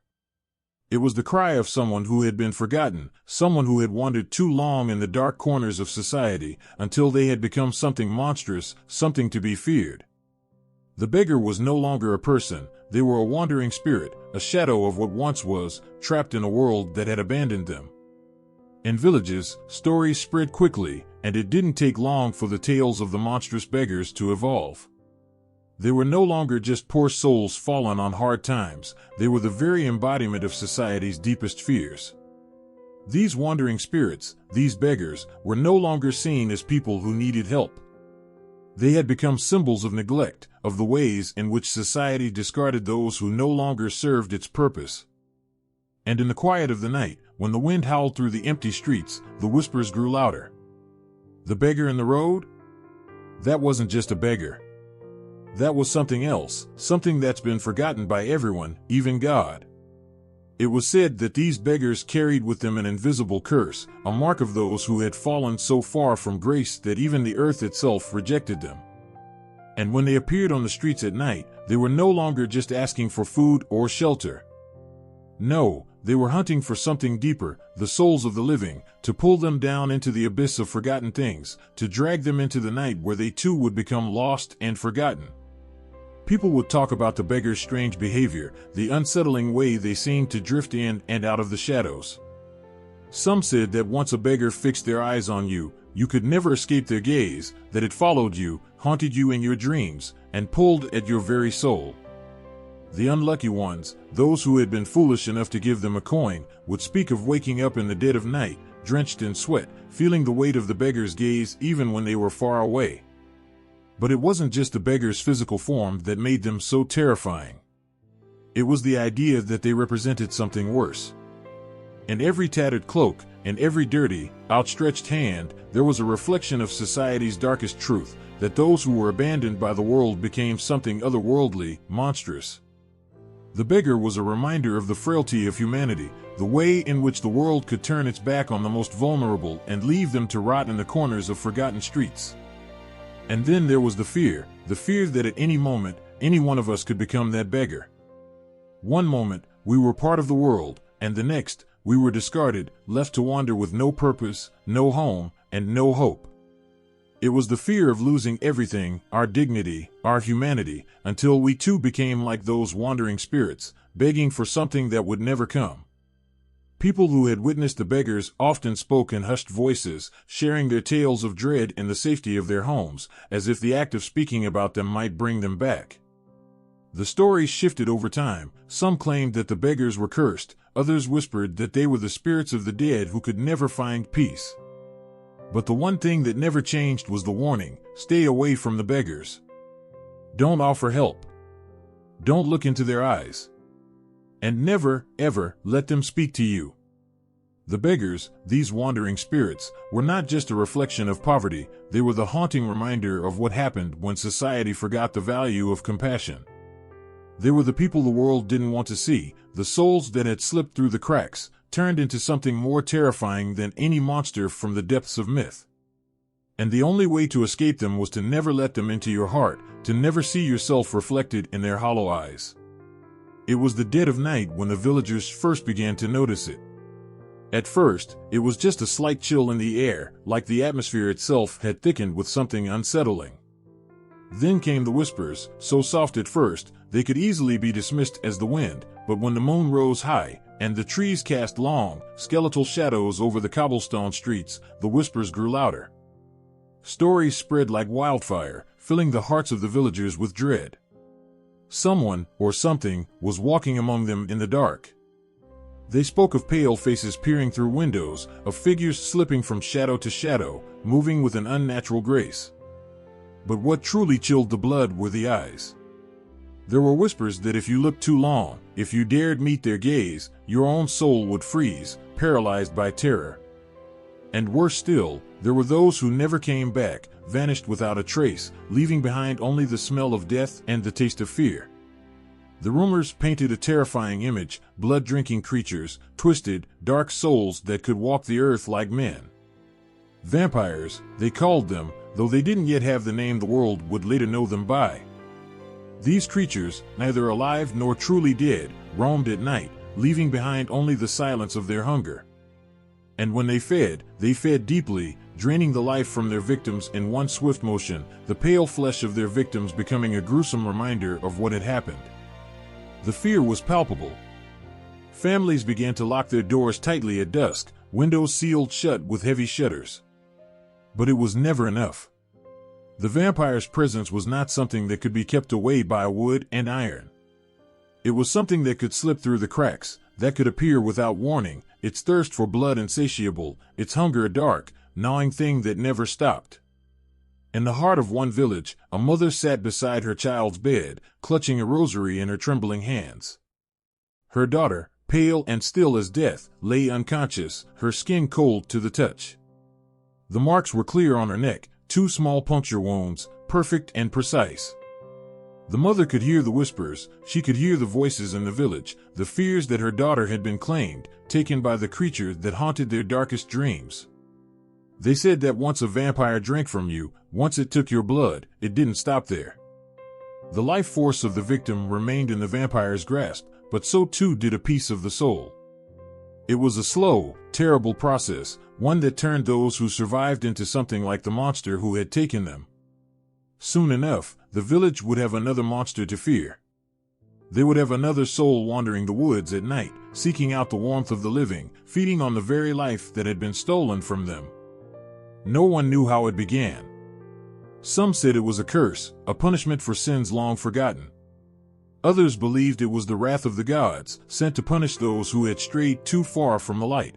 S1: It was the cry of someone who had been forgotten, someone who had wandered too long in the dark corners of society, until they had become something monstrous, something to be feared. The beggar was no longer a person, they were a wandering spirit, a shadow of what once was, trapped in a world that had abandoned them. In villages, stories spread quickly, and it didn't take long for the tales of the monstrous beggars to evolve. They were no longer just poor souls fallen on hard times, they were the very embodiment of society's deepest fears. These wandering spirits, these beggars, were no longer seen as people who needed help. They had become symbols of neglect, of the ways in which society discarded those who no longer served its purpose. And in the quiet of the night, when the wind howled through the empty streets, the whispers grew louder. The beggar in the road? That wasn't just a beggar. That was something else, something that's been forgotten by everyone, even God. It was said that these beggars carried with them an invisible curse, a mark of those who had fallen so far from grace that even the earth itself rejected them. And when they appeared on the streets at night, they were no longer just asking for food or shelter. No, they were hunting for something deeper, the souls of the living, to pull them down into the abyss of forgotten things, to drag them into the night where they too would become lost and forgotten. People would talk about the beggar's strange behavior, the unsettling way they seemed to drift in and out of the shadows. Some said that once a beggar fixed their eyes on you, you could never escape their gaze, that it followed you, haunted you in your dreams, and pulled at your very soul. The unlucky ones, those who had been foolish enough to give them a coin, would speak of waking up in the dead of night, drenched in sweat, feeling the weight of the beggar's gaze even when they were far away. But it wasn't just the beggar's physical form that made them so terrifying. It was the idea that they represented something worse. In every tattered cloak, in every dirty, outstretched hand, there was a reflection of society's darkest truth, that those who were abandoned by the world became something otherworldly, monstrous. The beggar was a reminder of the frailty of humanity, the way in which the world could turn its back on the most vulnerable and leave them to rot in the corners of forgotten streets. And then there was the fear that at any moment, any one of us could become that beggar. One moment, we were part of the world, and the next, we were discarded, left to wander with no purpose, no home, and no hope. It was the fear of losing everything, our dignity, our humanity, until we too became like those wandering spirits, begging for something that would never come. People who had witnessed the beggars often spoke in hushed voices, sharing their tales of dread in the safety of their homes, as if the act of speaking about them might bring them back. The stories shifted over time. Some claimed that the beggars were cursed, others whispered that they were the spirits of the dead who could never find peace. But the one thing that never changed was the warning: stay away from the beggars. Don't offer help. Don't look into their eyes. And never, ever, let them speak to you. The beggars, these wandering spirits, were not just a reflection of poverty, they were the haunting reminder of what happened when society forgot the value of compassion. They were the people the world didn't want to see, the souls that had slipped through the cracks, turned into something more terrifying than any monster from the depths of myth. And the only way to escape them was to never let them into your heart, to never see yourself reflected in their hollow eyes. It was the dead of night when the villagers first began to notice it. At first, it was just a slight chill in the air, like the atmosphere itself had thickened with something unsettling. Then came the whispers, so soft at first, they could easily be dismissed as the wind, but when the moon rose high, and the trees cast long, skeletal shadows over the cobblestone streets, the whispers grew louder. Stories spread like wildfire, filling the hearts of the villagers with dread. Someone, or something, was walking among them in the dark. They spoke of pale faces peering through windows, of figures slipping from shadow to shadow, moving with an unnatural grace. But what truly chilled the blood were the eyes. There were whispers that if you looked too long, if you dared meet their gaze, your own soul would freeze, paralyzed by terror. And worse still, there were those who never came back, vanished without a trace, leaving behind only the smell of death and the taste of fear. The rumors painted a terrifying image: blood-drinking creatures, twisted, dark souls that could walk the earth like men. Vampires, they called them, though they didn't yet have the name the world would later know them by. These creatures, neither alive nor truly dead, roamed at night, leaving behind only the silence of their hunger. And when they fed deeply, draining the life from their victims in one swift motion, the pale flesh of their victims becoming a gruesome reminder of what had happened. The fear was palpable. Families began to lock their doors tightly at dusk, windows sealed shut with heavy shutters. But it was never enough. The vampire's presence was not something that could be kept away by wood and iron. It was something that could slip through the cracks, that could appear without warning, its thirst for blood insatiable, its hunger a dark, gnawing thing that never stopped. In the heart of one village, a mother sat beside her child's bed, clutching a rosary in her trembling hands. Her daughter, pale and still as death, lay unconscious, her skin cold to the touch. The marks were clear on her neck, 2 small puncture wounds, perfect and precise. The mother could hear the whispers, she could hear the voices in the village, the fears that her daughter had been claimed, taken by the creature that haunted their darkest dreams. They said that once a vampire drank from you, once it took your blood, it didn't stop there. The life force of the victim remained in the vampire's grasp, but so too did a piece of the soul. It was a slow, terrible process, one that turned those who survived into something like the monster who had taken them. Soon enough, the village would have another monster to fear. They would have another soul wandering the woods at night, seeking out the warmth of the living, feeding on the very life that had been stolen from them. No one knew how it began. Some said it was a curse, a punishment for sins long forgotten. Others believed it was the wrath of the gods, sent to punish those who had strayed too far from the light.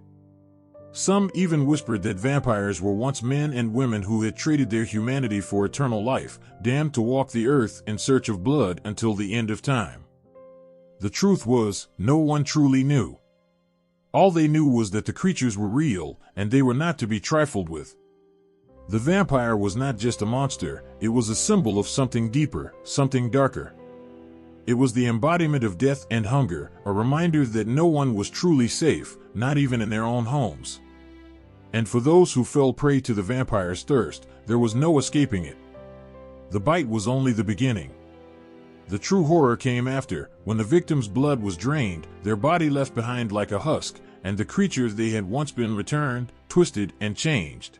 S1: Some even whispered that vampires were once men and women who had traded their humanity for eternal life, damned to walk the earth in search of blood until the end of time. The truth was, no one truly knew. All they knew was that the creatures were real, and they were not to be trifled with. The vampire was not just a monster, it was a symbol of something deeper, something darker. It was the embodiment of death and hunger, a reminder that no one was truly safe, not even in their own homes. And for those who fell prey to the vampire's thirst, there was no escaping it. The bite was only the beginning. The true horror came after, when the victim's blood was drained, their body left behind like a husk, and the creatures they had once been returned, twisted, and changed.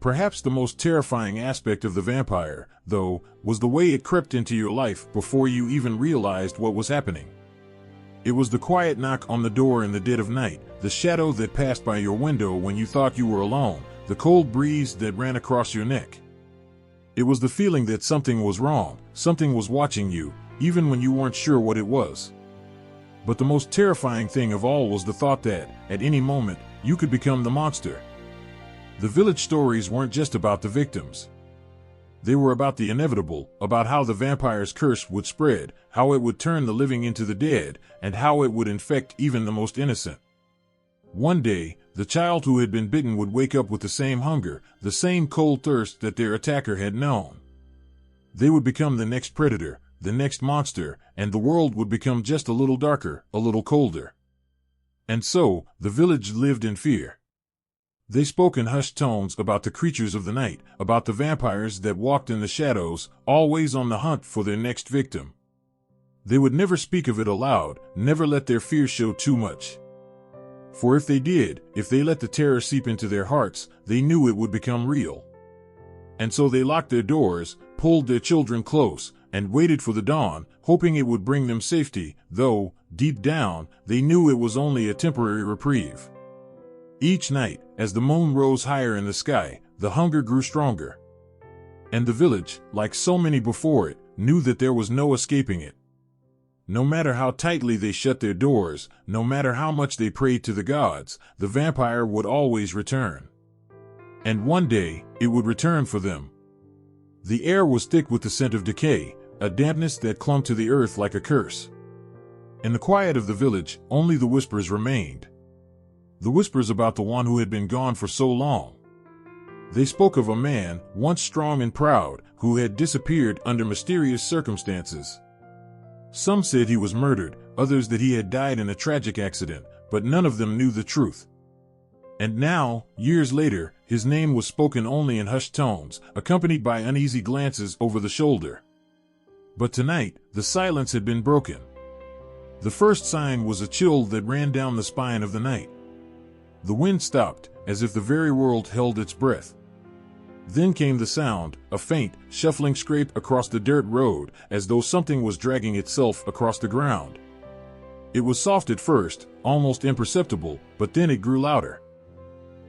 S1: Perhaps the most terrifying aspect of the vampire, though, was the way it crept into your life before you even realized what was happening. It was the quiet knock on the door in the dead of night, the shadow that passed by your window when you thought you were alone, the cold breeze that ran across your neck. It was the feeling that something was wrong, something was watching you, even when you weren't sure what it was. But the most terrifying thing of all was the thought that, at any moment, you could become the monster. The village stories weren't just about the victims. They were about the inevitable, about how the vampire's curse would spread, how it would turn the living into the dead, and how it would infect even the most innocent. One day, the child who had been bitten would wake up with the same hunger, the same cold thirst that their attacker had known. They would become the next predator, the next monster, and the world would become just a little darker, a little colder. And so, the village lived in fear. They spoke in hushed tones about the creatures of the night, about the vampires that walked in the shadows, always on the hunt for their next victim. They would never speak of it aloud, never let their fear show too much. For if they did, if they let the terror seep into their hearts, they knew it would become real. And so they locked their doors, pulled their children close, and waited for the dawn, hoping it would bring them safety, though, deep down, they knew it was only a temporary reprieve. Each night, as the moon rose higher in the sky, the hunger grew stronger. And the village, like so many before it, knew that there was no escaping it. No matter how tightly they shut their doors, no matter how much they prayed to the gods, the vampire would always return. And one day, it would return for them. The air was thick with the scent of decay, a dampness that clung to the earth like a curse. In the quiet of the village, only the whispers remained. The whispers about the one who had been gone for so long. They spoke of a man, once strong and proud, who had disappeared under mysterious circumstances. Some said he was murdered, others that he had died in a tragic accident, but none of them knew the truth. And now, years later, his name was spoken only in hushed tones, accompanied by uneasy glances over the shoulder. But tonight, the silence had been broken. The first sign was a chill that ran down the spine of the night. The wind stopped, as if the very world held its breath. Then came the sound, a faint, shuffling scrape across the dirt road, as though something was dragging itself across the ground. It was soft at first, almost imperceptible, but then it grew louder.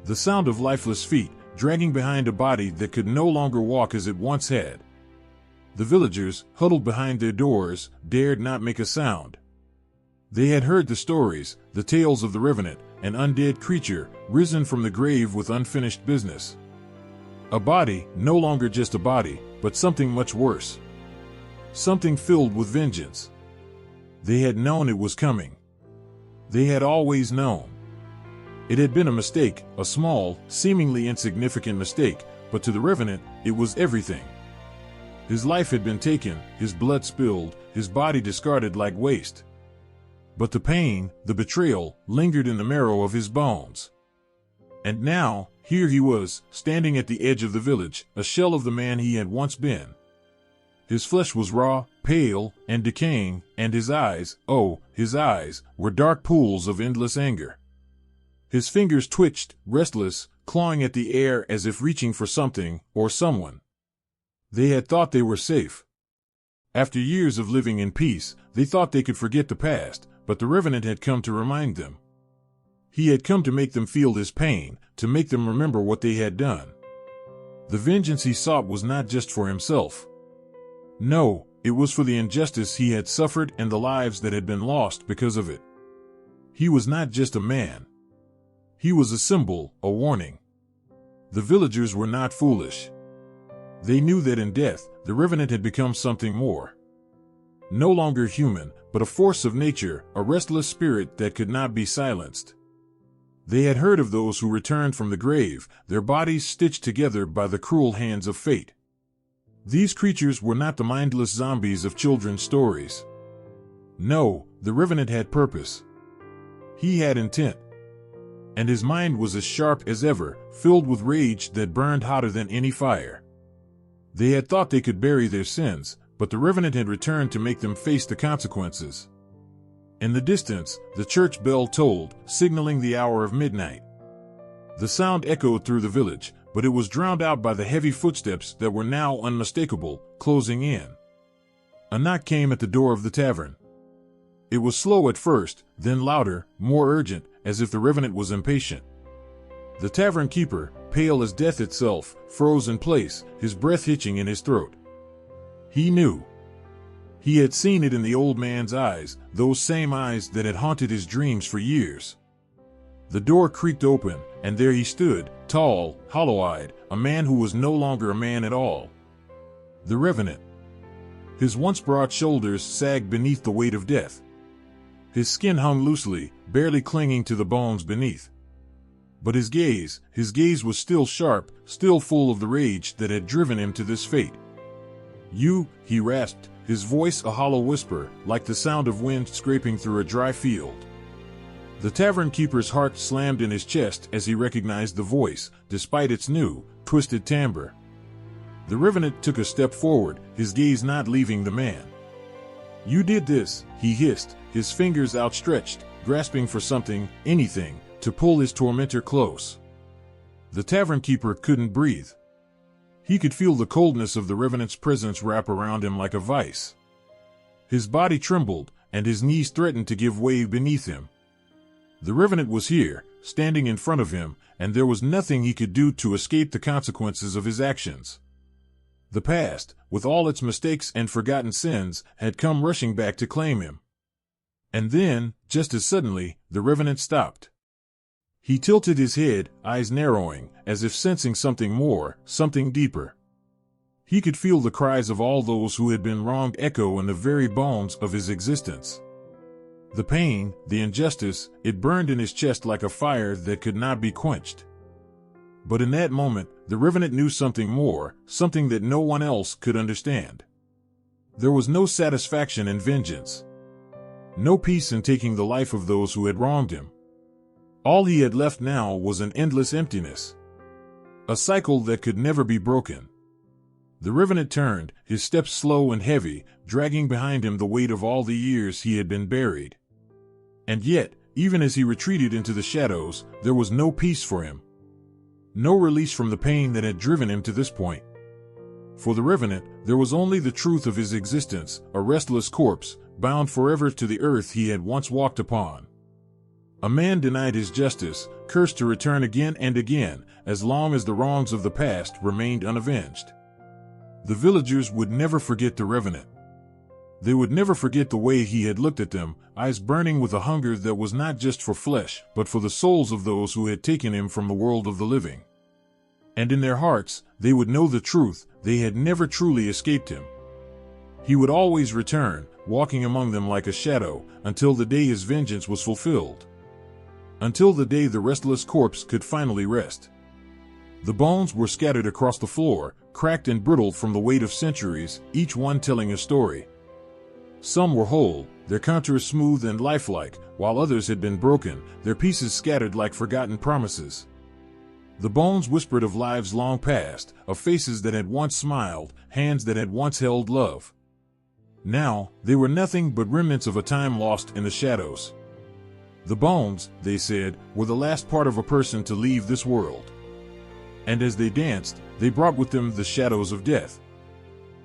S1: The sound of lifeless feet, dragging behind a body that could no longer walk as it once had. The villagers, huddled behind their doors, dared not make a sound. They had heard the stories, the tales of the revenant, an undead creature, risen from the grave with unfinished business. A body, no longer just a body, but something much worse. Something filled with vengeance. They had known it was coming. They had always known. It had been a mistake, a small, seemingly insignificant mistake, but to the revenant, it was everything. His life had been taken, his blood spilled, his body discarded like waste. But the pain, the betrayal, lingered in the marrow of his bones. And now, here he was, standing at the edge of the village, a shell of the man he had once been. His flesh was raw, pale, and decaying, and his eyes, oh, his eyes, were dark pools of endless anger. His fingers twitched, restless, clawing at the air as if reaching for something, or someone. They had thought they were safe. After years of living in peace, they thought they could forget the past, but the revenant had come to remind them. He had come to make them feel this pain, to make them remember what they had done. The vengeance he sought was not just for himself. No, it was for the injustice he had suffered and the lives that had been lost because of it. He was not just a man. He was a symbol, a warning. The villagers were not foolish. They knew that in death, the revenant had become something more. No longer human, but a force of nature, a restless spirit that could not be silenced. They had heard of those who returned from the grave, their bodies stitched together by the cruel hands of fate. These creatures were not the mindless zombies of children's stories. No, the revenant had purpose. He had intent. And his mind was as sharp as ever, filled with rage that burned hotter than any fire. They had thought they could bury their sins, but the revenant had returned to make them face the consequences. In the distance, the church bell tolled, signaling the hour of midnight. The sound echoed through the village, but it was drowned out by the heavy footsteps that were now unmistakable, closing in. A knock came at the door of the tavern. It was slow at first, then louder, more urgent, as if the revenant was impatient. The tavern keeper, pale as death itself, froze in place, his breath hitching in his throat. He knew. He had seen it in the old man's eyes, those same eyes that had haunted his dreams for years. The door creaked open, and there he stood, tall, hollow-eyed, a man who was no longer a man at all. The revenant. His once broad shoulders sagged beneath the weight of death. His skin hung loosely, barely clinging to the bones beneath. But his gaze was still sharp, still full of the rage that had driven him to this fate. "You," he rasped, his voice a hollow whisper, like the sound of wind scraping through a dry field. The tavern keeper's heart slammed in his chest as he recognized the voice, despite its new, twisted timbre. The revenant took a step forward, his gaze not leaving the man. "You did this," he hissed, his fingers outstretched, grasping for something, anything, to pull his tormentor close. The tavern keeper couldn't breathe. He could feel the coldness of the revenant's presence wrap around him like a vice. His body trembled, and his knees threatened to give way beneath him. The revenant was here, standing in front of him, and there was nothing he could do to escape the consequences of his actions. The past, with all its mistakes and forgotten sins, had come rushing back to claim him. And then, just as suddenly, the revenant stopped. He tilted his head, eyes narrowing, as if sensing something more, something deeper. He could feel the cries of all those who had been wronged echo in the very bones of his existence. The pain, the injustice, it burned in his chest like a fire that could not be quenched. But in that moment, the revenant knew something more, something that no one else could understand. There was no satisfaction in vengeance. No peace in taking the life of those who had wronged him. All he had left now was an endless emptiness. A cycle that could never be broken. The revenant turned, his steps slow and heavy, dragging behind him the weight of all the years he had been buried. And yet, even as he retreated into the shadows, there was no peace for him. No release from the pain that had driven him to this point. For the revenant, there was only the truth of his existence, a restless corpse, bound forever to the earth he had once walked upon. A man denied his justice, cursed to return again and again, as long as the wrongs of the past remained unavenged. The villagers would never forget the revenant. They would never forget the way he had looked at them, eyes burning with a hunger that was not just for flesh, but for the souls of those who had taken him from the world of the living. And in their hearts, they would know the truth, they had never truly escaped him. He would always return, walking among them like a shadow, until the day his vengeance was fulfilled. Until the day the restless corpse could finally rest. The bones were scattered across the floor, cracked and brittle from the weight of centuries, each one telling a story. Some were whole, their contours smooth and lifelike, while others had been broken, their pieces scattered like forgotten promises. The bones whispered of lives long past, of faces that had once smiled, hands that had once held love. Now, they were nothing but remnants of a time lost in the shadows. The bones, they said, were the last part of a person to leave this world. And as they danced, they brought with them the shadows of death.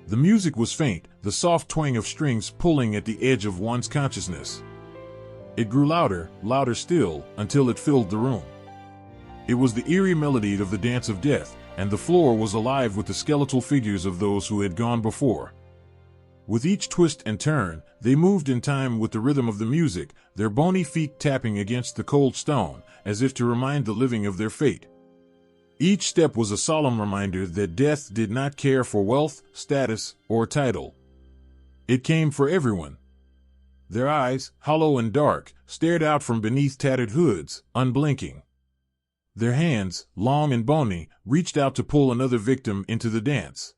S1: The music was faint, the soft twang of strings pulling at the edge of one's consciousness. It grew louder, louder still, until it filled the room. It was the eerie melody of the dance of death, and the floor was alive with the skeletal figures of those who had gone before. With each twist and turn, they moved in time with the rhythm of the music, their bony feet tapping against the cold stone, as if to remind the living of their fate. Each step was a solemn reminder that death did not care for wealth, status, or title. It came for everyone. Their eyes, hollow and dark, stared out from beneath tattered hoods, unblinking. Their hands, long and bony, reached out to pull another victim into the dance.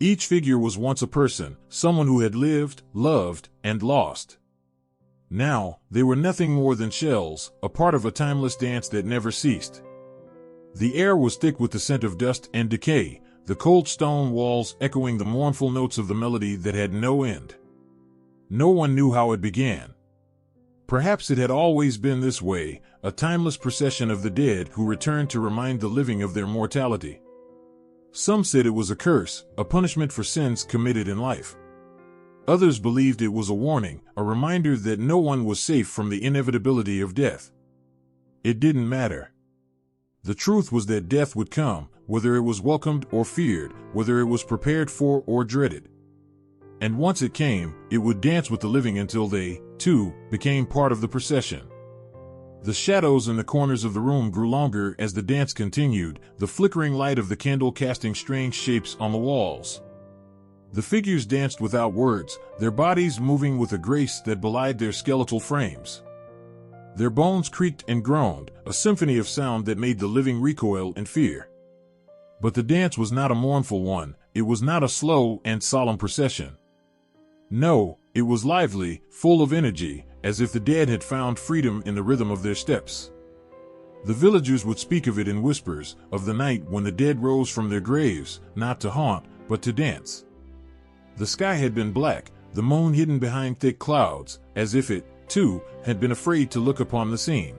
S1: Each figure was once a person, someone who had lived, loved, and lost. Now, they were nothing more than shells, a part of a timeless dance that never ceased. The air was thick with the scent of dust and decay, the cold stone walls echoing the mournful notes of the melody that had no end. No one knew how it began. Perhaps it had always been this way, a timeless procession of the dead who returned to remind the living of their mortality. Some said it was a curse, a punishment for sins committed in life. Others believed it was a warning, a reminder that no one was safe from the inevitability of death. It didn't matter. The truth was that death would come, whether it was welcomed or feared, whether it was prepared for or dreaded. And once it came, it would dance with the living until they, too, became part of the procession. The shadows in the corners of the room grew longer as the dance continued, the flickering light of the candle casting strange shapes on the walls. The figures danced without words, their bodies moving with a grace that belied their skeletal frames. Their bones creaked and groaned, a symphony of sound that made the living recoil in fear. But the dance was not a mournful one, it was not a slow and solemn procession. No, it was lively, full of energy, as if the dead had found freedom in the rhythm of their steps. The villagers would speak of it in whispers, of the night when the dead rose from their graves, not to haunt, but to dance. The sky had been black, the moon hidden behind thick clouds, as if it, too, had been afraid to look upon the scene.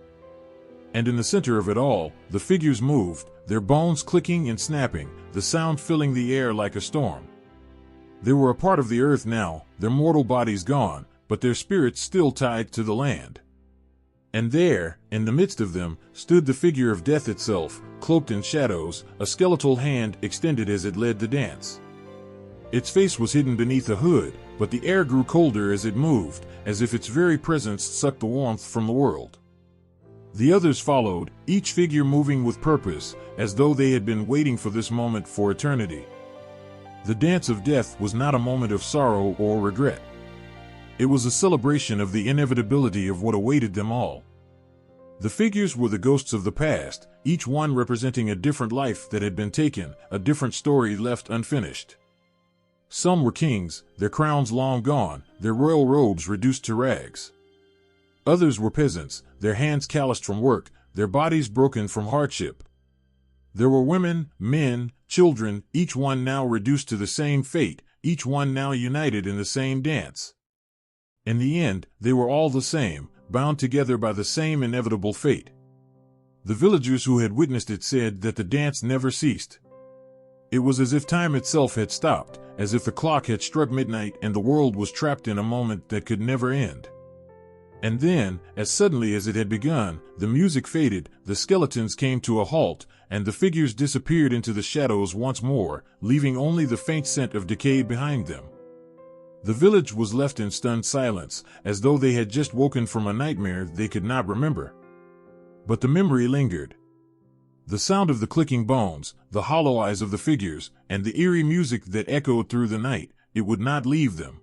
S1: And in the center of it all, the figures moved, their bones clicking and snapping, the sound filling the air like a storm. They were a part of the earth now, their mortal bodies gone, but their spirits still tied to the land. And there, in the midst of them, stood the figure of death itself, cloaked in shadows, a skeletal hand extended as it led the dance. Its face was hidden beneath a hood, but the air grew colder as it moved, as if its very presence sucked the warmth from the world. The others followed, each figure moving with purpose, as though they had been waiting for this moment for eternity. The dance of death was not a moment of sorrow or regret. It was a celebration of the inevitability of what awaited them all. The figures were the ghosts of the past, each one representing a different life that had been taken, a different story left unfinished. Some were kings, their crowns long gone, their royal robes reduced to rags. Others were peasants, their hands calloused from work, their bodies broken from hardship. There were women, men, children, each one now reduced to the same fate, each one now united in the same dance. In the end, they were all the same, bound together by the same inevitable fate. The villagers who had witnessed it said that the dance never ceased. It was as if time itself had stopped, as if the clock had struck midnight and the world was trapped in a moment that could never end. And then, as suddenly as it had begun, the music faded, the skeletons came to a halt, and the figures disappeared into the shadows once more, leaving only the faint scent of decay behind them. The village was left in stunned silence, as though they had just woken from a nightmare they could not remember. But the memory lingered. The sound of the clicking bones, the hollow eyes of the figures, and the eerie music that echoed through the night, it would not leave them.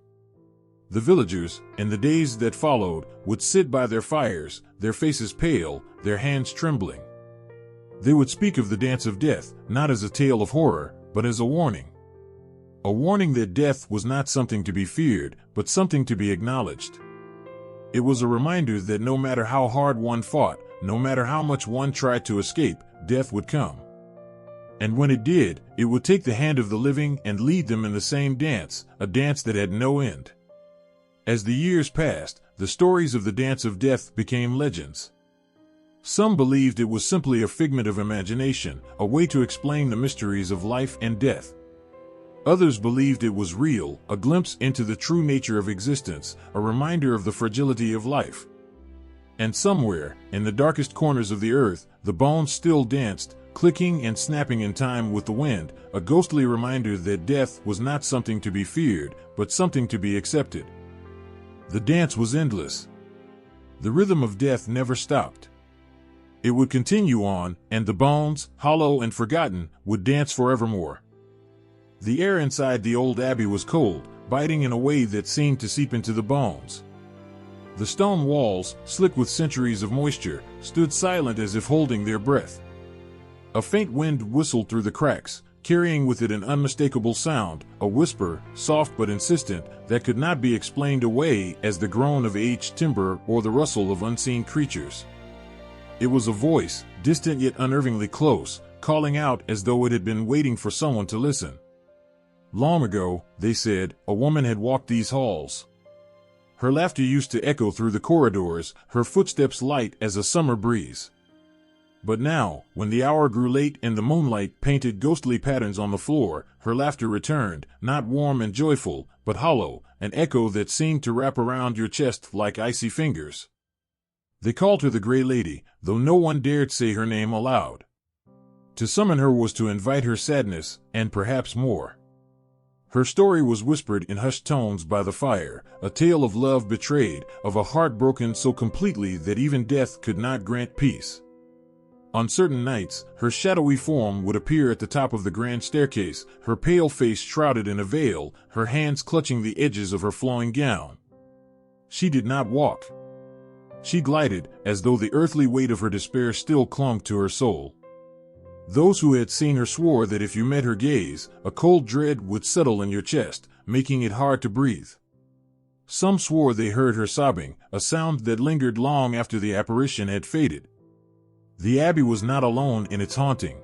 S1: The villagers, in the days that followed, would sit by their fires, their faces pale, their hands trembling. They would speak of the dance of death, not as a tale of horror, but as a warning. A warning that death was not something to be feared, but something to be acknowledged. It was a reminder that no matter how hard one fought, no matter how much one tried to escape, death would come. And when it did, it would take the hand of the living and lead them in the same dance, a dance that had no end. As the years passed, the stories of the dance of death became legends. Some believed it was simply a figment of imagination, a way to explain the mysteries of life and death. Others believed it was real, a glimpse into the true nature of existence, a reminder of the fragility of life. And somewhere, in the darkest corners of the earth, the bones still danced, clicking and snapping in time with the wind, a ghostly reminder that death was not something to be feared, but something to be accepted. The dance was endless. The rhythm of death never stopped. It would continue on, and the bones, hollow and forgotten, would dance forevermore. The air inside the old abbey was cold, biting in a way that seemed to seep into the bones. The stone walls, slick with centuries of moisture, stood silent as if holding their breath. A faint wind whistled through the cracks, carrying with it an unmistakable sound, a whisper, soft but insistent, that could not be explained away as the groan of aged timber or the rustle of unseen creatures. It was a voice, distant yet unnervingly close, calling out as though it had been waiting for someone to listen. Long ago, they said, a woman had walked these halls. Her laughter used to echo through the corridors, her footsteps light as a summer breeze. But now, when the hour grew late and the moonlight painted ghostly patterns on the floor, her laughter returned, not warm and joyful, but hollow, an echo that seemed to wrap around your chest like icy fingers. They called her the Gray Lady, though no one dared say her name aloud. To summon her was to invite her sadness, and perhaps more. Her story was whispered in hushed tones by the fire, a tale of love betrayed, of a heart broken so completely that even death could not grant peace. On certain nights, her shadowy form would appear at the top of the grand staircase, her pale face shrouded in a veil, her hands clutching the edges of her flowing gown. She did not walk. She glided, as though the earthly weight of her despair still clung to her soul. Those who had seen her swore that if you met her gaze, a cold dread would settle in your chest, making it hard to breathe. Some swore they heard her sobbing, a sound that lingered long after the apparition had faded. The abbey was not alone in its haunting.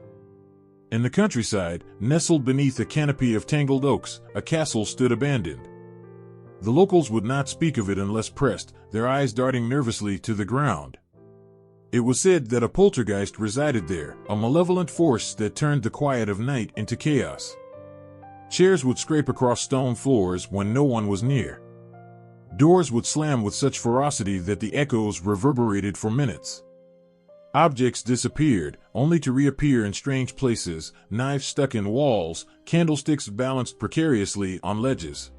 S1: In the countryside, nestled beneath a canopy of tangled oaks, a castle stood abandoned. The locals would not speak of it unless pressed, their eyes darting nervously to the ground. It was said that a poltergeist resided there, a malevolent force that turned the quiet of night into chaos. Chairs would scrape across stone floors when no one was near. Doors would slam with such ferocity that the echoes reverberated for minutes. Objects disappeared, only to reappear in strange places, knives stuck in walls, candlesticks balanced precariously on ledges.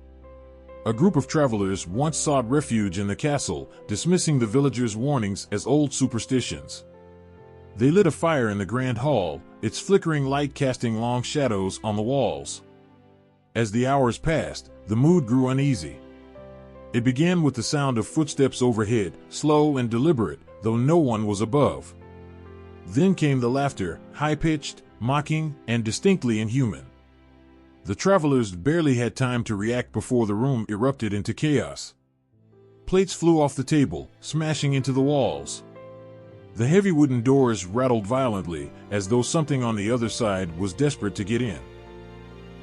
S1: A group of travelers once sought refuge in the castle, dismissing the villagers' warnings as old superstitions. They lit a fire in the grand hall, its flickering light casting long shadows on the walls. As the hours passed, the mood grew uneasy. It began with the sound of footsteps overhead, slow and deliberate, though no one was above. Then came the laughter, high-pitched, mocking, and distinctly inhuman. The travelers barely had time to react before the room erupted into chaos. Plates flew off the table, smashing into the walls. The heavy wooden doors rattled violently, as though something on the other side was desperate to get in.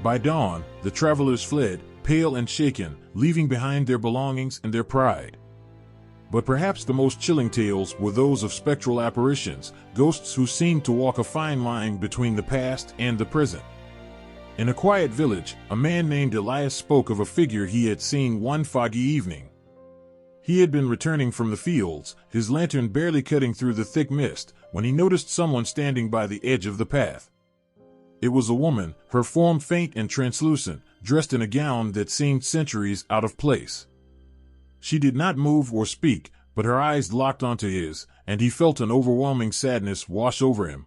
S1: By dawn, the travelers fled, pale and shaken, leaving behind their belongings and their pride. But perhaps the most chilling tales were those of spectral apparitions, ghosts who seemed to walk a fine line between the past and the present. In a quiet village, a man named Elias spoke of a figure he had seen one foggy evening. He had been returning from the fields, his lantern barely cutting through the thick mist, when he noticed someone standing by the edge of the path. It was a woman, her form faint and translucent, dressed in a gown that seemed centuries out of place. She did not move or speak, but her eyes locked onto his, and he felt an overwhelming sadness wash over him.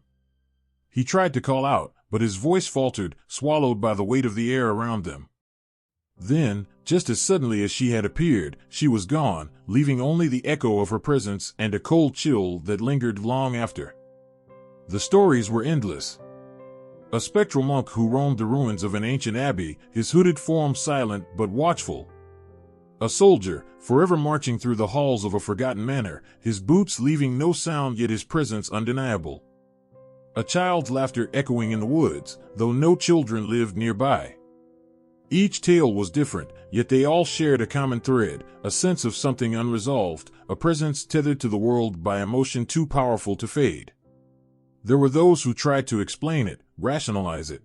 S1: He tried to call out, but his voice faltered, swallowed by the weight of the air around them. Then, just as suddenly as she had appeared, she was gone, leaving only the echo of her presence and a cold chill that lingered long after. The stories were endless. A spectral monk who roamed the ruins of an ancient abbey, his hooded form silent but watchful. A soldier, forever marching through the halls of a forgotten manor, his boots leaving no sound yet his presence undeniable. A child's laughter echoing in the woods, though no children lived nearby. Each tale was different, yet they all shared a common thread, a sense of something unresolved, a presence tethered to the world by emotion too powerful to fade. There were those who tried to explain it, rationalize it.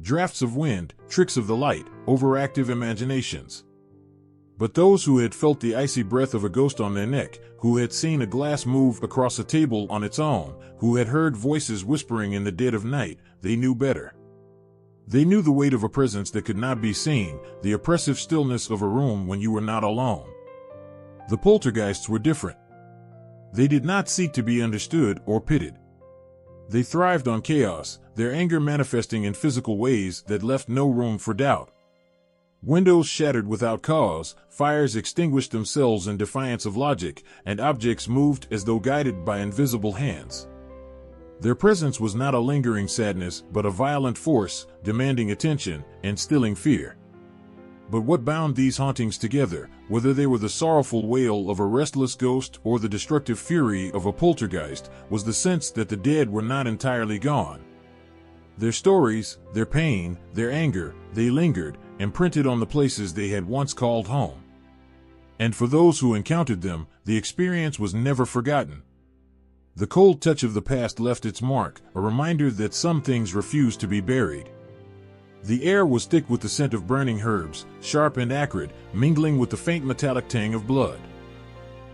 S1: Drafts of wind, tricks of the light, overactive imaginations. But those who had felt the icy breath of a ghost on their neck, who had seen a glass move across a table on its own, who had heard voices whispering in the dead of night, they knew better. They knew the weight of a presence that could not be seen, the oppressive stillness of a room when you were not alone. The poltergeists were different. They did not seek to be understood or pitied. They thrived on chaos, their anger manifesting in physical ways that left no room for doubt. Windows shattered without cause, fires extinguished themselves in defiance of logic, and objects moved as though guided by invisible hands. Their presence was not a lingering sadness, but a violent force, demanding attention, and instilling fear. But what bound these hauntings together, whether they were the sorrowful wail of a restless ghost or the destructive fury of a poltergeist, was the sense that the dead were not entirely gone. Their stories, their pain, their anger, they lingered, imprinted on the places they had once called home. And for those who encountered them, the experience was never forgotten. The cold touch of the past left its mark, a reminder that some things refuse to be buried. The air was thick with the scent of burning herbs, sharp and acrid, mingling with the faint metallic tang of blood.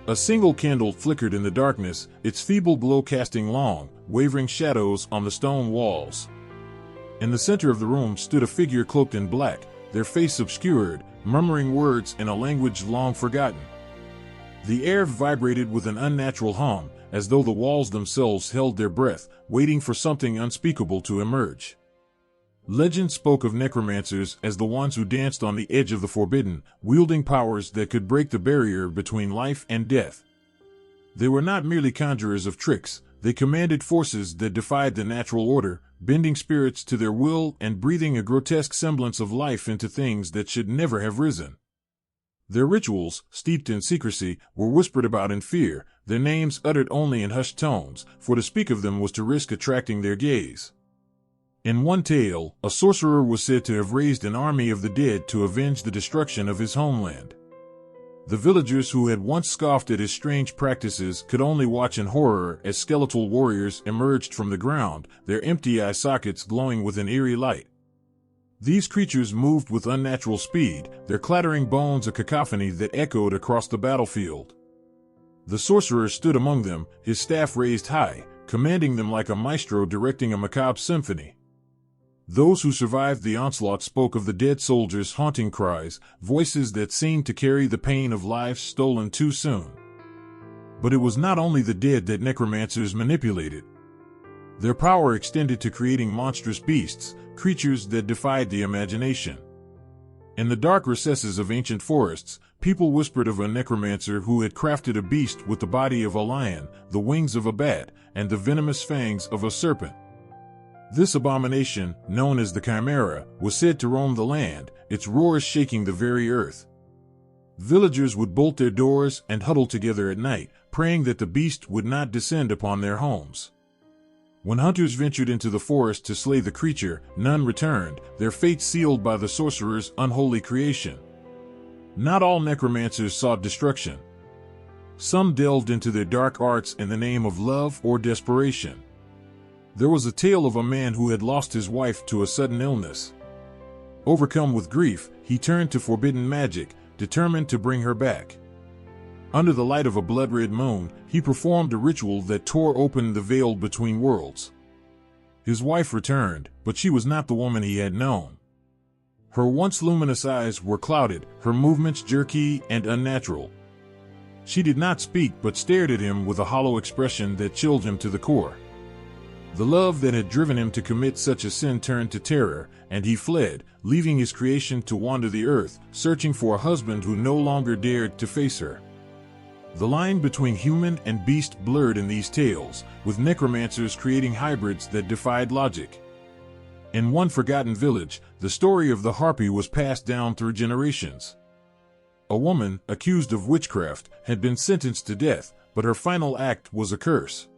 S1: A single candle flickered in the darkness, its feeble glow casting long, wavering shadows on the stone walls. In the center of the room stood a figure cloaked in black, their face obscured, murmuring words in a language long forgotten. The air vibrated with an unnatural hum, as though the walls themselves held their breath, waiting for something unspeakable to emerge. Legend spoke of necromancers as the ones who danced on the edge of the forbidden, wielding powers that could break the barrier between life and death. They were not merely conjurers of tricks, they commanded forces that defied the natural order, bending spirits to their will and breathing a grotesque semblance of life into things that should never have risen. Their rituals, steeped in secrecy, were whispered about in fear, their names uttered only in hushed tones, for to speak of them was to risk attracting their gaze. In one tale, a sorcerer was said to have raised an army of the dead to avenge the destruction of his homeland. The villagers who had once scoffed at his strange practices could only watch in horror as skeletal warriors emerged from the ground, their empty eye sockets glowing with an eerie light. These creatures moved with unnatural speed, their clattering bones a cacophony that echoed across the battlefield. The sorcerer stood among them, his staff raised high, commanding them like a maestro directing a macabre symphony. Those who survived the onslaught spoke of the dead soldiers' haunting cries, voices that seemed to carry the pain of lives stolen too soon. But it was not only the dead that necromancers manipulated. Their power extended to creating monstrous beasts, creatures that defied the imagination. In the dark recesses of ancient forests, people whispered of a necromancer who had crafted a beast with the body of a lion, the wings of a bat, and the venomous fangs of a serpent. This abomination, known as the Chimera, was said to roam the land, its roars shaking the very earth. Villagers would bolt their doors and huddle together at night, praying that the beast would not descend upon their homes. When hunters ventured into the forest to slay the creature, none returned, their fate sealed by the sorcerer's unholy creation. Not all necromancers sought destruction. Some delved into their dark arts in the name of love or desperation. There was a tale of a man who had lost his wife to a sudden illness. Overcome with grief, he turned to forbidden magic, determined to bring her back. Under the light of a blood-red moon, he performed a ritual that tore open the veil between worlds. His wife returned, but she was not the woman he had known. Her once luminous eyes were clouded, her movements jerky and unnatural. She did not speak but stared at him with a hollow expression that chilled him to the core. The love that had driven him to commit such a sin turned to terror, and he fled, leaving his creation to wander the earth, searching for a husband who no longer dared to face her. The line between human and beast blurred in these tales, with necromancers creating hybrids that defied logic. In one forgotten village, the story of the harpy was passed down through generations. A woman, accused of witchcraft, had been sentenced to death, but her final act was a curse.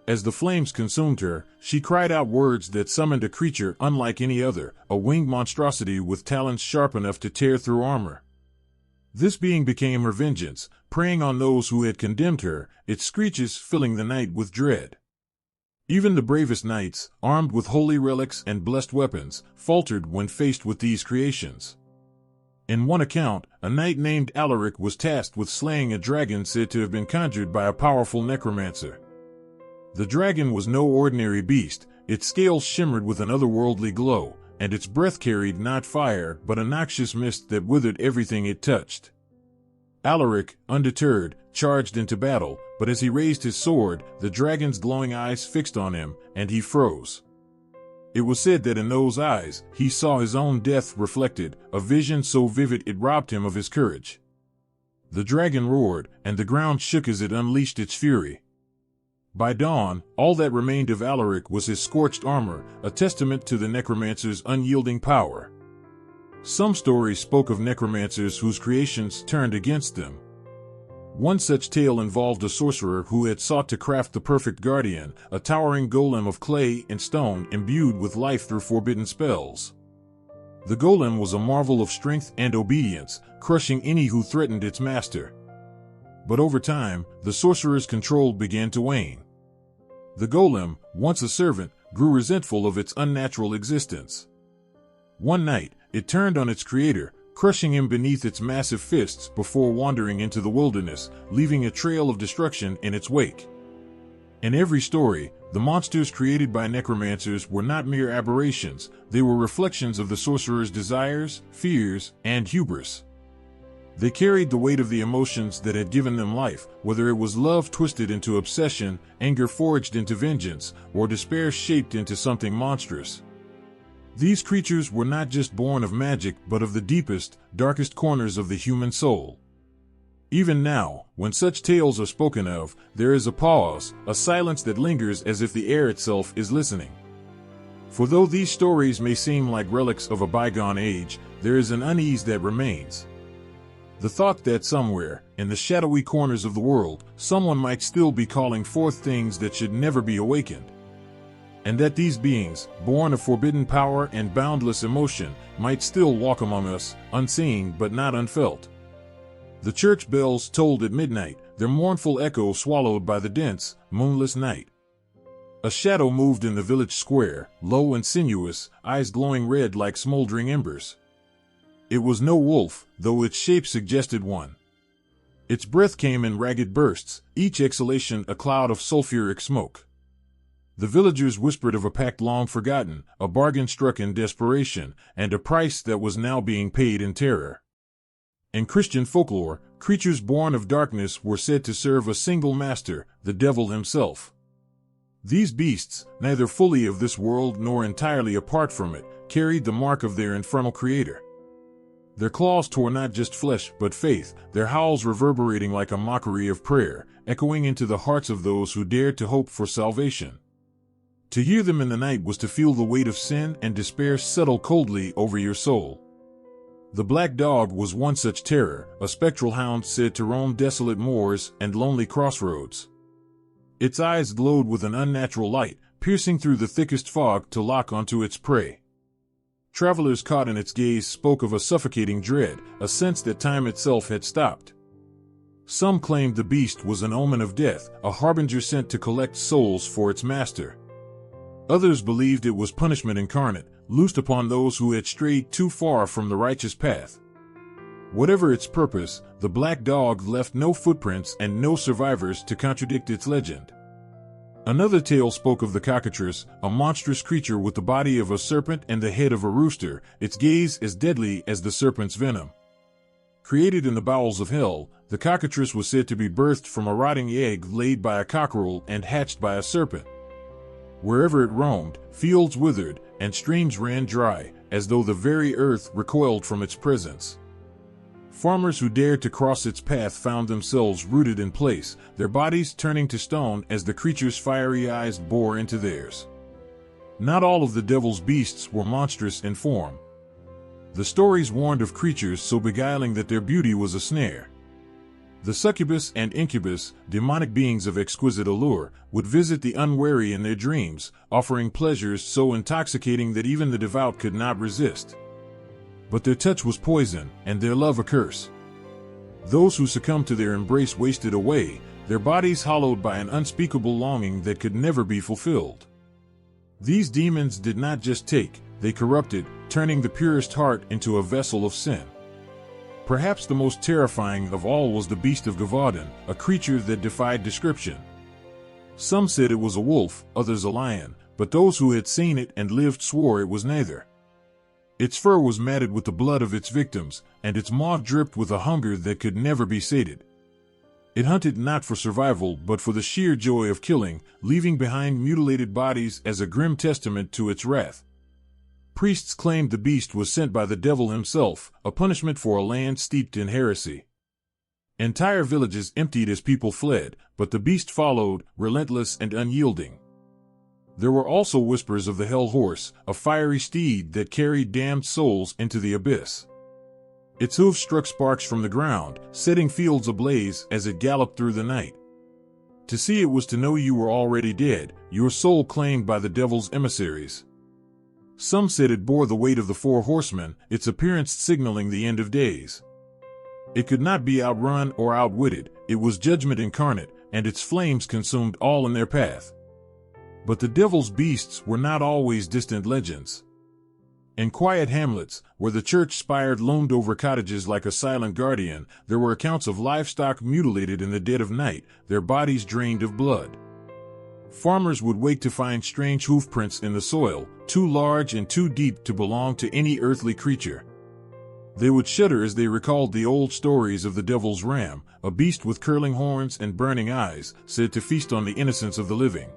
S1: As the flames consumed her, she cried out words that summoned a creature unlike any other, a winged monstrosity with talons sharp enough to tear through armor. This being became her vengeance, preying on those who had condemned her, its screeches filling the night with dread. Even the bravest knights, armed with holy relics and blessed weapons, faltered when faced with these creations. In one account, a knight named Alaric was tasked with slaying a dragon said to have been conjured by a powerful necromancer. The dragon was no ordinary beast, its scales shimmered with an otherworldly glow, and its breath carried not fire but a noxious mist that withered everything it touched. Alaric, undeterred, charged into battle, but as he raised his sword, the dragon's glowing eyes fixed on him, and he froze. It was said that in those eyes, he saw his own death reflected, a vision so vivid it robbed him of his courage. The dragon roared, and the ground shook as it unleashed its fury. By dawn, all that remained of Alaric was his scorched armor, a testament to the necromancer's unyielding power. Some stories spoke of necromancers whose creations turned against them. One such tale involved a sorcerer who had sought to craft the perfect guardian, a towering golem of clay and stone imbued with life through forbidden spells. The golem was a marvel of strength and obedience, crushing any who threatened its master. But over time, the sorcerer's control began to wane. The golem, once a servant, grew resentful of its unnatural existence. One night, it turned on its creator, crushing him beneath its massive fists before wandering into the wilderness, leaving a trail of destruction in its wake. In every story, the monsters created by necromancers were not mere aberrations, they were reflections of the sorcerer's desires, fears, and hubris. They carried the weight of the emotions that had given them life, whether it was love twisted into obsession, anger forged into vengeance, or despair shaped into something monstrous. These creatures were not just born of magic but of the deepest, darkest corners of the human soul. Even now, when such tales are spoken of, there is a pause, a silence that lingers as if the air itself is listening. For though these stories may seem like relics of a bygone age, there is an unease that remains. The thought that somewhere, in the shadowy corners of the world, someone might still be calling forth things that should never be awakened. And that these beings, born of forbidden power and boundless emotion, might still walk among us, unseen but not unfelt. The church bells tolled at midnight, their mournful echo swallowed by the dense, moonless night. A shadow moved in the village square, low and sinuous, eyes glowing red like smoldering embers. It was no wolf, though its shape suggested one. Its breath came in ragged bursts, each exhalation a cloud of sulfuric smoke. The villagers whispered of a pact long forgotten, a bargain struck in desperation, and a price that was now being paid in terror. In Christian folklore, creatures born of darkness were said to serve a single master, the devil himself. These beasts, neither fully of this world nor entirely apart from it, carried the mark of their infernal creator. Their claws tore not just flesh but faith, their howls reverberating like a mockery of prayer, echoing into the hearts of those who dared to hope for salvation. To hear them in the night was to feel the weight of sin and despair settle coldly over your soul. The black dog was one such terror, a spectral hound said to roam desolate moors and lonely crossroads. Its eyes glowed with an unnatural light, piercing through the thickest fog to lock onto its prey. Travelers caught in its gaze spoke of a suffocating dread, a sense that time itself had stopped. Some claimed the beast was an omen of death, a harbinger sent to collect souls for its master. Others believed it was punishment incarnate, loosed upon those who had strayed too far from the righteous path. Whatever its purpose, the black dog left no footprints and no survivors to contradict its legend. Another tale spoke of the cockatrice, a monstrous creature with the body of a serpent and the head of a rooster, its gaze as deadly as the serpent's venom. Created in the bowels of hell, the cockatrice was said to be birthed from a rotting egg laid by a cockerel and hatched by a serpent. Wherever it roamed, fields withered, and streams ran dry, as though the very earth recoiled from its presence. Farmers who dared to cross its path found themselves rooted in place, their bodies turning to stone as the creature's fiery eyes bore into theirs. Not all of the devil's beasts were monstrous in form. The stories warned of creatures so beguiling that their beauty was a snare. The succubus and incubus, demonic beings of exquisite allure, would visit the unwary in their dreams, offering pleasures so intoxicating that even the devout could not resist. But their touch was poison, and their love a curse. Those who succumbed to their embrace wasted away, their bodies hollowed by an unspeakable longing that could never be fulfilled. These demons did not just take, they corrupted, turning the purest heart into a vessel of sin. Perhaps the most terrifying of all was the beast of Gavaudan, a creature that defied description. Some said it was a wolf, others a lion, but those who had seen it and lived swore it was neither. Its fur was matted with the blood of its victims, and its maw dripped with a hunger that could never be sated. It hunted not for survival but for the sheer joy of killing, leaving behind mutilated bodies as a grim testament to its wrath. Priests claimed the beast was sent by the devil himself, a punishment for a land steeped in heresy. Entire villages emptied as people fled, but the beast followed, relentless and unyielding. There were also whispers of the hell horse, a fiery steed that carried damned souls into the abyss. Its hooves struck sparks from the ground, setting fields ablaze as it galloped through the night. To see it was to know you were already dead, your soul claimed by the devil's emissaries. Some said it bore the weight of the four horsemen, its appearance signaling the end of days. It could not be outrun or outwitted, it was judgment incarnate, and its flames consumed all in their path. But the devil's beasts were not always distant legends. In quiet hamlets, where the church spire loomed over cottages like a silent guardian, there were accounts of livestock mutilated in the dead of night, their bodies drained of blood. Farmers would wake to find strange hoofprints in the soil, too large and too deep to belong to any earthly creature. They would shudder as they recalled the old stories of the devil's ram, a beast with curling horns and burning eyes, said to feast on the innocents of the living.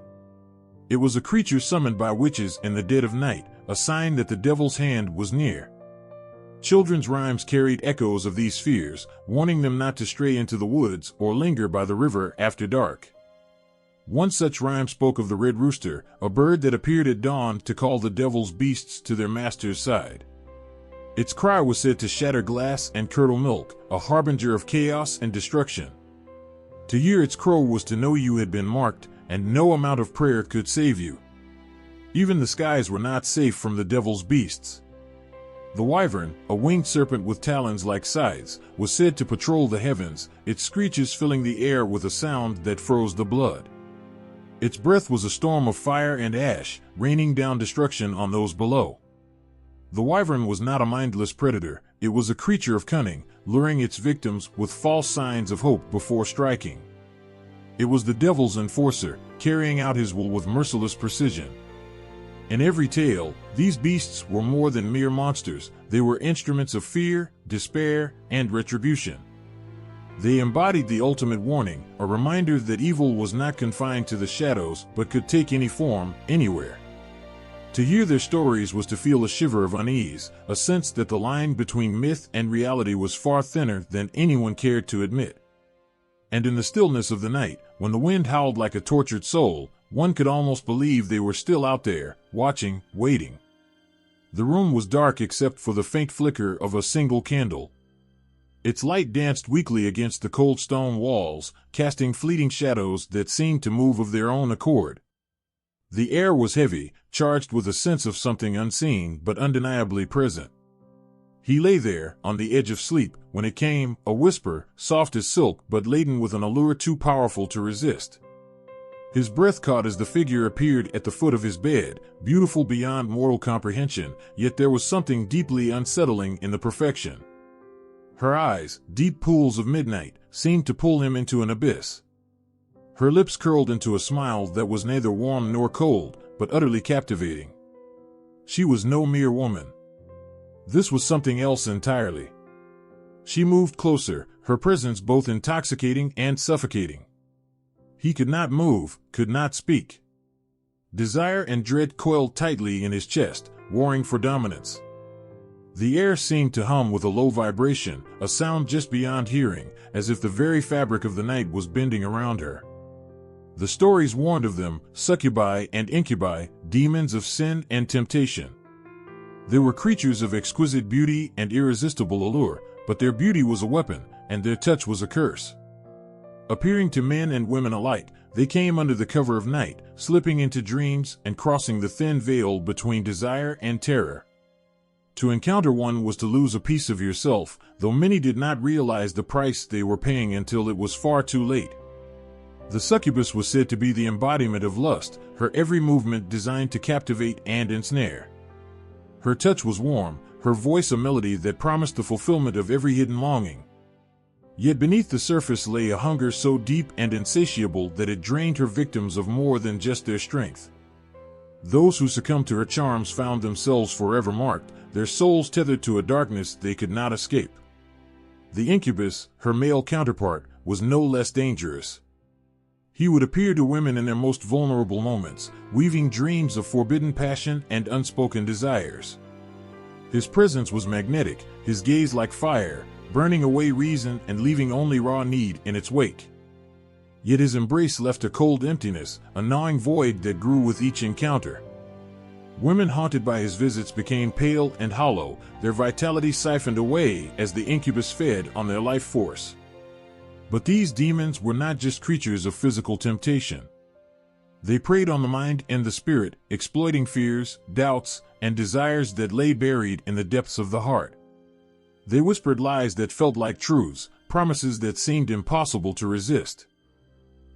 S1: It was a creature summoned by witches in the dead of night, a sign that the devil's hand was near. Children's rhymes carried echoes of these fears, warning them not to stray into the woods or linger by the river after dark. One such rhyme spoke of the red rooster, a bird that appeared at dawn to call the devil's beasts to their master's side. Its cry was said to shatter glass and curdle milk, a harbinger of chaos and destruction. To hear its crow was to know you had been marked, and no amount of prayer could save you. Even the skies were not safe from the devil's beasts. The wyvern, a winged serpent with talons like scythes, was said to patrol the heavens, its screeches filling the air with a sound that froze the blood. Its breath was a storm of fire and ash, raining down destruction on those below. The wyvern was not a mindless predator, it was a creature of cunning, luring its victims with false signs of hope before striking. It was the devil's enforcer, carrying out his will with merciless precision. In every tale, these beasts were more than mere monsters, they were instruments of fear, despair, and retribution. They embodied the ultimate warning, a reminder that evil was not confined to the shadows but could take any form, anywhere. To hear their stories was to feel a shiver of unease, a sense that the line between myth and reality was far thinner than anyone cared to admit. And in the stillness of the night, when the wind howled like a tortured soul, one could almost believe they were still out there, watching, waiting. The room was dark except for the faint flicker of a single candle. Its light danced weakly against the cold stone walls, casting fleeting shadows that seemed to move of their own accord. The air was heavy, charged with a sense of something unseen but undeniably present. He lay there, on the edge of sleep, when it came, a whisper, soft as silk but laden with an allure too powerful to resist. His breath caught as the figure appeared at the foot of his bed, beautiful beyond mortal comprehension, yet there was something deeply unsettling in the perfection. Her eyes, deep pools of midnight, seemed to pull him into an abyss. Her lips curled into a smile that was neither warm nor cold, but utterly captivating. She was no mere woman. This was something else entirely. She moved closer, her presence both intoxicating and suffocating. He could not move, could not speak. Desire and dread coiled tightly in his chest, warring for dominance. The air seemed to hum with a low vibration, a sound just beyond hearing, as if the very fabric of the night was bending around her. The stories warned of them, succubi and incubi, demons of sin and temptation. They were creatures of exquisite beauty and irresistible allure, but their beauty was a weapon, and their touch was a curse. Appearing to men and women alike, they came under the cover of night, slipping into dreams and crossing the thin veil between desire and terror. To encounter one was to lose a piece of yourself, though many did not realize the price they were paying until it was far too late. The succubus was said to be the embodiment of lust, her every movement designed to captivate and ensnare. Her touch was warm, her voice a melody that promised the fulfillment of every hidden longing. Yet beneath the surface lay a hunger so deep and insatiable that it drained her victims of more than just their strength. Those who succumbed to her charms found themselves forever marked, their souls tethered to a darkness they could not escape. The incubus, her male counterpart, was no less dangerous. He would appear to women in their most vulnerable moments, weaving dreams of forbidden passion and unspoken desires. His presence was magnetic, his gaze like fire, burning away reason and leaving only raw need in its wake. Yet his embrace left a cold emptiness, a gnawing void that grew with each encounter. Women haunted by his visits became pale and hollow, their vitality siphoned away as the incubus fed on their life force. But these demons were not just creatures of physical temptation. They preyed on the mind and the spirit, exploiting fears, doubts, and desires that lay buried in the depths of the heart. They whispered lies that felt like truths, promises that seemed impossible to resist.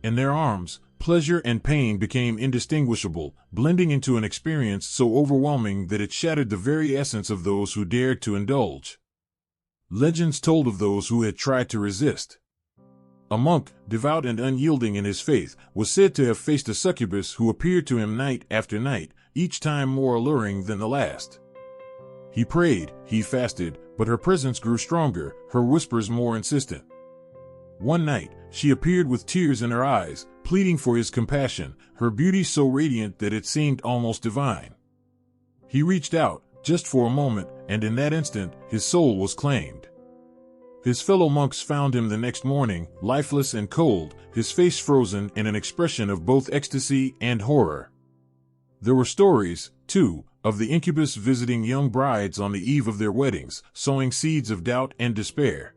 S1: In their arms, pleasure and pain became indistinguishable, blending into an experience so overwhelming that it shattered the very essence of those who dared to indulge. Legends told of those who had tried to resist. A monk, devout and unyielding in his faith, was said to have faced a succubus who appeared to him night after night, each time more alluring than the last. He prayed, he fasted, but her presence grew stronger, her whispers more insistent. One night, she appeared with tears in her eyes, pleading for his compassion, her beauty so radiant that it seemed almost divine. He reached out, just for a moment, and in that instant, his soul was claimed. His fellow monks found him the next morning, lifeless and cold, his face frozen in an expression of both ecstasy and horror. There were stories, too, of the incubus visiting young brides on the eve of their weddings, sowing seeds of doubt and despair.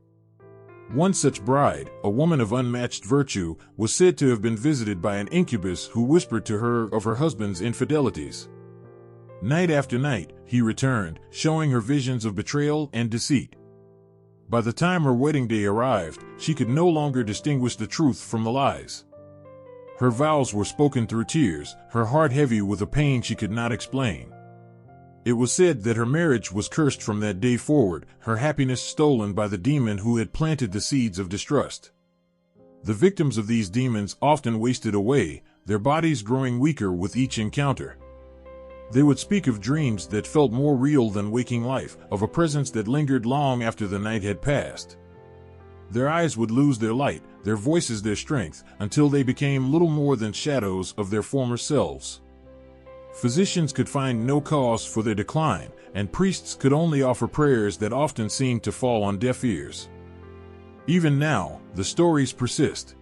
S1: One such bride, a woman of unmatched virtue, was said to have been visited by an incubus who whispered to her of her husband's infidelities. Night after night, he returned, showing her visions of betrayal and deceit. By the time her wedding day arrived, she could no longer distinguish the truth from the lies. Her vows were spoken through tears, her heart heavy with a pain she could not explain. It was said that her marriage was cursed from that day forward, her happiness stolen by the demon who had planted the seeds of distrust. The victims of these demons often wasted away, their bodies growing weaker with each encounter. They would speak of dreams that felt more real than waking life, of a presence that lingered long after the night had passed. Their eyes would lose their light, their voices their strength, until they became little more than shadows of their former selves. Physicians could find no cause for their decline, and priests could only offer prayers that often seemed to fall on deaf ears. Even now, the stories persist.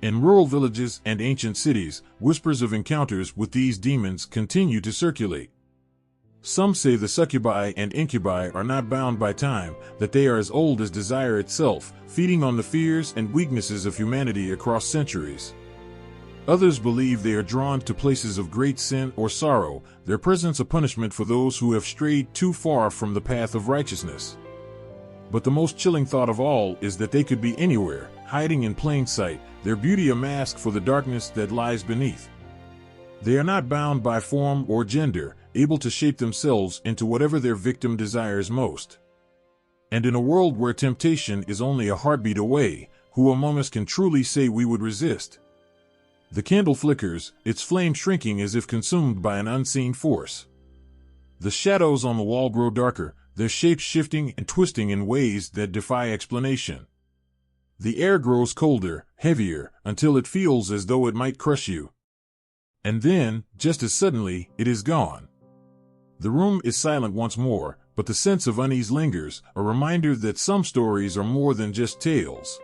S1: In rural villages and ancient cities, whispers of encounters with these demons continue to circulate. Some say the succubi and incubi are not bound by time, that they are as old as desire itself, feeding on the fears and weaknesses of humanity across centuries. Others believe they are drawn to places of great sin or sorrow, their presence a punishment for those who have strayed too far from the path of righteousness. But the most chilling thought of all is that they could be anywhere, hiding in plain sight, their beauty a mask for the darkness that lies beneath. They are not bound by form or gender, able to shape themselves into whatever their victim desires most. And in a world where temptation is only a heartbeat away, who among us can truly say we would resist? The candle flickers, its flame shrinking as if consumed by an unseen force. The shadows on the wall grow darker, their shapes shifting and twisting in ways that defy explanation. The air grows colder, heavier, until it feels as though it might crush you. And then, just as suddenly, it is gone. The room is silent once more, but the sense of unease lingers, a reminder that some stories are more than just tales.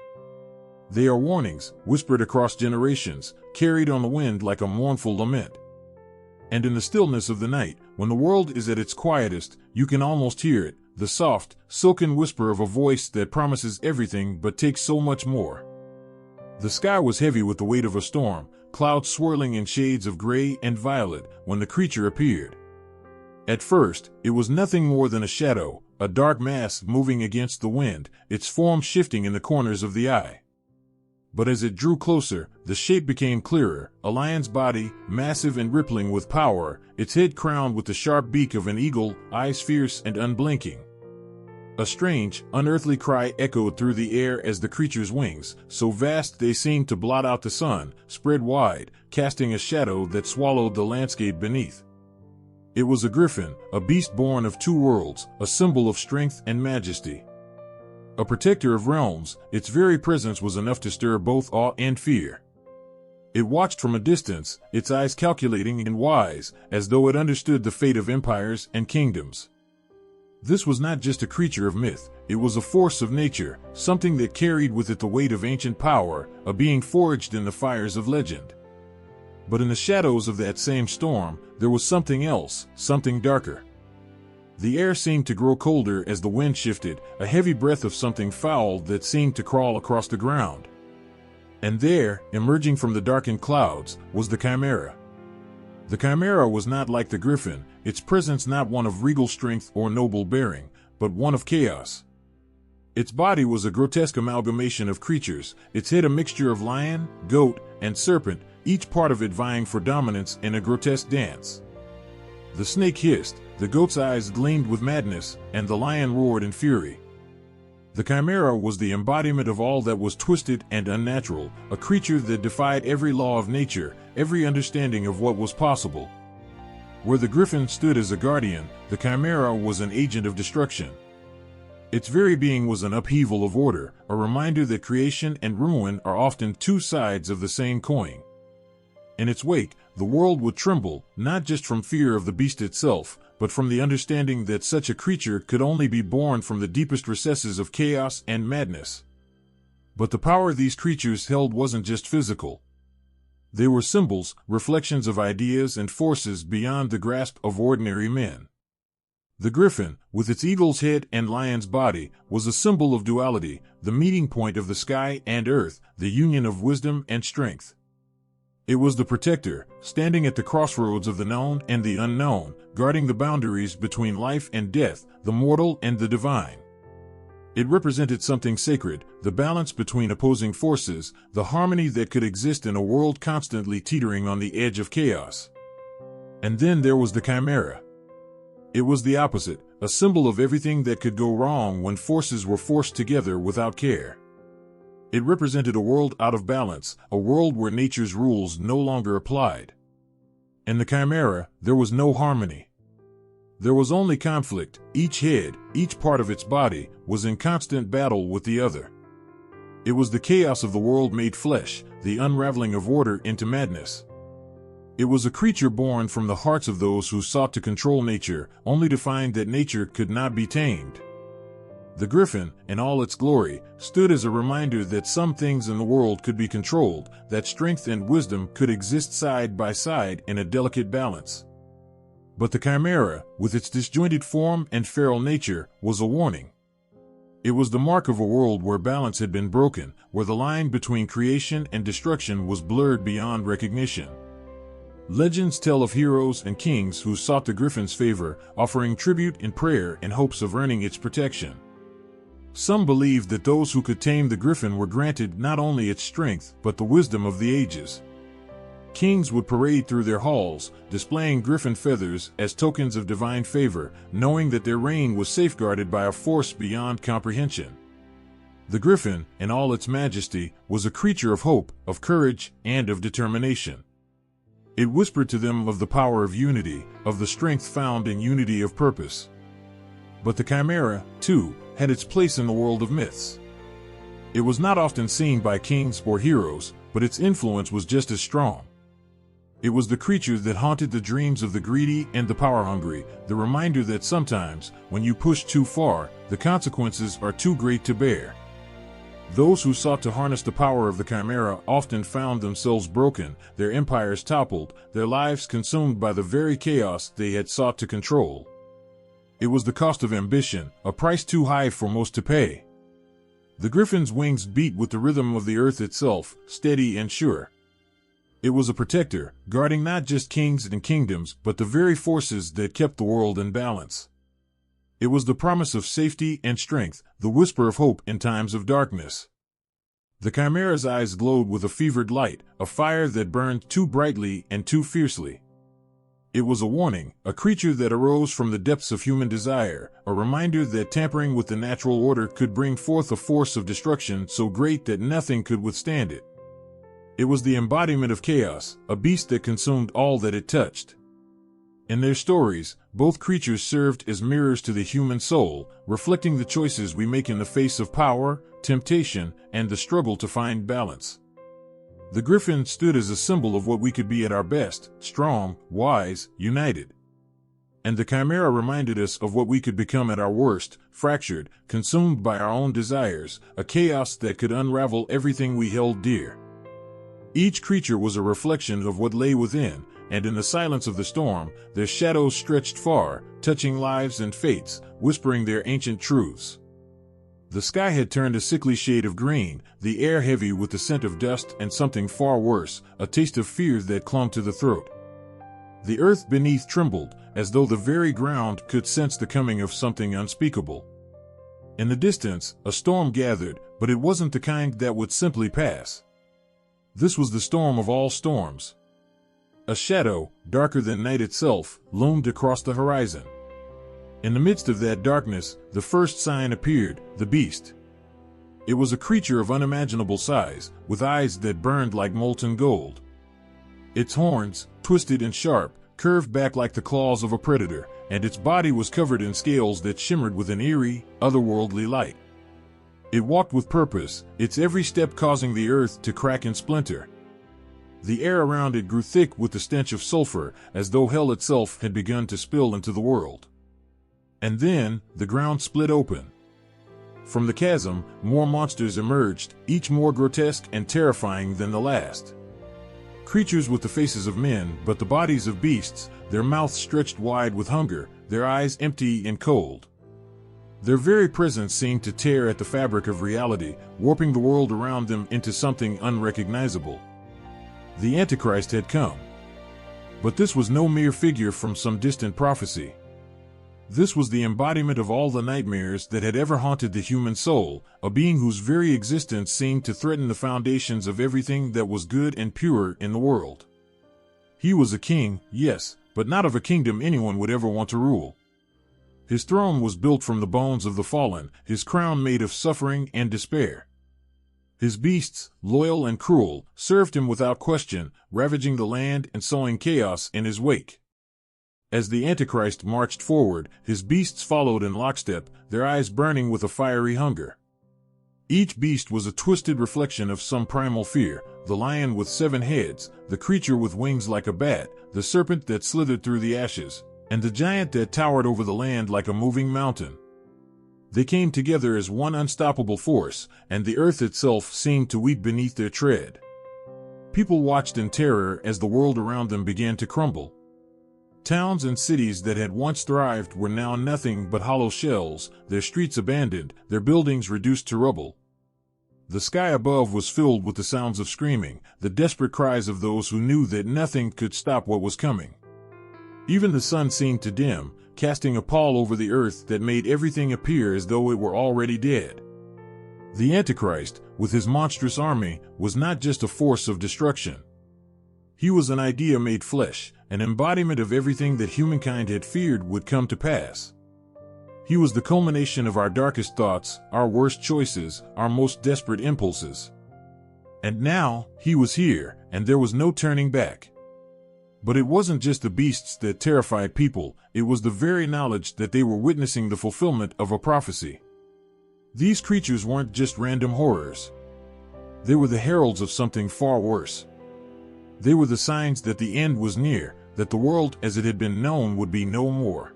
S1: They are warnings, whispered across generations, carried on the wind like a mournful lament. And in the stillness of the night, when the world is at its quietest, you can almost hear it, the soft, silken whisper of a voice that promises everything but takes so much more. The sky was heavy with the weight of a storm, clouds swirling in shades of gray and violet, when the creature appeared. At first, it was nothing more than a shadow, a dark mass moving against the wind, its form shifting in the corners of the eye. But as it drew closer, the shape became clearer, a lion's body, massive and rippling with power, its head crowned with the sharp beak of an eagle, eyes fierce and unblinking. A strange, unearthly cry echoed through the air as the creature's wings, so vast they seemed to blot out the sun, spread wide, casting a shadow that swallowed the landscape beneath. It was a griffin, a beast born of two worlds, a symbol of strength and majesty. A protector of realms, its very presence was enough to stir both awe and fear. It watched from a distance, its eyes calculating and wise, as though it understood the fate of empires and kingdoms. This was not just a creature of myth, it was a force of nature, something that carried with it the weight of ancient power, a being forged in the fires of legend. But in the shadows of that same storm, there was something else, something darker. The air seemed to grow colder as the wind shifted, a heavy breath of something foul that seemed to crawl across the ground. And there, emerging from the darkened clouds, was the Chimera. The Chimera was not like the Griffin, its presence not one of regal strength or noble bearing, but one of chaos. Its body was a grotesque amalgamation of creatures, its head a mixture of lion, goat, and serpent, each part of it vying for dominance in a grotesque dance. The snake hissed, the goat's eyes gleamed with madness, and the lion roared in fury. The Chimera was the embodiment of all that was twisted and unnatural, a creature that defied every law of nature, every understanding of what was possible. Where the Griffin stood as a guardian, the Chimera was an agent of destruction. Its very being was an upheaval of order, a reminder that creation and ruin are often two sides of the same coin. In its wake, the world would tremble, not just from fear of the beast itself, but from the understanding that such a creature could only be born from the deepest recesses of chaos and madness. But the power these creatures held wasn't just physical. They were symbols, reflections of ideas and forces beyond the grasp of ordinary men. The Griffin, with its eagle's head and lion's body, was a symbol of duality, the meeting point of the sky and earth, the union of wisdom and strength. It was the protector, standing at the crossroads of the known and the unknown, guarding the boundaries between life and death, the mortal and the divine. It represented something sacred, the balance between opposing forces, the harmony that could exist in a world constantly teetering on the edge of chaos. And then there was the Chimera. It was the opposite, a symbol of everything that could go wrong when forces were forced together without care. It represented a world out of balance, a world where nature's rules no longer applied. In the Chimera, there was no harmony. There was only conflict. Each head, each part of its body, was in constant battle with the other. It was the chaos of the world made flesh, the unraveling of order into madness. It was a creature born from the hearts of those who sought to control nature, only to find that nature could not be tamed. The Griffin, in all its glory, stood as a reminder that some things in the world could be controlled, that strength and wisdom could exist side by side in a delicate balance. But the Chimera, with its disjointed form and feral nature, was a warning. It was the mark of a world where balance had been broken, where the line between creation and destruction was blurred beyond recognition. Legends tell of heroes and kings who sought the Griffin's favor, offering tribute in prayer in hopes of earning its protection. Some believed that those who could tame the Griffin were granted not only its strength, but the wisdom of the ages. Kings would parade through their halls, displaying Griffin feathers as tokens of divine favor, knowing that their reign was safeguarded by a force beyond comprehension. The Griffin, in all its majesty, was a creature of hope, of courage, and of determination. It whispered to them of the power of unity, of the strength found in unity of purpose. But the Chimera, too, had its place in the world of myths. It was not often seen by kings or heroes, but its influence was just as strong. It was the creature that haunted the dreams of the greedy and the power-hungry, the reminder that sometimes, when you push too far, the consequences are too great to bear. Those who sought to harness the power of the Chimera often found themselves broken, their empires toppled, their lives consumed by the very chaos they had sought to control. It was the cost of ambition, a price too high for most to pay. The Griffin's wings beat with the rhythm of the earth itself, steady and sure. It was a protector, guarding not just kings and kingdoms, but the very forces that kept the world in balance. It was the promise of safety and strength, the whisper of hope in times of darkness. The Chimera's eyes glowed with a fevered light, a fire that burned too brightly and too fiercely. It was a warning, a creature that arose from the depths of human desire, a reminder that tampering with the natural order could bring forth a force of destruction so great that nothing could withstand it. It was the embodiment of chaos, a beast that consumed all that it touched. In their stories, both creatures served as mirrors to the human soul, reflecting the choices we make in the face of power, temptation, and the struggle to find balance. The Griffin stood as a symbol of what we could be at our best, strong, wise, united. And the Chimera reminded us of what we could become at our worst, fractured, consumed by our own desires, a chaos that could unravel everything we held dear. Each creature was a reflection of what lay within, and in the silence of the storm, their shadows stretched far, touching lives and fates, whispering their ancient truths. The sky had turned a sickly shade of green, the air heavy with the scent of dust and something far worse, a taste of fear that clung to the throat. The earth beneath trembled, as though the very ground could sense the coming of something unspeakable. In the distance, a storm gathered, but it wasn't the kind that would simply pass. This was the storm of all storms. A shadow, darker than night itself, loomed across the horizon. In the midst of that darkness, the first sign appeared, the beast. It was a creature of unimaginable size, with eyes that burned like molten gold. Its horns, twisted and sharp, curved back like the claws of a predator, and its body was covered in scales that shimmered with an eerie, otherworldly light. It walked with purpose, its every step causing the earth to crack and splinter. The air around it grew thick with the stench of sulfur, as though hell itself had begun to spill into the world. And then, the ground split open. From the chasm, more monsters emerged, each more grotesque and terrifying than the last. Creatures with the faces of men, but the bodies of beasts, their mouths stretched wide with hunger, their eyes empty and cold. Their very presence seemed to tear at the fabric of reality, warping the world around them into something unrecognizable. The Antichrist had come. But this was no mere figure from some distant prophecy. This was the embodiment of all the nightmares that had ever haunted the human soul, a being whose very existence seemed to threaten the foundations of everything that was good and pure in the world. He was a king, yes, but not of a kingdom anyone would ever want to rule. His throne was built from the bones of the fallen, his crown made of suffering and despair. His beasts, loyal and cruel, served him without question, ravaging the land and sowing chaos in his wake. As the Antichrist marched forward, his beasts followed in lockstep, their eyes burning with a fiery hunger. Each beast was a twisted reflection of some primal fear, the lion with 7 heads, the creature with wings like a bat, the serpent that slithered through the ashes, and the giant that towered over the land like a moving mountain. They came together as one unstoppable force, and the earth itself seemed to weep beneath their tread. People watched in terror as the world around them began to crumble. Towns and cities that had once thrived were now nothing but hollow shells, their streets abandoned, their buildings reduced to rubble. The sky above was filled with the sounds of screaming, the desperate cries of those who knew that nothing could stop what was coming. Even the sun seemed to dim, casting a pall over the earth that made everything appear as though it were already dead. The Antichrist, with his monstrous army, was not just a force of destruction. He was an idea made flesh, an embodiment of everything that humankind had feared would come to pass. He was the culmination of our darkest thoughts, our worst choices, our most desperate impulses. And now, he was here, and there was no turning back. But it wasn't just the beasts that terrified people, it was the very knowledge that they were witnessing the fulfillment of a prophecy. These creatures weren't just random horrors. They were the heralds of something far worse. They were the signs that the end was near, that the world as it had been known would be no more.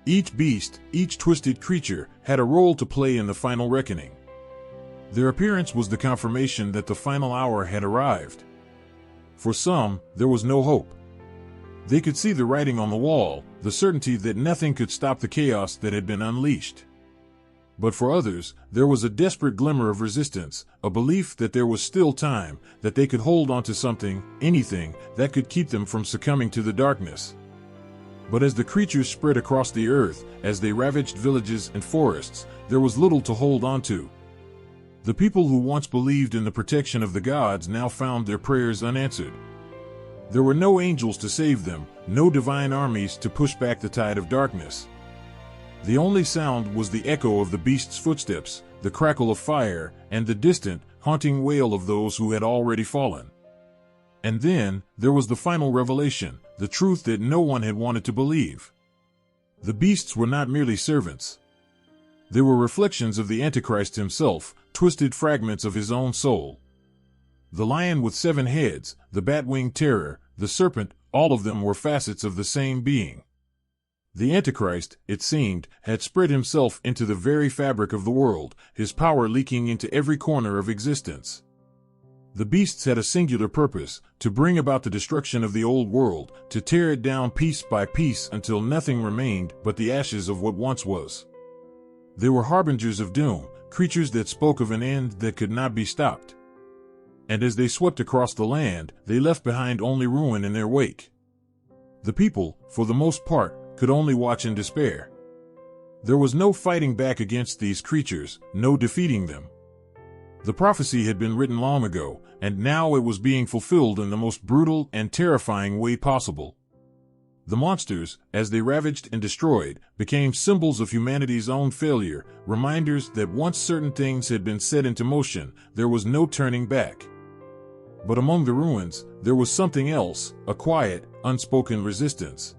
S1: Each beast, each twisted creature, had a role to play in the final reckoning. Their appearance was the confirmation that the final hour had arrived. For some, there was no hope. They could see the writing on the wall, the certainty that nothing could stop the chaos that had been unleashed. But for others, there was a desperate glimmer of resistance, a belief that there was still time, that they could hold on to something, anything, that could keep them from succumbing to the darkness. But as the creatures spread across the earth, as they ravaged villages and forests, there was little to hold on to. The people who once believed in the protection of the gods now found their prayers unanswered. There were no angels to save them, no divine armies to push back the tide of darkness. The only sound was the echo of the beast's footsteps, the crackle of fire, and the distant, haunting wail of those who had already fallen. And then, there was the final revelation, the truth that no one had wanted to believe. The beasts were not merely servants. They were reflections of the Antichrist himself, twisted fragments of his own soul. The lion with 7 heads, the bat-winged terror, the serpent, all of them were facets of the same being. The Antichrist, it seemed, had spread himself into the very fabric of the world, his power leaking into every corner of existence. The beasts had a singular purpose, to bring about the destruction of the old world, to tear it down piece by piece until nothing remained but the ashes of what once was. They were harbingers of doom, creatures that spoke of an end that could not be stopped. And as they swept across the land, they left behind only ruin in their wake. The people, for the most part, could only watch in despair. There was no fighting back against these creatures, no defeating them. The prophecy had been written long ago, and now it was being fulfilled in the most brutal and terrifying way possible. The monsters, as they ravaged and destroyed, became symbols of humanity's own failure, reminders that once certain things had been set into motion, there was no turning back. But among the ruins, there was something else, a quiet, unspoken resistance.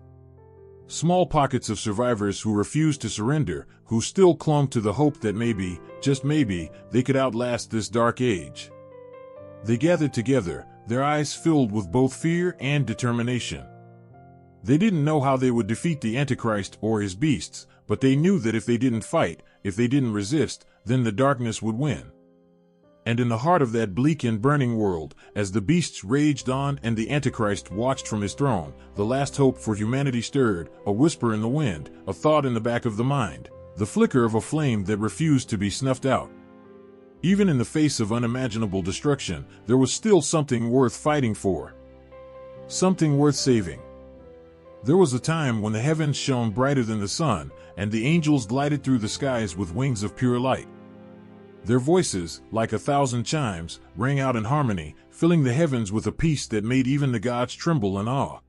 S1: Small pockets of survivors who refused to surrender, who still clung to the hope that maybe, just maybe, they could outlast this dark age. They gathered together, their eyes filled with both fear and determination. They didn't know how they would defeat the Antichrist or his beasts, but they knew that if they didn't fight, if they didn't resist, then the darkness would win. And in the heart of that bleak and burning world, as the beasts raged on and the Antichrist watched from his throne, the last hope for humanity stirred, a whisper in the wind, a thought in the back of the mind, the flicker of a flame that refused to be snuffed out. Even in the face of unimaginable destruction, there was still something worth fighting for. Something worth saving. There was a time when the heavens shone brighter than the sun, and the angels glided through the skies with wings of pure light. Their voices, like 1,000 chimes, rang out in harmony, filling the heavens with a peace that made even the gods tremble in awe.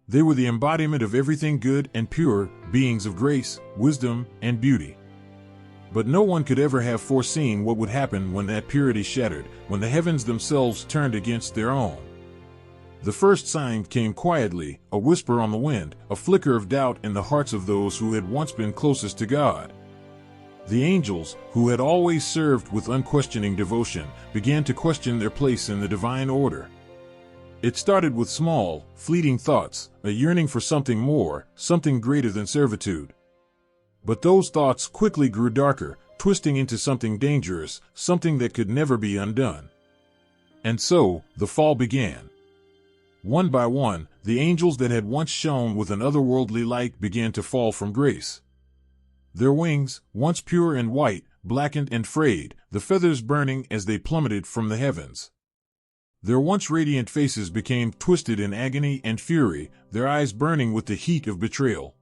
S1: They were the embodiment of everything good and pure, beings of grace, wisdom, and beauty. But no one could ever have foreseen what would happen when that purity shattered, when the heavens themselves turned against their own. The first sign came quietly, a whisper on the wind, a flicker of doubt in the hearts of those who had once been closest to God. The angels, who had always served with unquestioning devotion, began to question their place in the divine order. It started with small, fleeting thoughts, a yearning for something more, something greater than servitude. But those thoughts quickly grew darker, twisting into something dangerous, something that could never be undone. And so, the fall began. One by one, the angels that had once shone with an otherworldly light began to fall from grace. Their wings, once pure and white, blackened and frayed, the feathers burning as they plummeted from the heavens. Their once radiant faces became twisted in agony and fury, their eyes burning with the heat of betrayal.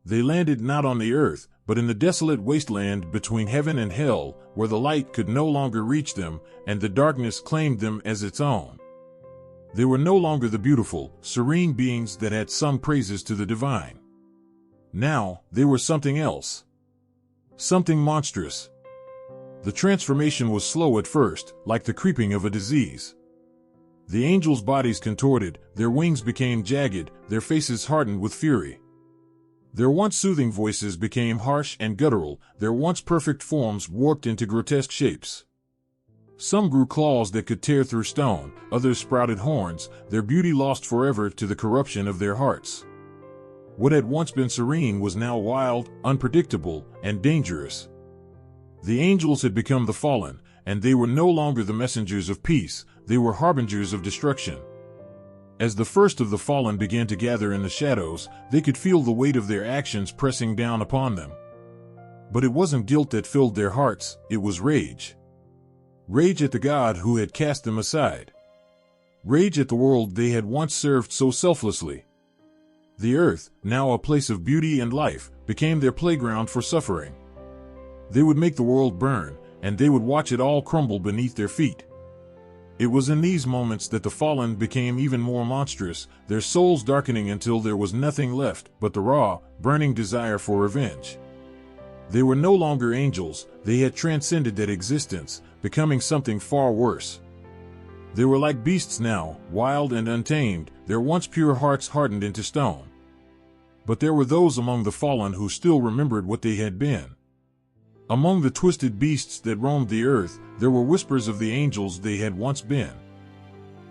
S1: They landed not on the earth, but in the desolate wasteland between heaven and hell, where the light could no longer reach them, and the darkness claimed them as its own. They were no longer the beautiful, serene beings that had sung praises to the divine. Now, they were something else. Something monstrous. The transformation was slow at first, like the creeping of a disease. The angels' bodies contorted, their wings became jagged, their faces hardened with fury. Their once soothing voices became harsh and guttural, their once perfect forms warped into grotesque shapes. Some grew claws that could tear through stone, others sprouted horns, their beauty lost forever to the corruption of their hearts. What had once been serene was now wild, unpredictable, and dangerous. The angels had become the fallen, and they were no longer the messengers of peace, they were harbingers of destruction. As the first of the fallen began to gather in the shadows, they could feel the weight of their actions pressing down upon them. But it wasn't guilt that filled their hearts, it was rage. Rage at the God who had cast them aside. Rage at the world they had once served so selflessly. The earth, now a place of beauty and life, became their playground for suffering. They would make the world burn, and they would watch it all crumble beneath their feet. It was in these moments that the fallen became even more monstrous, their souls darkening until there was nothing left but the raw, burning desire for revenge. They were no longer angels, they had transcended that existence, becoming something far worse. They were like beasts now, wild and untamed, their once pure hearts hardened into stone. But there were those among the fallen who still remembered what they had been. Among the twisted beasts that roamed the earth, there were whispers of the angels they had once been.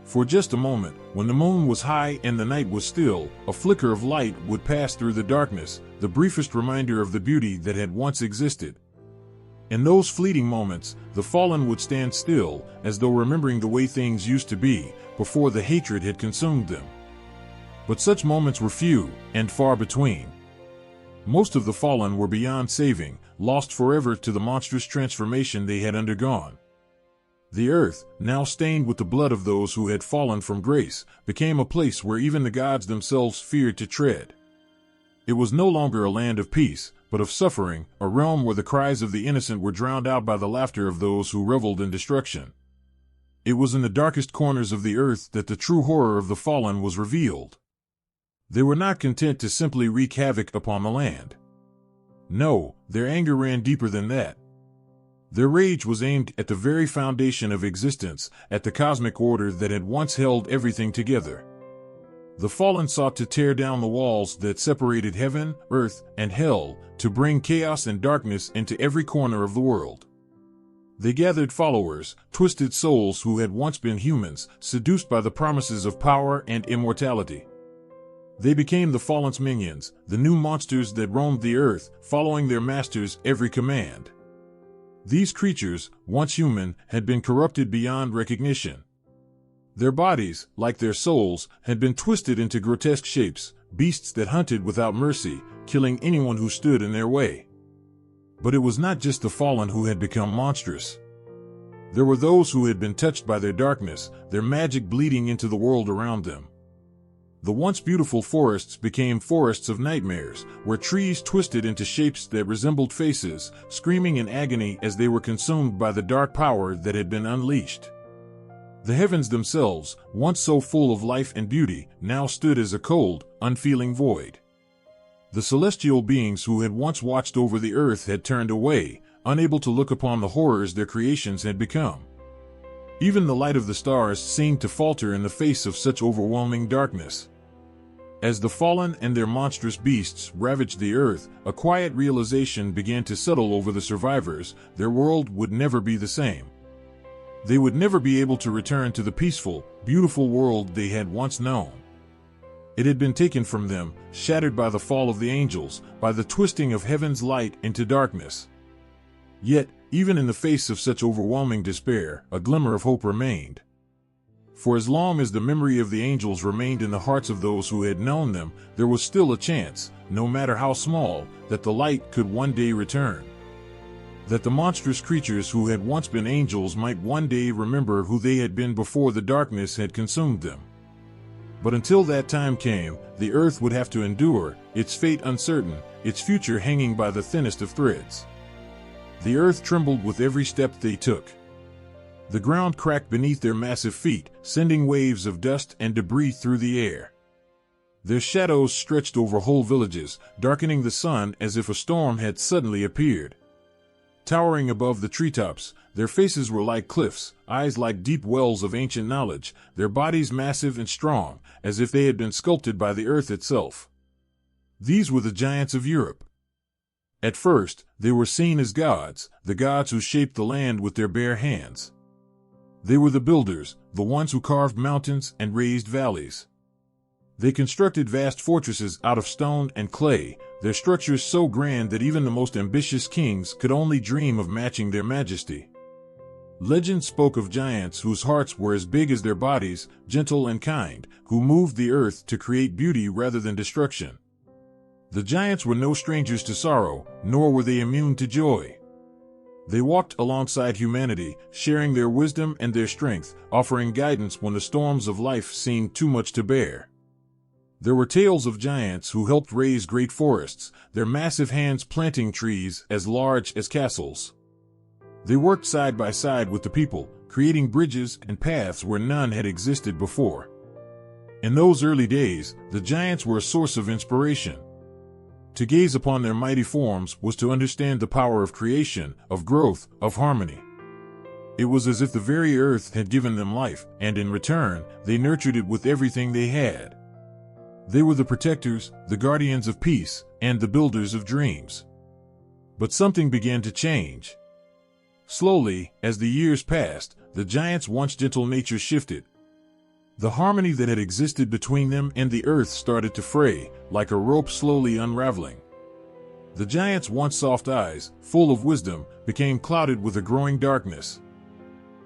S1: For just a moment, when the moon was high and the night was still, a flicker of light would pass through the darkness, the briefest reminder of the beauty that had once existed. In those fleeting moments, the fallen would stand still, as though remembering the way things used to be, before the hatred had consumed them. But such moments were few, and far between. Most of the fallen were beyond saving, lost forever to the monstrous transformation they had undergone. The earth, now stained with the blood of those who had fallen from grace, became a place where even the gods themselves feared to tread. It was no longer a land of peace, but of suffering, a realm where the cries of the innocent were drowned out by the laughter of those who reveled in destruction. It was in the darkest corners of the earth that the true horror of the fallen was revealed. They were not content to simply wreak havoc upon the land. No, their anger ran deeper than that. Their rage was aimed at the very foundation of existence, at the cosmic order that had once held everything together. The fallen sought to tear down the walls that separated heaven, earth, and hell, to bring chaos and darkness into every corner of the world. They gathered followers, twisted souls who had once been humans, seduced by the promises of power and immortality. They became the fallen's minions, the new monsters that roamed the earth, following their masters' every command. These creatures, once human, had been corrupted beyond recognition. Their bodies, like their souls, had been twisted into grotesque shapes, beasts that hunted without mercy, killing anyone who stood in their way. But it was not just the fallen who had become monstrous. There were those who had been touched by their darkness, their magic bleeding into the world around them. The once beautiful forests became forests of nightmares, where trees twisted into shapes that resembled faces, screaming in agony as they were consumed by the dark power that had been unleashed. The heavens themselves, once so full of life and beauty, now stood as a cold, unfeeling void. The celestial beings who had once watched over the earth had turned away, unable to look upon the horrors their creations had become. Even the light of the stars seemed to falter in the face of such overwhelming darkness. As the fallen and their monstrous beasts ravaged the earth, a quiet realization began to settle over the survivors: their world would never be the same. They would never be able to return to the peaceful, beautiful world they had once known. It had been taken from them, shattered by the fall of the angels, by the twisting of heaven's light into darkness. Yet, even in the face of such overwhelming despair, a glimmer of hope remained. For as long as the memory of the angels remained in the hearts of those who had known them, there was still a chance, no matter how small, that the light could one day return. That the monstrous creatures who had once been angels might one day remember who they had been before the darkness had consumed them. But until that time came, the earth would have to endure, its fate uncertain, its future hanging by the thinnest of threads. The earth trembled with every step they took. The ground cracked beneath their massive feet, sending waves of dust and debris through the air. Their shadows stretched over whole villages, darkening the sun as if a storm had suddenly appeared. Towering above the treetops, their faces were like cliffs, eyes like deep wells of ancient knowledge, their bodies massive and strong, as if they had been sculpted by the earth itself. These were the giants of Europe. At first, they were seen as gods, the gods who shaped the land with their bare hands. They were the builders, the ones who carved mountains and raised valleys. They constructed vast fortresses out of stone and clay, their structures so grand that even the most ambitious kings could only dream of matching their majesty. Legend spoke of giants whose hearts were as big as their bodies, gentle and kind, who moved the earth to create beauty rather than destruction. The giants were no strangers to sorrow, nor were they immune to joy. They walked alongside humanity, sharing their wisdom and their strength, offering guidance when the storms of life seemed too much to bear. There were tales of giants who helped raise great forests, their massive hands planting trees as large as castles. They worked side by side with the people, creating bridges and paths where none had existed before. In those early days, the giants were a source of inspiration. To gaze upon their mighty forms was to understand the power of creation, of growth, of harmony. It was as if the very earth had given them life, and in return, they nurtured it with everything they had. They were the protectors, the guardians of peace, and the builders of dreams. But something began to change. Slowly, as the years passed, the giants' once gentle nature shifted. The harmony that had existed between them and the earth started to fray, like a rope slowly unraveling. The giants' once soft eyes, full of wisdom, became clouded with a growing darkness.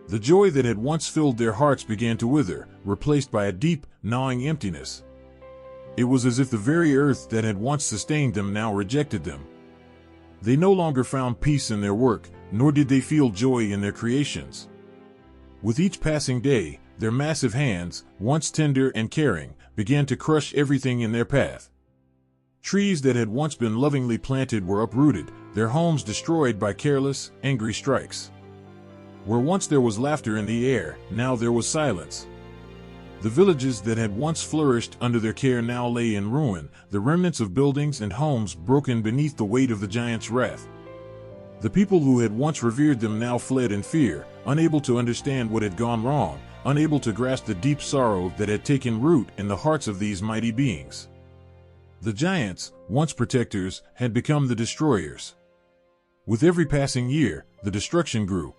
S1: The joy that had once filled their hearts began to wither, replaced by a deep, gnawing emptiness. It was as if the very earth that had once sustained them now rejected them. They no longer found peace in their work, nor did they feel joy in their creations. With each passing day, their massive hands, once tender and caring, began to crush everything in their path. Trees that had once been lovingly planted were uprooted, their homes destroyed by careless, angry strikes. Where once there was laughter in the air, now there was silence. The villages that had once flourished under their care now lay in ruin, the remnants of buildings and homes broken beneath the weight of the giant's wrath. The people who had once revered them now fled in fear, unable to understand what had gone wrong, unable to grasp the deep sorrow that had taken root in the hearts of these mighty beings. The giants, once protectors, had become the destroyers. With every passing year, the destruction grew.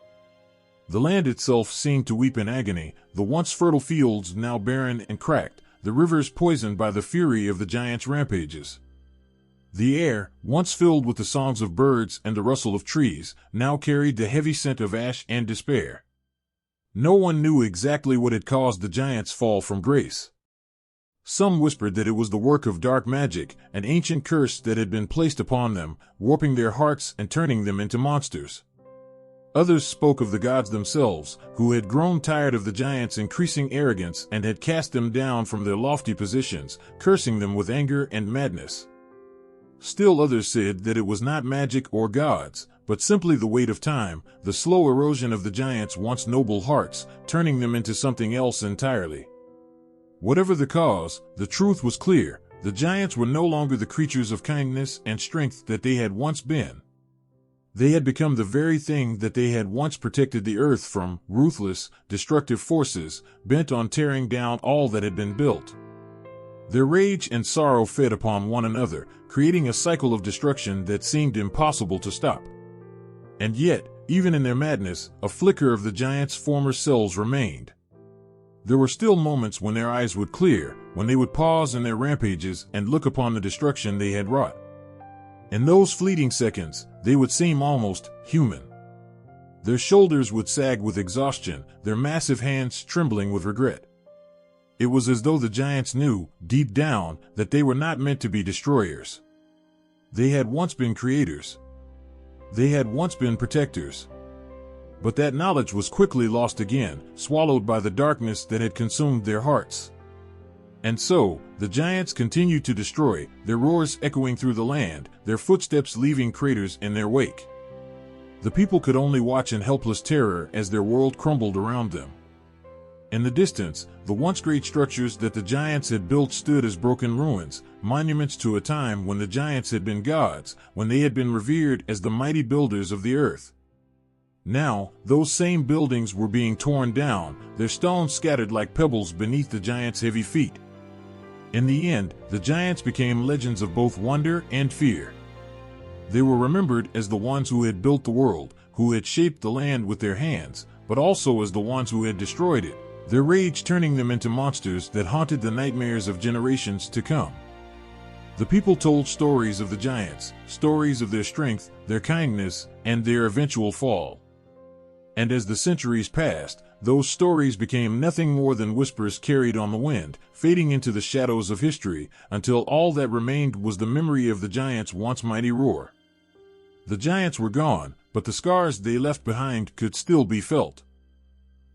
S1: The land itself seemed to weep in agony, the once fertile fields now barren and cracked, the rivers poisoned by the fury of the giants' rampages. The air, once filled with the songs of birds and the rustle of trees, now carried the heavy scent of ash and despair. No one knew exactly what had caused the giants' fall from grace. Some whispered that it was the work of dark magic, an ancient curse that had been placed upon them, warping their hearts and turning them into monsters. Others spoke of the gods themselves, who had grown tired of the giants' increasing arrogance and had cast them down from their lofty positions, cursing them with anger and madness. Still others said that it was not magic or gods, but simply the weight of time, the slow erosion of the giants' once noble hearts, turning them into something else entirely. Whatever the cause, the truth was clear: the giants were no longer the creatures of kindness and strength that they had once been. They had become the very thing that they had once protected the earth from: ruthless, destructive forces, bent on tearing down all that had been built. Their rage and sorrow fed upon one another, creating a cycle of destruction that seemed impossible to stop. And yet, even in their madness, a flicker of the giants' former selves remained. There were still moments when their eyes would clear, when they would pause in their rampages and look upon the destruction they had wrought. In those fleeting seconds, they would seem almost human. Their shoulders would sag with exhaustion, their massive hands trembling with regret. It was as though the giants knew, deep down, that they were not meant to be destroyers. They had once been creators. They had once been protectors. But that knowledge was quickly lost again, swallowed by the darkness that had consumed their hearts. And so, the giants continued to destroy, their roars echoing through the land, their footsteps leaving craters in their wake. The people could only watch in helpless terror as their world crumbled around them. In the distance, the once great structures that the giants had built stood as broken ruins, monuments to a time when the giants had been gods, when they had been revered as the mighty builders of the earth. Now, those same buildings were being torn down, their stones scattered like pebbles beneath the giants' heavy feet. In the end, the giants became legends of both wonder and fear. They were remembered as the ones who had built the world, who had shaped the land with their hands, but also as the ones who had destroyed it, their rage turning them into monsters that haunted the nightmares of generations to come. The people told stories of the giants, stories of their strength, their kindness, and their eventual fall. And as the centuries passed, those stories became nothing more than whispers carried on the wind, fading into the shadows of history, until all that remained was the memory of the giants' once mighty roar. The giants were gone, but the scars they left behind could still be felt.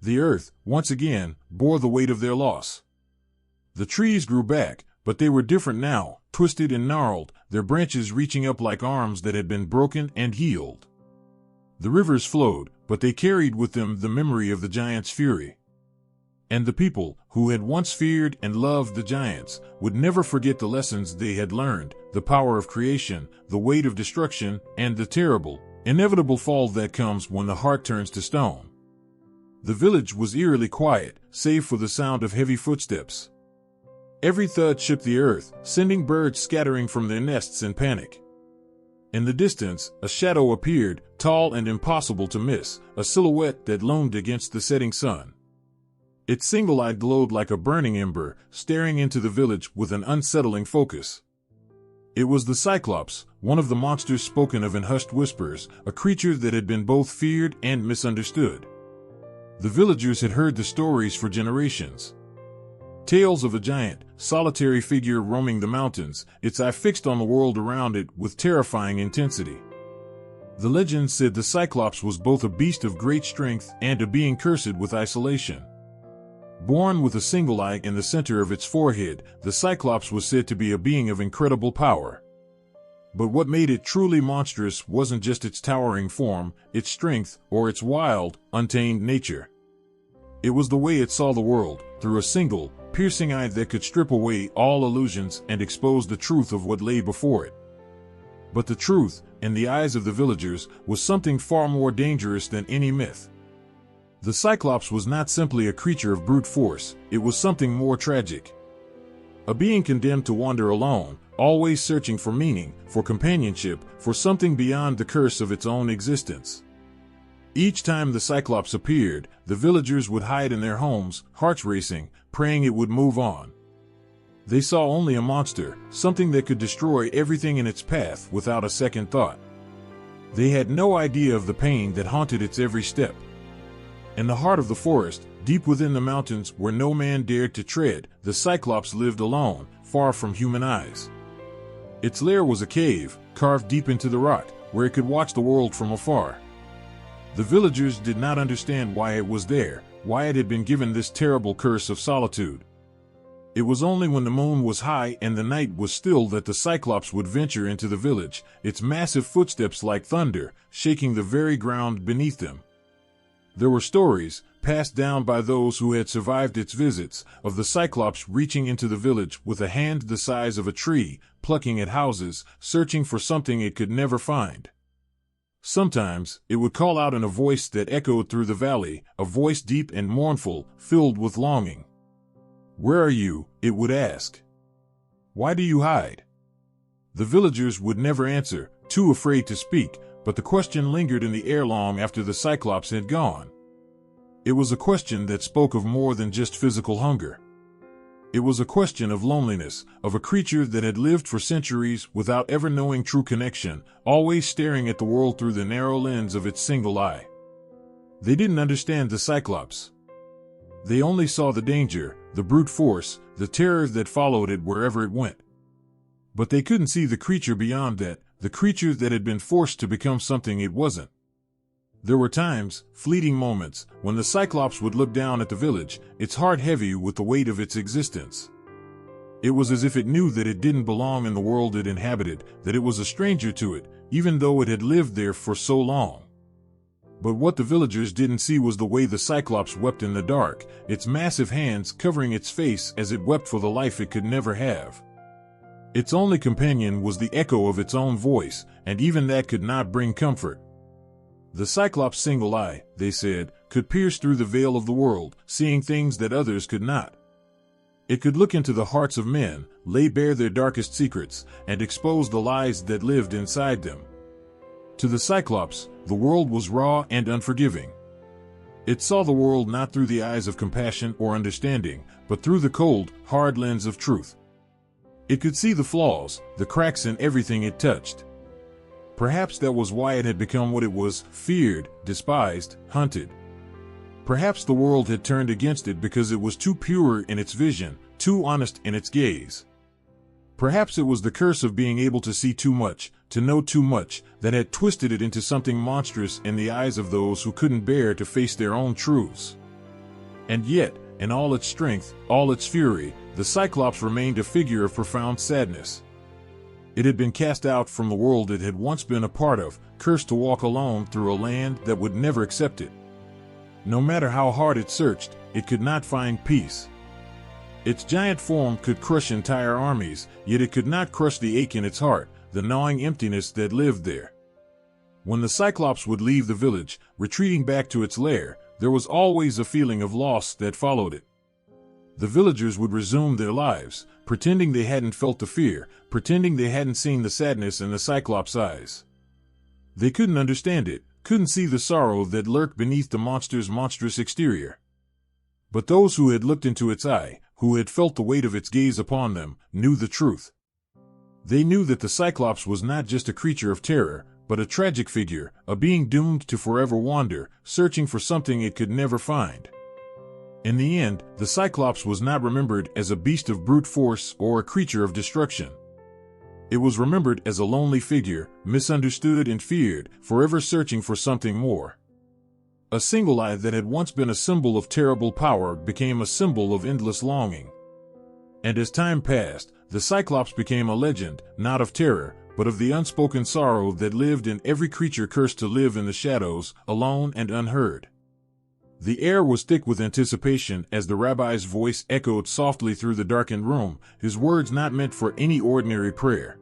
S1: The earth, once again, bore the weight of their loss. The trees grew back, but they were different now, twisted and gnarled, their branches reaching up like arms that had been broken and healed. The rivers flowed, but they carried with them the memory of the giants' fury. And the people, who had once feared and loved the giants, would never forget the lessons they had learned, the power of creation, the weight of destruction, and the terrible, inevitable fall that comes when the heart turns to stone. The village was eerily quiet, save for the sound of heavy footsteps. Every thud shook the earth, sending birds scattering from their nests in panic. In the distance, a shadow appeared, tall and impossible to miss, a silhouette that loomed against the setting sun. Its single eye glowed like a burning ember, staring into the village with an unsettling focus. It was the Cyclops, one of the monsters spoken of in hushed whispers, a creature that had been both feared and misunderstood. The villagers had heard the stories for generations. Tales of a giant, solitary figure roaming the mountains, its eye fixed on the world around it with terrifying intensity. The legend said the Cyclops was both a beast of great strength and a being cursed with isolation. Born with a single eye in the center of its forehead, the Cyclops was said to be a being of incredible power. But what made it truly monstrous wasn't just its towering form, its strength, or its wild, untamed nature. It was the way it saw the world, through a single, piercing eye that could strip away all illusions and expose the truth of what lay before it. But the truth, in the eyes of the villagers, was something far more dangerous than any myth. The Cyclops was not simply a creature of brute force, it was something more tragic. A being condemned to wander alone, always searching for meaning, for companionship, for something beyond the curse of its own existence. Each time the Cyclops appeared, the villagers would hide in their homes, hearts racing, praying it would move on. They saw only a monster, something that could destroy everything in its path without a second thought. They had no idea of the pain that haunted its every step. In the heart of the forest, deep within the mountains where no man dared to tread, the Cyclops lived alone, far from human eyes. Its lair was a cave, carved deep into the rock, where it could watch the world from afar. The villagers did not understand why it was there, why it had been given this terrible curse of solitude. It was only when the moon was high and the night was still that the Cyclops would venture into the village, its massive footsteps like thunder, shaking the very ground beneath them. There were stories, passed down by those who had survived its visits, of the Cyclops reaching into the village with a hand the size of a tree, plucking at houses, searching for something it could never find. Sometimes, it would call out in a voice that echoed through the valley, a voice deep and mournful, filled with longing. "Where are you?" it would ask. "Why do you hide?" The villagers would never answer, too afraid to speak, but the question lingered in the air long after the Cyclops had gone. It was a question that spoke of more than just physical hunger. It was a question of loneliness, of a creature that had lived for centuries without ever knowing true connection, always staring at the world through the narrow lens of its single eye. They didn't understand the Cyclops. They only saw the danger, the brute force, the terror that followed it wherever it went. But they couldn't see the creature beyond that, the creature that had been forced to become something it wasn't. There were times, fleeting moments, when the Cyclops would look down at the village, its heart heavy with the weight of its existence. It was as if it knew that it didn't belong in the world it inhabited, that it was a stranger to it, even though it had lived there for so long. But what the villagers didn't see was the way the Cyclops wept in the dark, its massive hands covering its face as it wept for the life it could never have. Its only companion was the echo of its own voice, and even that could not bring comfort. The Cyclops' single eye, they said, could pierce through the veil of the world, seeing things that others could not. It could look into the hearts of men, lay bare their darkest secrets, and expose the lies that lived inside them. To the Cyclops, the world was raw and unforgiving. It saw the world not through the eyes of compassion or understanding, but through the cold, hard lens of truth. It could see the flaws, the cracks in everything it touched. Perhaps that was why it had become what it was, feared, despised, hunted. Perhaps the world had turned against it because it was too pure in its vision, too honest in its gaze. Perhaps it was the curse of being able to see too much, to know too much, that had twisted it into something monstrous in the eyes of those who couldn't bear to face their own truths. And yet, in all its strength, all its fury, the Cyclops remained a figure of profound sadness. It had been cast out from the world it had once been a part of, cursed to walk alone through a land that would never accept it. No matter how hard it searched, it could not find peace. Its giant form could crush entire armies, yet it could not crush the ache in its heart, the gnawing emptiness that lived there. When the Cyclops would leave the village, retreating back to its lair, there was always a feeling of loss that followed it. The villagers would resume their lives, pretending they hadn't felt the fear, pretending they hadn't seen the sadness in the Cyclops' eyes. They couldn't understand it, couldn't see the sorrow that lurked beneath the monster's monstrous exterior. But those who had looked into its eye, who had felt the weight of its gaze upon them, knew the truth. They knew that the Cyclops was not just a creature of terror, but a tragic figure, a being doomed to forever wander, searching for something it could never find. In the end, the Cyclops was not remembered as a beast of brute force or a creature of destruction. It was remembered as a lonely figure, misunderstood and feared, forever searching for something more. A single eye that had once been a symbol of terrible power became a symbol of endless longing. And as time passed, the Cyclops became a legend, not of terror, but of the unspoken sorrow that lived in every creature cursed to live in the shadows, alone and unheard. The air was thick with anticipation as the rabbi's voice echoed softly through the darkened room, his words not meant for any ordinary prayer.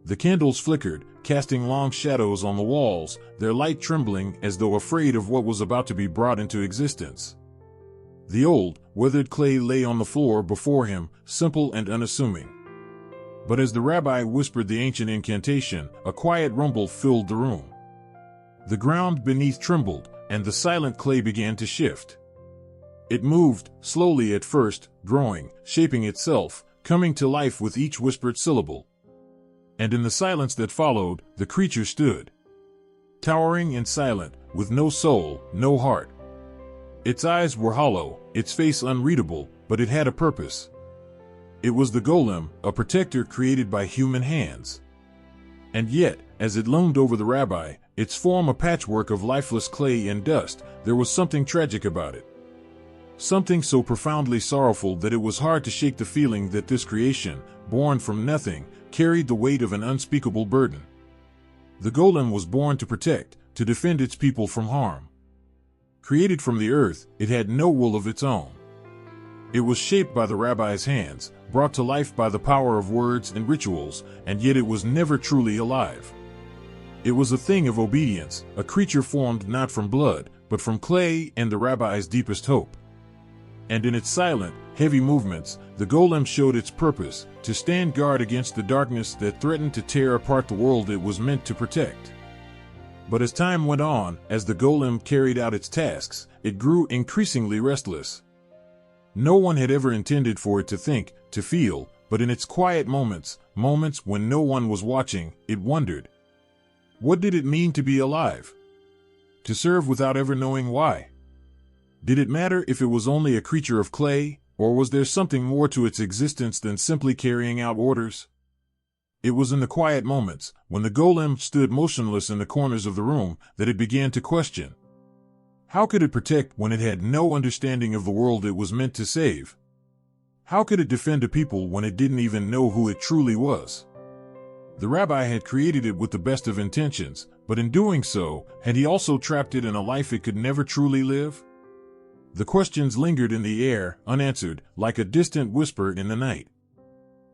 S1: The candles flickered, casting long shadows on the walls, their light trembling as though afraid of what was about to be brought into existence. The old, weathered clay lay on the floor before him, simple and unassuming. But as the rabbi whispered the ancient incantation, a quiet rumble filled the room. The ground beneath trembled, and the silent clay began to shift. It moved, slowly at first, growing, shaping itself, coming to life with each whispered syllable. And in the silence that followed, the creature stood. Towering and silent, with no soul, no heart. Its eyes were hollow, its face unreadable, but it had a purpose. It was the golem, a protector created by human hands. And yet, as it loomed over the rabbi, its form a patchwork of lifeless clay and dust, there was something tragic about it. Something so profoundly sorrowful that it was hard to shake the feeling that this creation, born from nothing, carried the weight of an unspeakable burden. The golem was born to protect, to defend its people from harm. Created from the earth, it had no will of its own. It was shaped by the rabbi's hands, brought to life by the power of words and rituals, and yet it was never truly alive. It was a thing of obedience, a creature formed not from blood, but from clay and the rabbi's deepest hope. And in its silent, heavy movements, the golem showed its purpose, to stand guard against the darkness that threatened to tear apart the world it was meant to protect. But as time went on, as the golem carried out its tasks, it grew increasingly restless. No one had ever intended for it to think, to feel, but in its quiet moments when no one was watching, it wondered. What did it mean to be alive? To serve without ever knowing why? Did it matter if it was only a creature of clay, or was there something more to its existence than simply carrying out orders? It was in the quiet moments, when the golem stood motionless in the corners of the room, that it began to question. How could it protect when it had no understanding of the world it was meant to save? How could it defend a people when it didn't even know who it truly was? The rabbi had created it with the best of intentions, but in doing so, had he also trapped it in a life it could never truly live? The questions lingered in the air, unanswered, like a distant whisper in the night.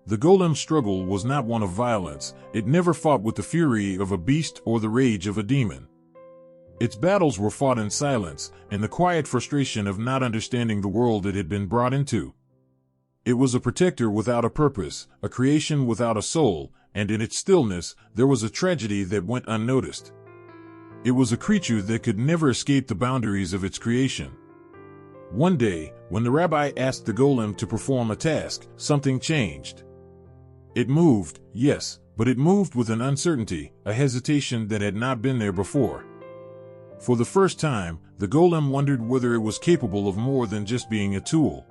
S1: The golem's struggle was not one of violence. It never fought with the fury of a beast or the rage of a demon. Its battles were fought in silence, in the quiet frustration of not understanding the world it had been brought into. It was a protector without a purpose, a creation without a soul, and in its stillness, there was a tragedy that went unnoticed. It was a creature that could never escape the boundaries of its creation. One day, when the rabbi asked the golem to perform a task, something changed. It moved, yes, but it moved with an uncertainty, a hesitation that had not been there before. For the first time, the golem wondered whether it was capable of more than just being a tool.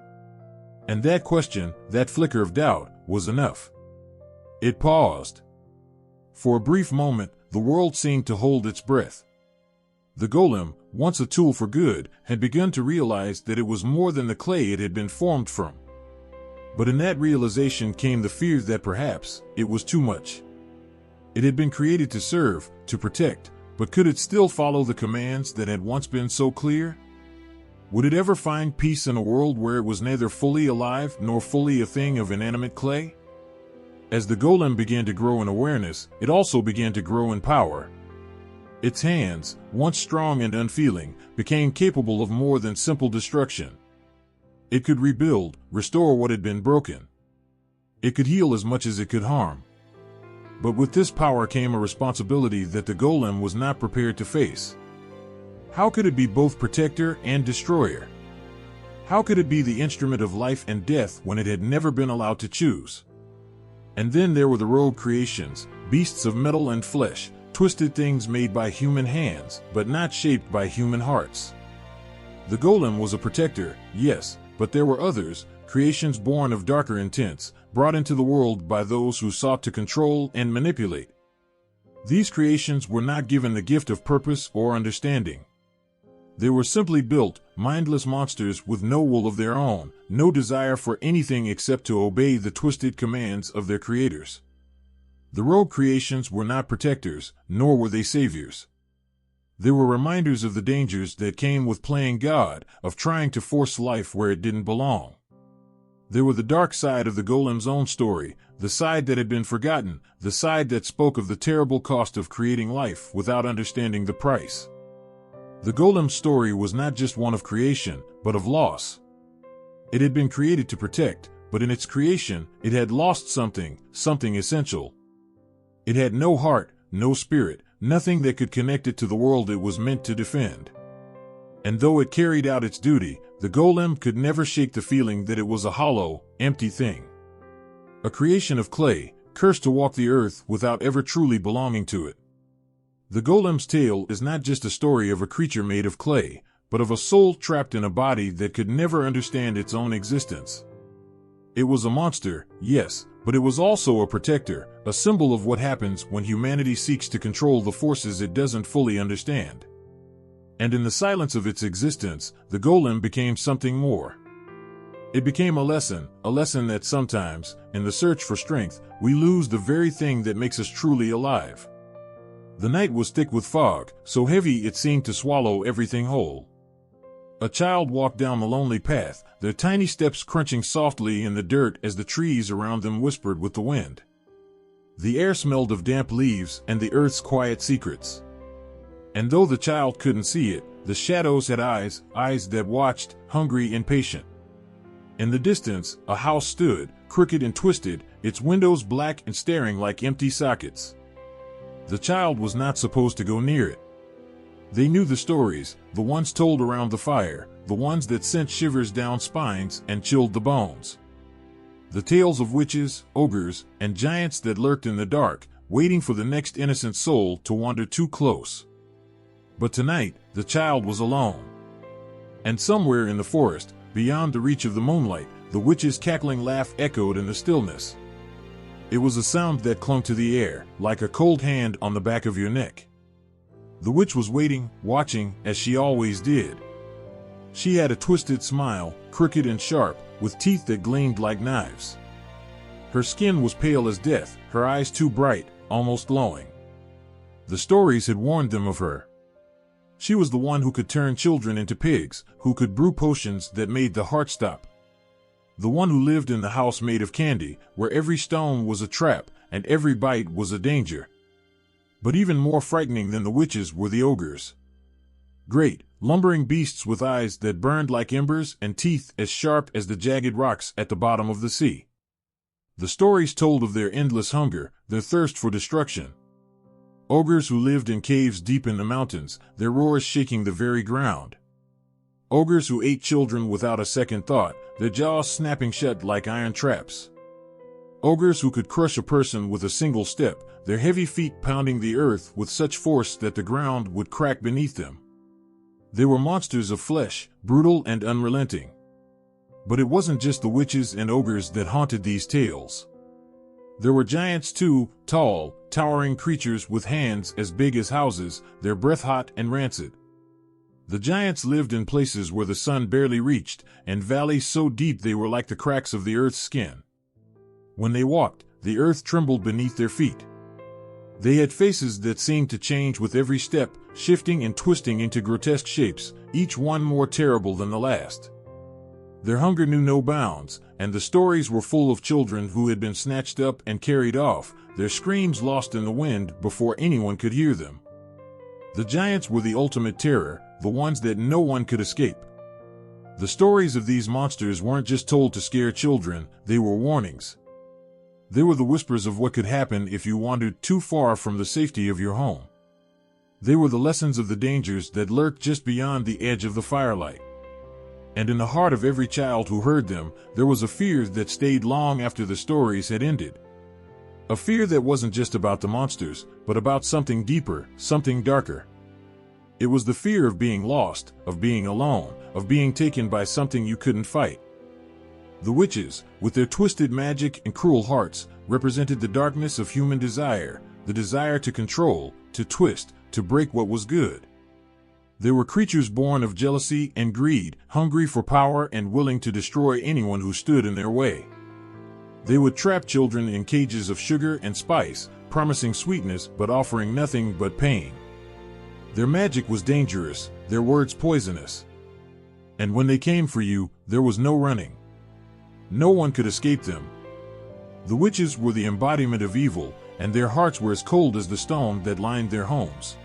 S1: And that question, that flicker of doubt, was enough. It paused. For a brief moment, the world seemed to hold its breath. The golem, once a tool for good, had begun to realize that it was more than the clay it had been formed from. But in that realization came the fear that perhaps it was too much. It had been created to serve, to protect, but could it still follow the commands that had once been so clear? Would it ever find peace in a world where it was neither fully alive nor fully a thing of inanimate clay? As the golem began to grow in awareness, it also began to grow in power. Its hands, once strong and unfeeling, became capable of more than simple destruction. It could rebuild, restore what had been broken. It could heal as much as it could harm. But with this power came a responsibility that the golem was not prepared to face. How could it be both protector and destroyer? How could it be the instrument of life and death when it had never been allowed to choose? And then there were the rogue creations, beasts of metal and flesh, twisted things made by human hands, but not shaped by human hearts. The golem was a protector, yes, but there were others, creations born of darker intents, brought into the world by those who sought to control and manipulate. These creations were not given the gift of purpose or understanding. They were simply built, mindless monsters with no will of their own, no desire for anything except to obey the twisted commands of their creators. The rogue creations were not protectors, nor were they saviors. They were reminders of the dangers that came with playing God, of trying to force life where it didn't belong. They were the dark side of the golem's own story, the side that had been forgotten, the side that spoke of the terrible cost of creating life without understanding the price. The golem's story was not just one of creation, but of loss. It had been created to protect, but in its creation, it had lost something essential. It had no heart, no spirit, nothing that could connect it to the world it was meant to defend. And though it carried out its duty, the golem could never shake the feeling that it was a hollow, empty thing. A creation of clay, cursed to walk the earth without ever truly belonging to it. The golem's tale is not just a story of a creature made of clay, but of a soul trapped in a body that could never understand its own existence. It was a monster, yes, but it was also a protector, a symbol of what happens when humanity seeks to control the forces it doesn't fully understand. And in the silence of its existence, the golem became something more. It became a lesson that sometimes, in the search for strength, we lose the very thing that makes us truly alive. The night was thick with fog, so heavy it seemed to swallow everything whole. A child walked down the lonely path, their tiny steps crunching softly in the dirt as the trees around them whispered with the wind. The air smelled of damp leaves and the earth's quiet secrets. And though the child couldn't see it, the shadows had eyes that watched, hungry and patient. In the distance, a house stood, crooked and twisted, its windows black and staring like empty sockets. The child was not supposed to go near it. They knew the stories, the ones told around the fire, the ones that sent shivers down spines and chilled the bones. The tales of witches, ogres, and giants that lurked in the dark, waiting for the next innocent soul to wander too close. But tonight, the child was alone. And somewhere in the forest, beyond the reach of the moonlight, the witch's cackling laugh echoed in the stillness. It was a sound that clung to the air, like a cold hand on the back of your neck. The witch was waiting, watching, as she always did. She had a twisted smile, crooked and sharp, with teeth that gleamed like knives. Her skin was pale as death, her eyes too bright, almost glowing. The stories had warned them of her. She was the one who could turn children into pigs, who could brew potions that made the heart stop. The one who lived in the house made of candy, where every stone was a trap and every bite was a danger. But even more frightening than the witches were the ogres. Great, lumbering beasts with eyes that burned like embers and teeth as sharp as the jagged rocks at the bottom of the sea. The stories told of their endless hunger, their thirst for destruction. Ogres who lived in caves deep in the mountains, their roars shaking the very ground. Ogres who ate children without a second thought, their jaws snapping shut like iron traps. Ogres who could crush a person with a single step, their heavy feet pounding the earth with such force that the ground would crack beneath them. They were monsters of flesh, brutal and unrelenting. But it wasn't just the witches and ogres that haunted these tales. There were giants too, tall, towering creatures with hands as big as houses, their breath hot and rancid. The giants lived in places where the sun barely reached, and valleys so deep they were like the cracks of the earth's skin. When they walked, the earth trembled beneath their feet. They had faces that seemed to change with every step, shifting and twisting into grotesque shapes, each one more terrible than the last. Their hunger knew no bounds, and the stories were full of children who had been snatched up and carried off, their screams lost in the wind before anyone could hear them. The giants were the ultimate terror, the ones that no one could escape. The stories of these monsters weren't just told to scare children, they were warnings. They were the whispers of what could happen if you wandered too far from the safety of your home. They were the lessons of the dangers that lurked just beyond the edge of the firelight. And in the heart of every child who heard them, there was a fear that stayed long after the stories had ended. A fear that wasn't just about the monsters, but about something deeper, something darker. It was the fear of being lost, of being alone, of being taken by something you couldn't fight. The witches, with their twisted magic and cruel hearts, represented the darkness of human desire, the desire to control, to twist, to break what was good. They were creatures born of jealousy and greed, hungry for power and willing to destroy anyone who stood in their way. They would trap children in cages of sugar and spice, promising sweetness but offering nothing but pain. Their magic was dangerous, their words poisonous. And when they came for you, there was no running. No one could escape them. The witches were the embodiment of evil, and their hearts were as cold as the stone that lined their homes.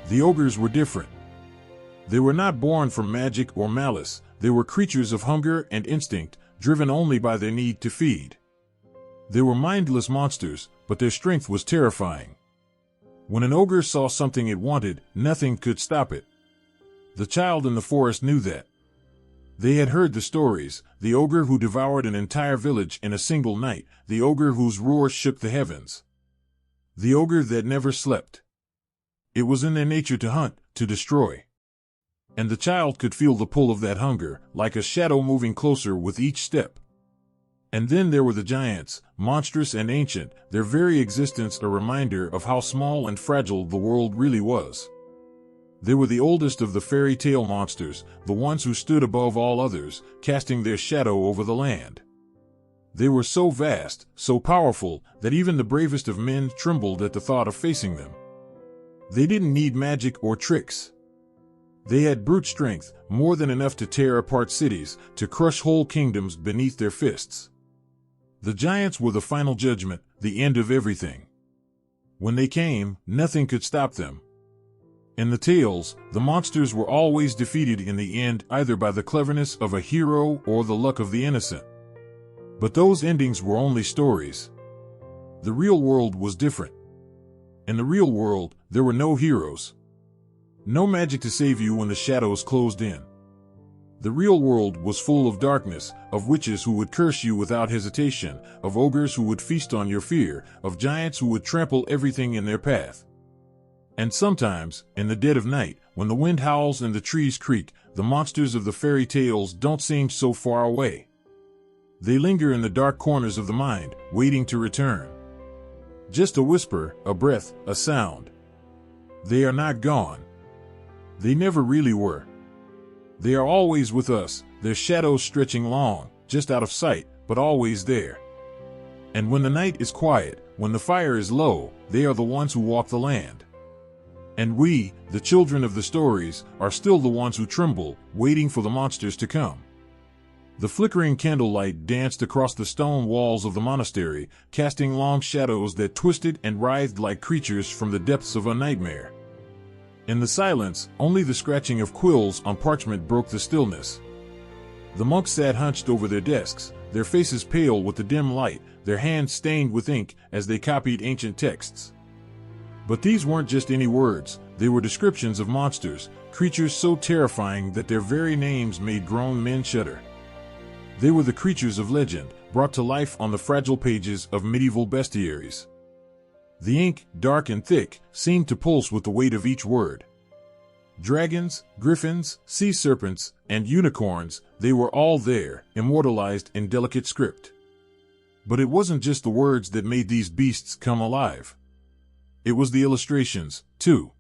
S1: The ogres were different. They were not born from magic or malice. They were creatures of hunger and instinct, driven only by their need to feed. They were mindless monsters, but their strength was terrifying. When an ogre saw something it wanted, nothing could stop it. The child in the forest knew that. They had heard the stories, the ogre who devoured an entire village in a single night, the ogre whose roar shook the heavens. The ogre that never slept. It was in their nature to hunt, to destroy. And the child could feel the pull of that hunger, like a shadow moving closer with each step. And then there were the giants, monstrous and ancient, their very existence a reminder of how small and fragile the world really was. They were the oldest of the fairy tale monsters, the ones who stood above all others, casting their shadow over the land. They were so vast, so powerful, that even the bravest of men trembled at the thought of facing them. They didn't need magic or tricks. They had brute strength, more than enough to tear apart cities, to crush whole kingdoms beneath their fists. The giants were the final judgment, the end of everything. When they came, nothing could stop them. In the tales, the monsters were always defeated in the end either by the cleverness of a hero or the luck of the innocent. But those endings were only stories. The real world was different. In the real world, there were no heroes. No magic to save you when the shadows closed in. The real world was full of darkness, of witches who would curse you without hesitation, of ogres who would feast on your fear, of giants who would trample everything in their path. And sometimes, in the dead of night, when the wind howls and the trees creak, the monsters of the fairy tales don't seem so far away. They linger in the dark corners of the mind, waiting to return. Just a whisper, a breath, a sound. They are not gone. They never really were. They are always with us, their shadows stretching long, just out of sight, but always there. And when the night is quiet, when the fire is low, they are the ones who walk the land. And we, the children of the stories, are still the ones who tremble, waiting for the monsters to come. The flickering candlelight danced across the stone walls of the monastery, casting long shadows that twisted and writhed like creatures from the depths of a nightmare. In the silence, only the scratching of quills on parchment broke the stillness. The monks sat hunched over their desks, their faces pale with the dim light, their hands stained with ink as they copied ancient texts. But these weren't just any words, they were descriptions of monsters, creatures so terrifying that their very names made grown men shudder. They were the creatures of legend, brought to life on the fragile pages of medieval bestiaries. The ink, dark and thick, seemed to pulse with the weight of each word. Dragons, griffins, sea serpents, and unicorns, they were all there, immortalized in delicate script. But it wasn't just the words that made these beasts come alive. It was the illustrations, too.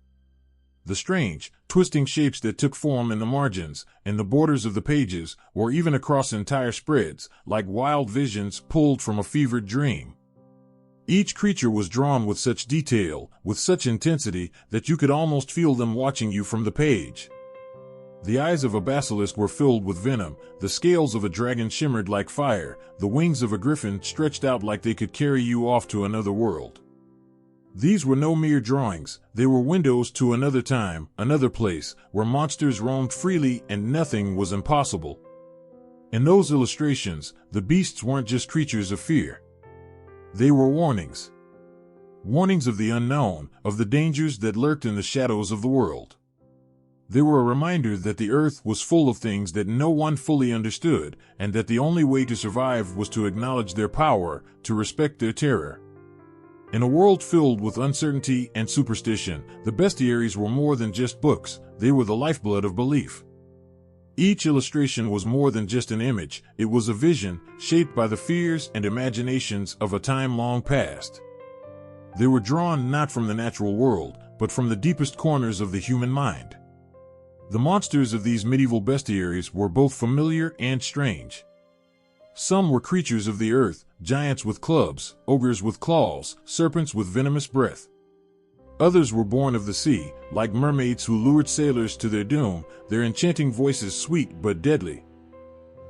S1: The strange, twisting shapes that took form in the margins, in the borders of the pages, or even across entire spreads, like wild visions pulled from a fevered dream. Each creature was drawn with such detail, with such intensity, that you could almost feel them watching you from the page. The eyes of a basilisk were filled with venom, the scales of a dragon shimmered like fire, the wings of a griffin stretched out like they could carry you off to another world. These were no mere drawings, they were windows to another time, another place, where monsters roamed freely and nothing was impossible. In those illustrations, the beasts weren't just creatures of fear. They were warnings. Warnings of the unknown, of the dangers that lurked in the shadows of the world. They were a reminder that the earth was full of things that no one fully understood, and that the only way to survive was to acknowledge their power, to respect their terror. In a world filled with uncertainty and superstition, the bestiaries were more than just books, they were the lifeblood of belief. Each illustration was more than just an image, it was a vision, shaped by the fears and imaginations of a time long past. They were drawn not from the natural world, but from the deepest corners of the human mind. The monsters of these medieval bestiaries were both familiar and strange. Some were creatures of the earth, giants with clubs, ogres with claws, serpents with venomous breath. Others were born of the sea, like mermaids who lured sailors to their doom, their enchanting voices sweet but deadly.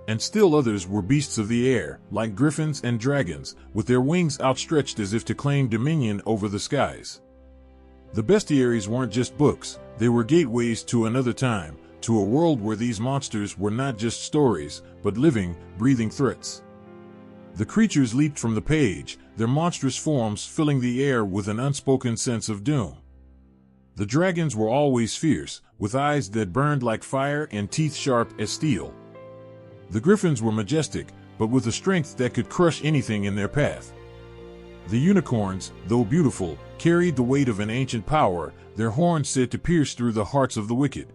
S1: And still others were beasts of the air, like griffins and dragons, with their wings outstretched as if to claim dominion over the skies. The bestiaries weren't just books, they were gateways to another time, to a world where these monsters were not just stories, but living, breathing threats. The creatures leaped from the page, their monstrous forms filling the air with an unspoken sense of doom. The dragons were always fierce, with eyes that burned like fire and teeth sharp as steel. The griffins were majestic, but with a strength that could crush anything in their path. The unicorns, though beautiful, carried the weight of an ancient power, their horns said to pierce through the hearts of the wicked.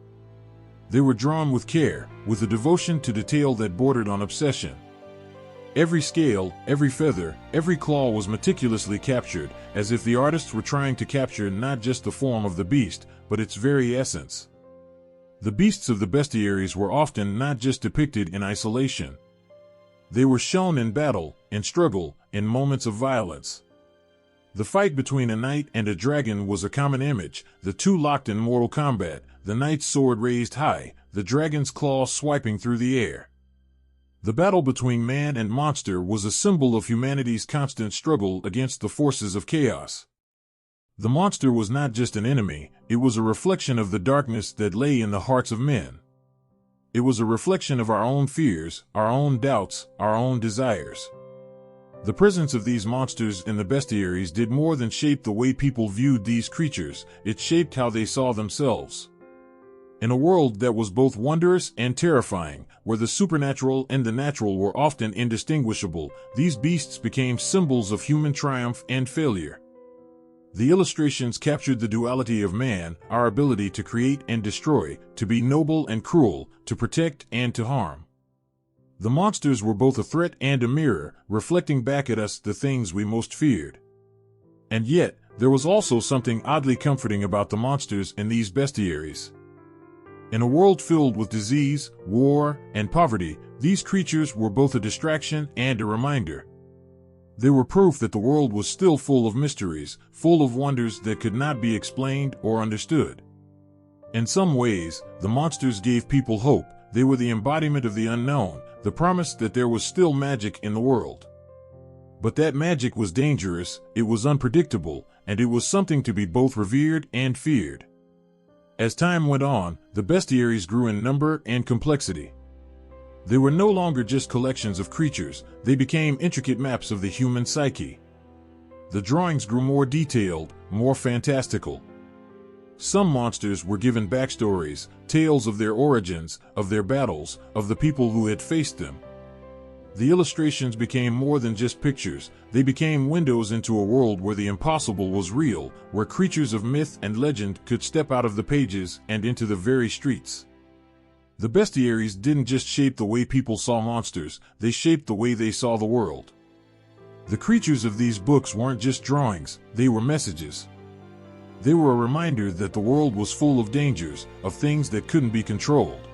S1: They were drawn with care, with a devotion to detail that bordered on obsession. Every scale, every feather, every claw was meticulously captured, as if the artists were trying to capture not just the form of the beast, but its very essence. The beasts of the bestiaries were often not just depicted in isolation. They were shown in battle, in struggle, in moments of violence. The fight between a knight and a dragon was a common image, the two locked in mortal combat, the knight's sword raised high, the dragon's claw swiping through the air. The battle between man and monster was a symbol of humanity's constant struggle against the forces of chaos. The monster was not just an enemy, it was a reflection of the darkness that lay in the hearts of men. It was a reflection of our own fears, our own doubts, our own desires. The presence of these monsters in the bestiaries did more than shape the way people viewed these creatures, it shaped how they saw themselves. In a world that was both wondrous and terrifying, where the supernatural and the natural were often indistinguishable, these beasts became symbols of human triumph and failure. The illustrations captured the duality of man, our ability to create and destroy, to be noble and cruel, to protect and to harm. The monsters were both a threat and a mirror, reflecting back at us the things we most feared. And yet, there was also something oddly comforting about the monsters in these bestiaries. In a world filled with disease, war, and poverty, these creatures were both a distraction and a reminder. They were proof that the world was still full of mysteries, full of wonders that could not be explained or understood. In some ways, the monsters gave people hope. They were the embodiment of the unknown, the promise that there was still magic in the world. But that magic was dangerous, it was unpredictable, and it was something to be both revered and feared. As time went on, the bestiaries grew in number and complexity. They were no longer just collections of creatures, they became intricate maps of the human psyche. The drawings grew more detailed, more fantastical. Some monsters were given backstories, tales of their origins, of their battles, of the people who had faced them. The illustrations became more than just pictures, they became windows into a world where the impossible was real, where creatures of myth and legend could step out of the pages and into the very streets. The bestiaries didn't just shape the way people saw monsters, they shaped the way they saw the world. The creatures of these books weren't just drawings, they were messages. They were a reminder that the world was full of dangers, of things that couldn't be controlled.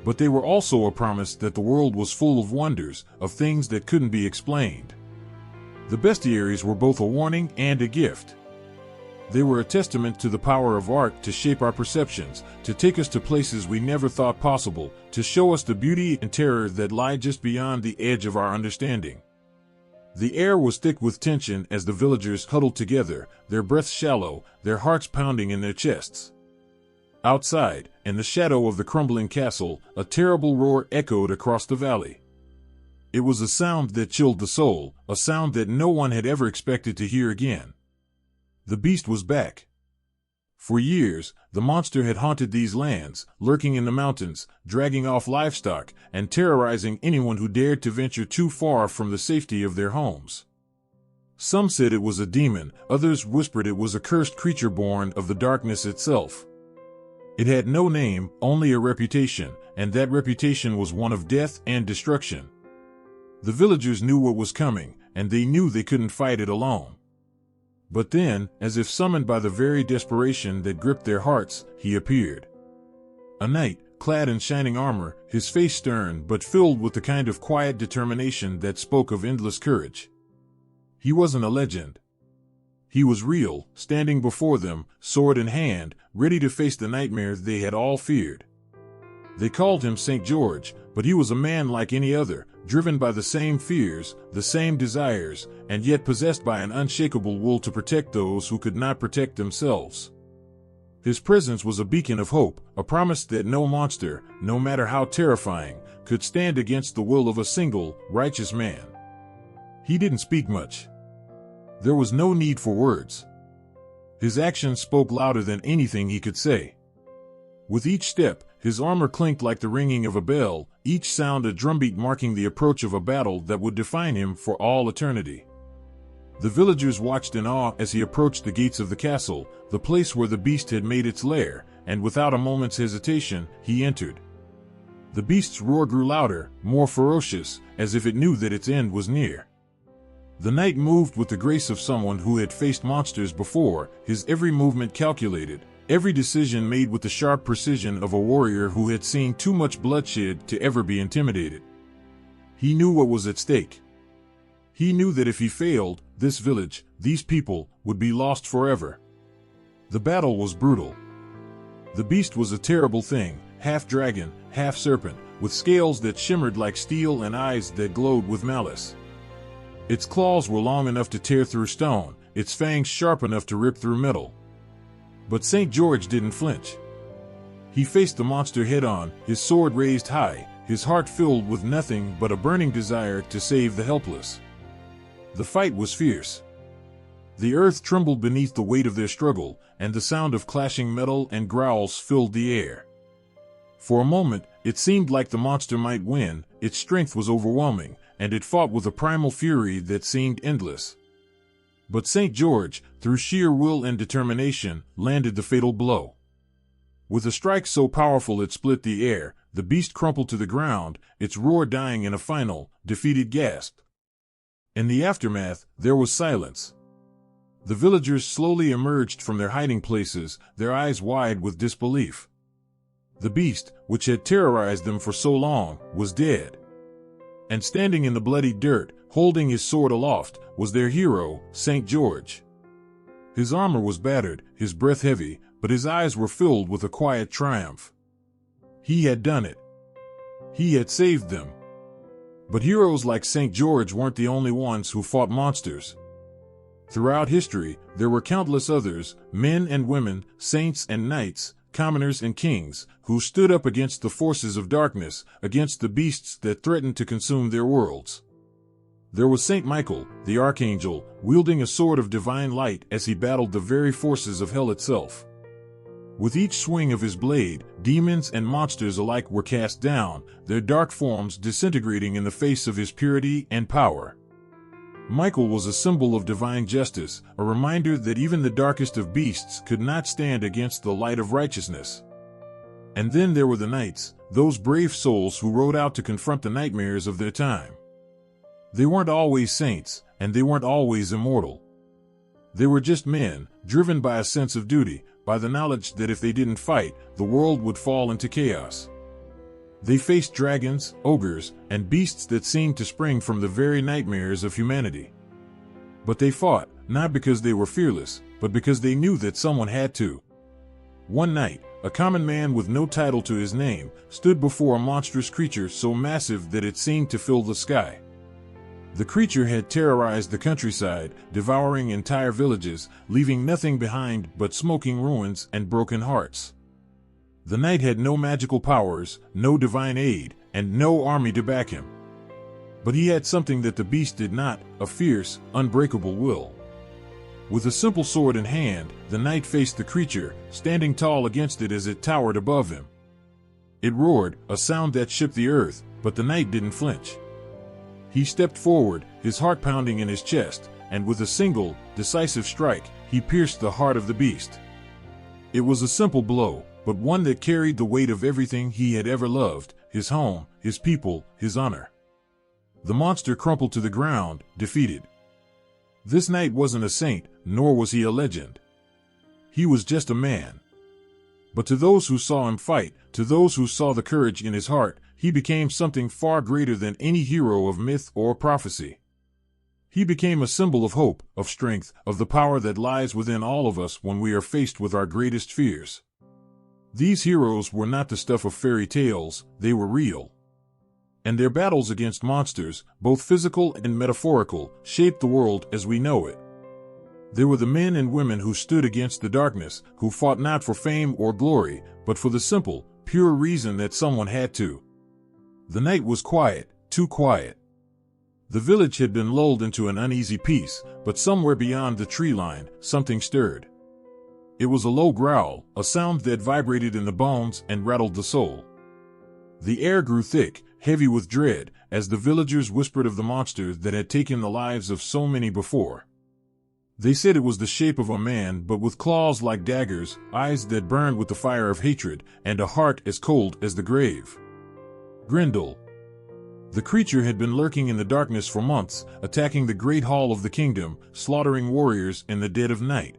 S1: But they were also a promise that the world was full of wonders, of things that couldn't be explained. The bestiaries were both a warning and a gift. They were a testament to the power of art to shape our perceptions, to take us to places we never thought possible, to show us the beauty and terror that lie just beyond the edge of our understanding. The air was thick with tension as the villagers huddled together, their breaths shallow, their hearts pounding in their chests. Outside, in the shadow of the crumbling castle, a terrible roar echoed across the valley. It was a sound that chilled the soul, a sound that no one had ever expected to hear again. The beast was back. For years, the monster had haunted these lands, lurking in the mountains, dragging off livestock, and terrorizing anyone who dared to venture too far from the safety of their homes. Some said it was a demon, others whispered it was a cursed creature born of the darkness itself. It had no name, only a reputation, and that reputation was one of death and destruction. The villagers knew what was coming, and they knew they couldn't fight it alone. But then, as if summoned by the very desperation that gripped their hearts, he appeared. A knight, clad in shining armor, his face stern but filled with the kind of quiet determination that spoke of endless courage. He wasn't a legend. He was real, standing before them, sword in hand, ready to face the nightmare they had all feared. They called him St. George, but he was a man like any other, driven by the same fears, the same desires, and yet possessed by an unshakable will to protect those who could not protect themselves. His presence was a beacon of hope, a promise that no monster, no matter how terrifying, could stand against the will of a single, righteous man. He didn't speak much. There was no need for words. His actions spoke louder than anything he could say. With each step, his armor clinked like the ringing of a bell, each sound a drumbeat marking the approach of a battle that would define him for all eternity. The villagers watched in awe as he approached the gates of the castle, the place where the beast had made its lair, and without a moment's hesitation, he entered. The beast's roar grew louder, more ferocious, as if it knew that its end was near. The knight moved with the grace of someone who had faced monsters before, his every movement calculated, every decision made with the sharp precision of a warrior who had seen too much bloodshed to ever be intimidated. He knew what was at stake. He knew that if he failed, this village, these people, would be lost forever. The battle was brutal. The beast was a terrible thing, half dragon, half serpent, with scales that shimmered like steel and eyes that glowed with malice. Its claws were long enough to tear through stone, its fangs sharp enough to rip through metal. But St. George didn't flinch. He faced the monster head-on, his sword raised high, his heart filled with nothing but a burning desire to save the helpless. The fight was fierce. The earth trembled beneath the weight of their struggle, and the sound of clashing metal and growls filled the air. For a moment, it seemed like the monster might win, its strength was overwhelming, and it fought with a primal fury that seemed endless. But St. George, through sheer will and determination, landed the fatal blow. With a strike so powerful it split the air, the beast crumpled to the ground, its roar dying in a final, defeated gasp. In the aftermath, there was silence. The villagers slowly emerged from their hiding places, their eyes wide with disbelief. The beast, which had terrorized them for so long, was dead. And standing in the bloody dirt, holding his sword aloft, was their hero, St. George. His armor was battered, his breath heavy, but his eyes were filled with a quiet triumph. He had done it. He had saved them. But heroes like St. George weren't the only ones who fought monsters. Throughout history, there were countless others, men and women, saints and knights, commoners and kings, who stood up against the forces of darkness, against the beasts that threatened to consume their worlds. There was St. Michael, the archangel, wielding a sword of divine light as he battled the very forces of hell itself. With each swing of his blade, demons and monsters alike were cast down, their dark forms disintegrating in the face of his purity and power. Michael was a symbol of divine justice, a reminder that even the darkest of beasts could not stand against the light of righteousness. And then there were the knights, those brave souls who rode out to confront the nightmares of their time. They weren't always saints, and they weren't always immortal. They were just men, driven by a sense of duty, by the knowledge that if they didn't fight, the world would fall into chaos. They faced dragons, ogres, and beasts that seemed to spring from the very nightmares of humanity. But they fought, not because they were fearless, but because they knew that someone had to. One night, a common man with no title to his name stood before a monstrous creature so massive that it seemed to fill the sky. The creature had terrorized the countryside, devouring entire villages, leaving nothing behind but smoking ruins and broken hearts. The knight had no magical powers, no divine aid, and no army to back him. But he had something that the beast did not, a fierce, unbreakable will. With a simple sword in hand, the knight faced the creature, standing tall against it as it towered above him. It roared, a sound that shook the earth, but the knight didn't flinch. He stepped forward, his heart pounding in his chest, and with a single, decisive strike, he pierced the heart of the beast. It was a simple blow, but one that carried the weight of everything he had ever loved: his home, his people, his honor. The monster crumpled to the ground, defeated. This knight wasn't a saint, nor was he a legend. He was just a man. But to those who saw him fight, to those who saw the courage in his heart, he became something far greater than any hero of myth or prophecy. He became a symbol of hope, of strength, of the power that lies within all of us when we are faced with our greatest fears. These heroes were not the stuff of fairy tales, they were real. And their battles against monsters, both physical and metaphorical, shaped the world as we know it. They were the men and women who stood against the darkness, who fought not for fame or glory, but for the simple, pure reason that someone had to. The night was quiet, too quiet. The village had been lulled into an uneasy peace, but somewhere beyond the tree line, something stirred. It was a low growl, a sound that vibrated in the bones and rattled the soul. The air grew thick, heavy with dread, as the villagers whispered of the monster that had taken the lives of so many before. They said it was the shape of a man, but with claws like daggers, eyes that burned with the fire of hatred, and a heart as cold as the grave. Grendel. The creature had been lurking in the darkness for months, attacking the great hall of the kingdom, slaughtering warriors in the dead of night.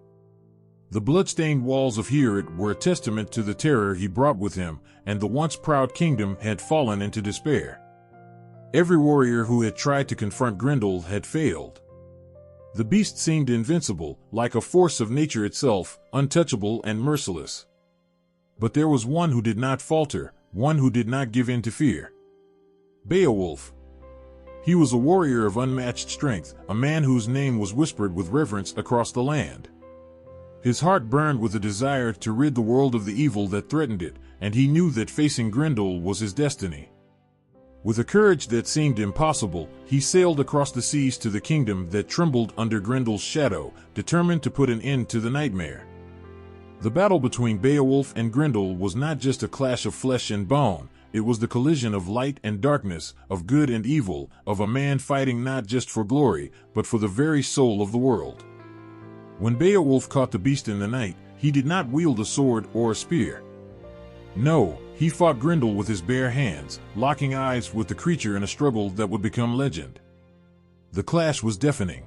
S1: The blood-stained walls of Heorot were a testament to the terror he brought with him, and the once proud kingdom had fallen into despair. Every warrior who had tried to confront Grendel had failed. The beast seemed invincible, like a force of nature itself, untouchable and merciless. But there was one who did not falter, one who did not give in to fear. Beowulf. He was a warrior of unmatched strength, a man whose name was whispered with reverence across the land. His heart burned with a desire to rid the world of the evil that threatened it, and he knew that facing Grendel was his destiny. With a courage that seemed impossible, he sailed across the seas to the kingdom that trembled under Grendel's shadow, determined to put an end to the nightmare. The battle between Beowulf and Grendel was not just a clash of flesh and bone, it was the collision of light and darkness, of good and evil, of a man fighting not just for glory, but for the very soul of the world. When Beowulf caught the beast in the night, he did not wield a sword or a spear. No, he fought Grendel with his bare hands, locking eyes with the creature in a struggle that would become legend. The clash was deafening.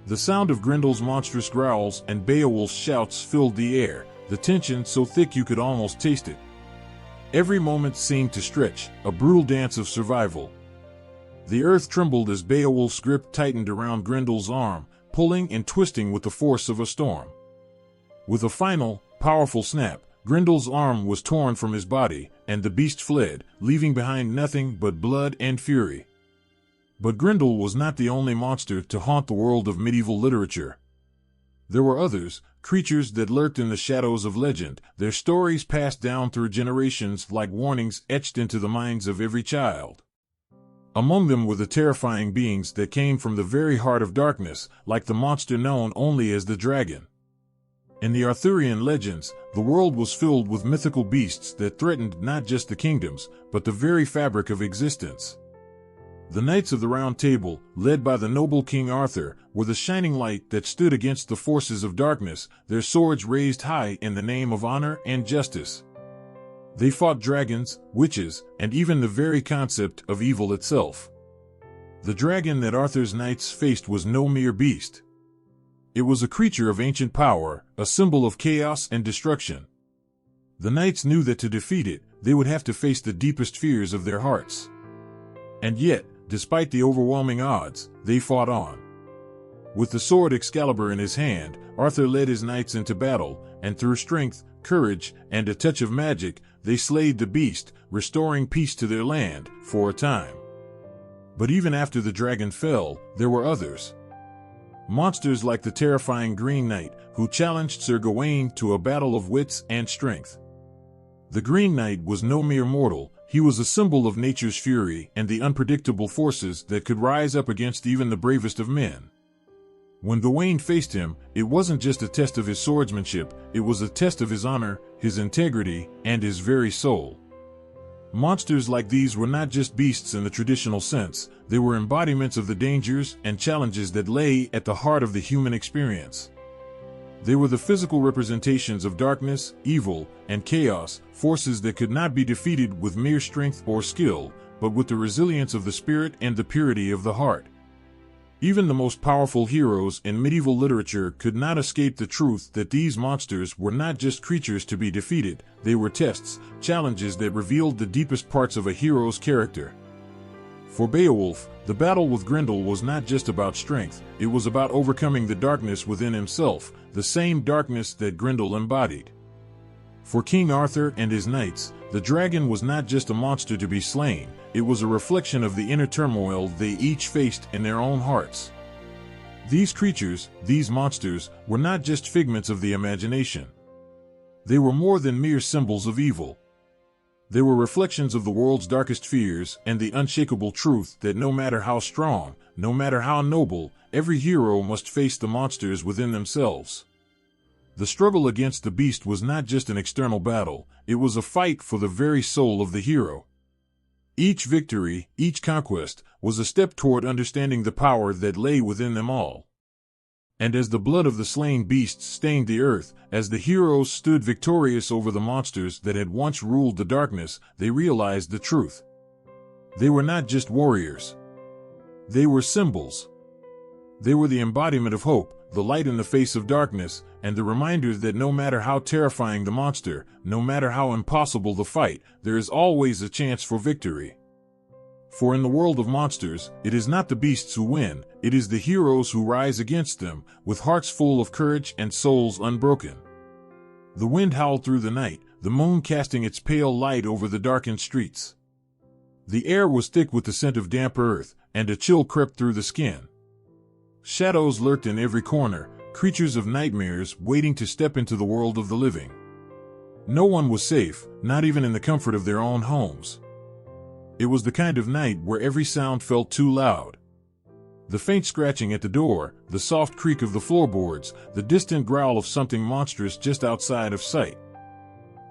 S1: The sound of Grendel's monstrous growls and Beowulf's shouts filled the air, the tension so thick you could almost taste it. Every moment seemed to stretch, a brutal dance of survival. The earth trembled as Beowulf's grip tightened around Grendel's arm, pulling and twisting with the force of a storm. With a final, powerful snap, Grendel's arm was torn from his body, and the beast fled, leaving behind nothing but blood and fury. But Grendel was not the only monster to haunt the world of medieval literature. There were others, creatures that lurked in the shadows of legend, their stories passed down through generations like warnings etched into the minds of every child. Among them were the terrifying beings that came from the very heart of darkness, like the monster known only as the dragon. In the Arthurian legends, the world was filled with mythical beasts that threatened not just the kingdoms, but the very fabric of existence. The Knights of the Round Table, led by the noble King Arthur, were the shining light that stood against the forces of darkness, their swords raised high in the name of honor and justice. They fought dragons, witches, and even the very concept of evil itself. The dragon that Arthur's knights faced was no mere beast. It was a creature of ancient power, a symbol of chaos and destruction. The knights knew that to defeat it, they would have to face the deepest fears of their hearts. And yet, despite the overwhelming odds, they fought on. With the sword Excalibur in his hand, Arthur led his knights into battle, and through strength, courage, and a touch of magic, they slayed the beast, restoring peace to their land, for a time. But even after the dragon fell, there were others. Monsters like the terrifying Green Knight, who challenged Sir Gawain to a battle of wits and strength. The Green Knight was no mere mortal, he was a symbol of nature's fury and the unpredictable forces that could rise up against even the bravest of men. When Gawain faced him, it wasn't just a test of his swordsmanship, it was a test of his honor, his integrity, and his very soul. Monsters like these were not just beasts in the traditional sense, they were embodiments of the dangers and challenges that lay at the heart of the human experience. They were the physical representations of darkness, evil, and chaos, forces that could not be defeated with mere strength or skill, but with the resilience of the spirit and the purity of the heart. Even the most powerful heroes in medieval literature could not escape the truth that these monsters were not just creatures to be defeated, they were tests, challenges that revealed the deepest parts of a hero's character. For Beowulf, the battle with Grendel was not just about strength, it was about overcoming the darkness within himself, the same darkness that Grendel embodied. For King Arthur and his knights, the dragon was not just a monster to be slain, it was a reflection of the inner turmoil they each faced in their own hearts. These creatures, these monsters, were not just figments of the imagination. They were more than mere symbols of evil. They were reflections of the world's darkest fears and the unshakable truth that no matter how strong, no matter how noble, every hero must face the monsters within themselves. The struggle against the beast was not just an external battle, it was a fight for the very soul of the hero. Each victory, each conquest, was a step toward understanding the power that lay within them all. And as the blood of the slain beasts stained the earth, as the heroes stood victorious over the monsters that had once ruled the darkness, they realized the truth. They were not just warriors. They were symbols. They were the embodiment of hope, the light in the face of darkness, and the reminder that no matter how terrifying the monster, no matter how impossible the fight, there is always a chance for victory. For in the world of monsters, it is not the beasts who win, it is the heroes who rise against them, with hearts full of courage and souls unbroken. The wind howled through the night, the moon casting its pale light over the darkened streets. The air was thick with the scent of damp earth, and a chill crept through the skin. Shadows lurked in every corner, creatures of nightmares waiting to step into the world of the living. No one was safe, not even in the comfort of their own homes. It was the kind of night where every sound felt too loud. The faint scratching at the door, the soft creak of the floorboards, the distant growl of something monstrous just outside of sight.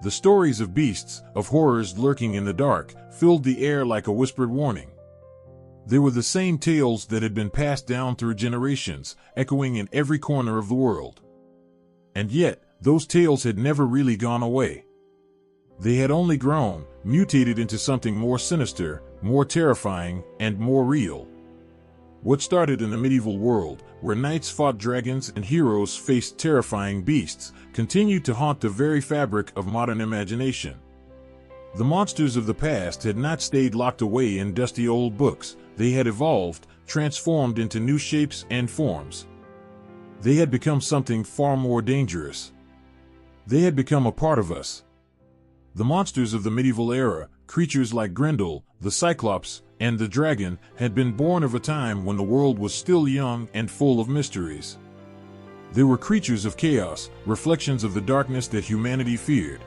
S1: The stories of beasts, of horrors lurking in the dark, filled the air like a whispered warning. They were the same tales that had been passed down through generations, echoing in every corner of the world. And yet, those tales had never really gone away. They had only grown, mutated into something more sinister, more terrifying, and more real. What started in the medieval world, where knights fought dragons and heroes faced terrifying beasts, continued to haunt the very fabric of modern imagination. The monsters of the past had not stayed locked away in dusty old books. They had evolved, transformed into new shapes and forms. They had become something far more dangerous. They had become a part of us. The monsters of the medieval era, creatures like Grendel, the Cyclops, and the dragon, had been born of a time when the world was still young and full of mysteries. They were creatures of chaos, reflections of the darkness that humanity feared.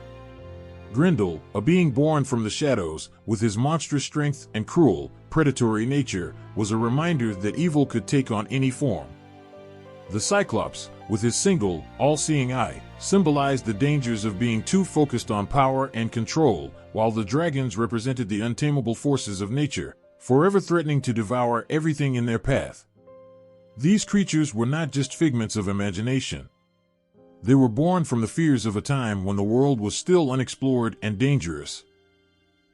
S1: Grendel, a being born from the shadows, with his monstrous strength and cruel, predatory nature, was a reminder that evil could take on any form. The Cyclops, with his single, all-seeing eye, symbolized the dangers of being too focused on power and control, while the dragons represented the untamable forces of nature, forever threatening to devour everything in their path. These creatures were not just figments of imagination. They were born from the fears of a time when the world was still unexplored and dangerous.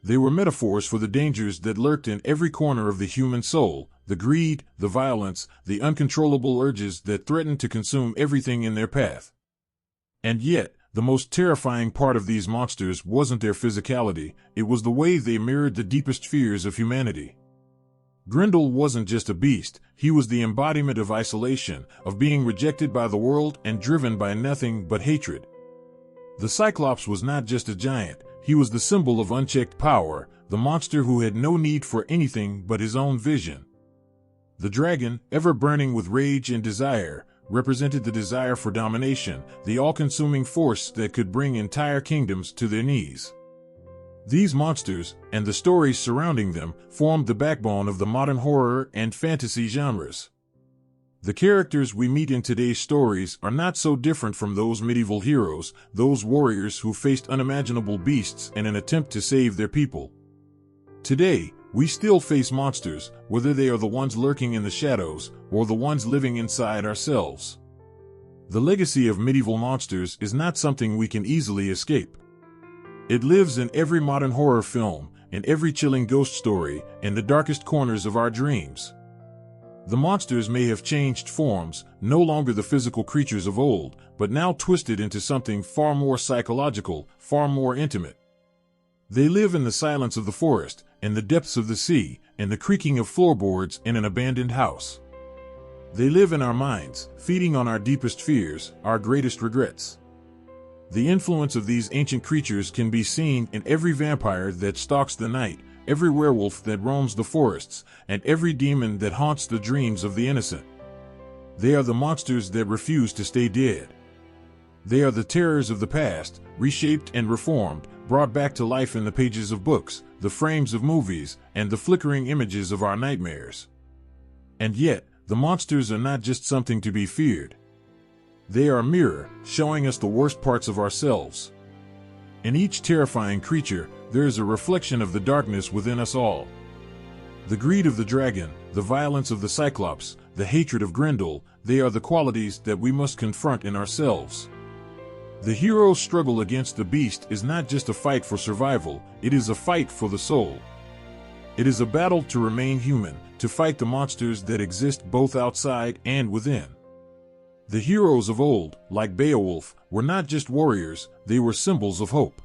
S1: They were metaphors for the dangers that lurked in every corner of the human soul, the greed, the violence, the uncontrollable urges that threatened to consume everything in their path. And yet, the most terrifying part of these monsters wasn't their physicality, it was the way they mirrored the deepest fears of humanity. Grendel wasn't just a beast, he was the embodiment of isolation, of being rejected by the world and driven by nothing but hatred. The Cyclops was not just a giant, he was the symbol of unchecked power, the monster who had no need for anything but his own vision. The dragon, ever burning with rage and desire, represented the desire for domination, the all-consuming force that could bring entire kingdoms to their knees. These monsters, and the stories surrounding them, formed the backbone of the modern horror and fantasy genres. The characters we meet in today's stories are not so different from those medieval heroes, those warriors who faced unimaginable beasts in an attempt to save their people. Today, we still face monsters, whether they are the ones lurking in the shadows or the ones living inside ourselves. The legacy of medieval monsters is not something we can easily escape. It lives in every modern horror film, in every chilling ghost story, in the darkest corners of our dreams. The monsters may have changed forms, no longer the physical creatures of old, but now twisted into something far more psychological, far more intimate. They live in the silence of the forest, in the depths of the sea, in the creaking of floorboards in an abandoned house. They live in our minds, feeding on our deepest fears, our greatest regrets. The influence of these ancient creatures can be seen in every vampire that stalks the night, every werewolf that roams the forests, and every demon that haunts the dreams of the innocent. They are the monsters that refuse to stay dead. They are the terrors of the past, reshaped and reformed, brought back to life in the pages of books, the frames of movies, and the flickering images of our nightmares. And yet, the monsters are not just something to be feared. They are a mirror, showing us the worst parts of ourselves. In each terrifying creature, there is a reflection of the darkness within us all. The greed of the dragon, the violence of the Cyclops, the hatred of Grendel, they are the qualities that we must confront in ourselves. The hero's struggle against the beast is not just a fight for survival, it is a fight for the soul. It is a battle to remain human, to fight the monsters that exist both outside and within. The heroes of old, like Beowulf, were not just warriors, they were symbols of hope.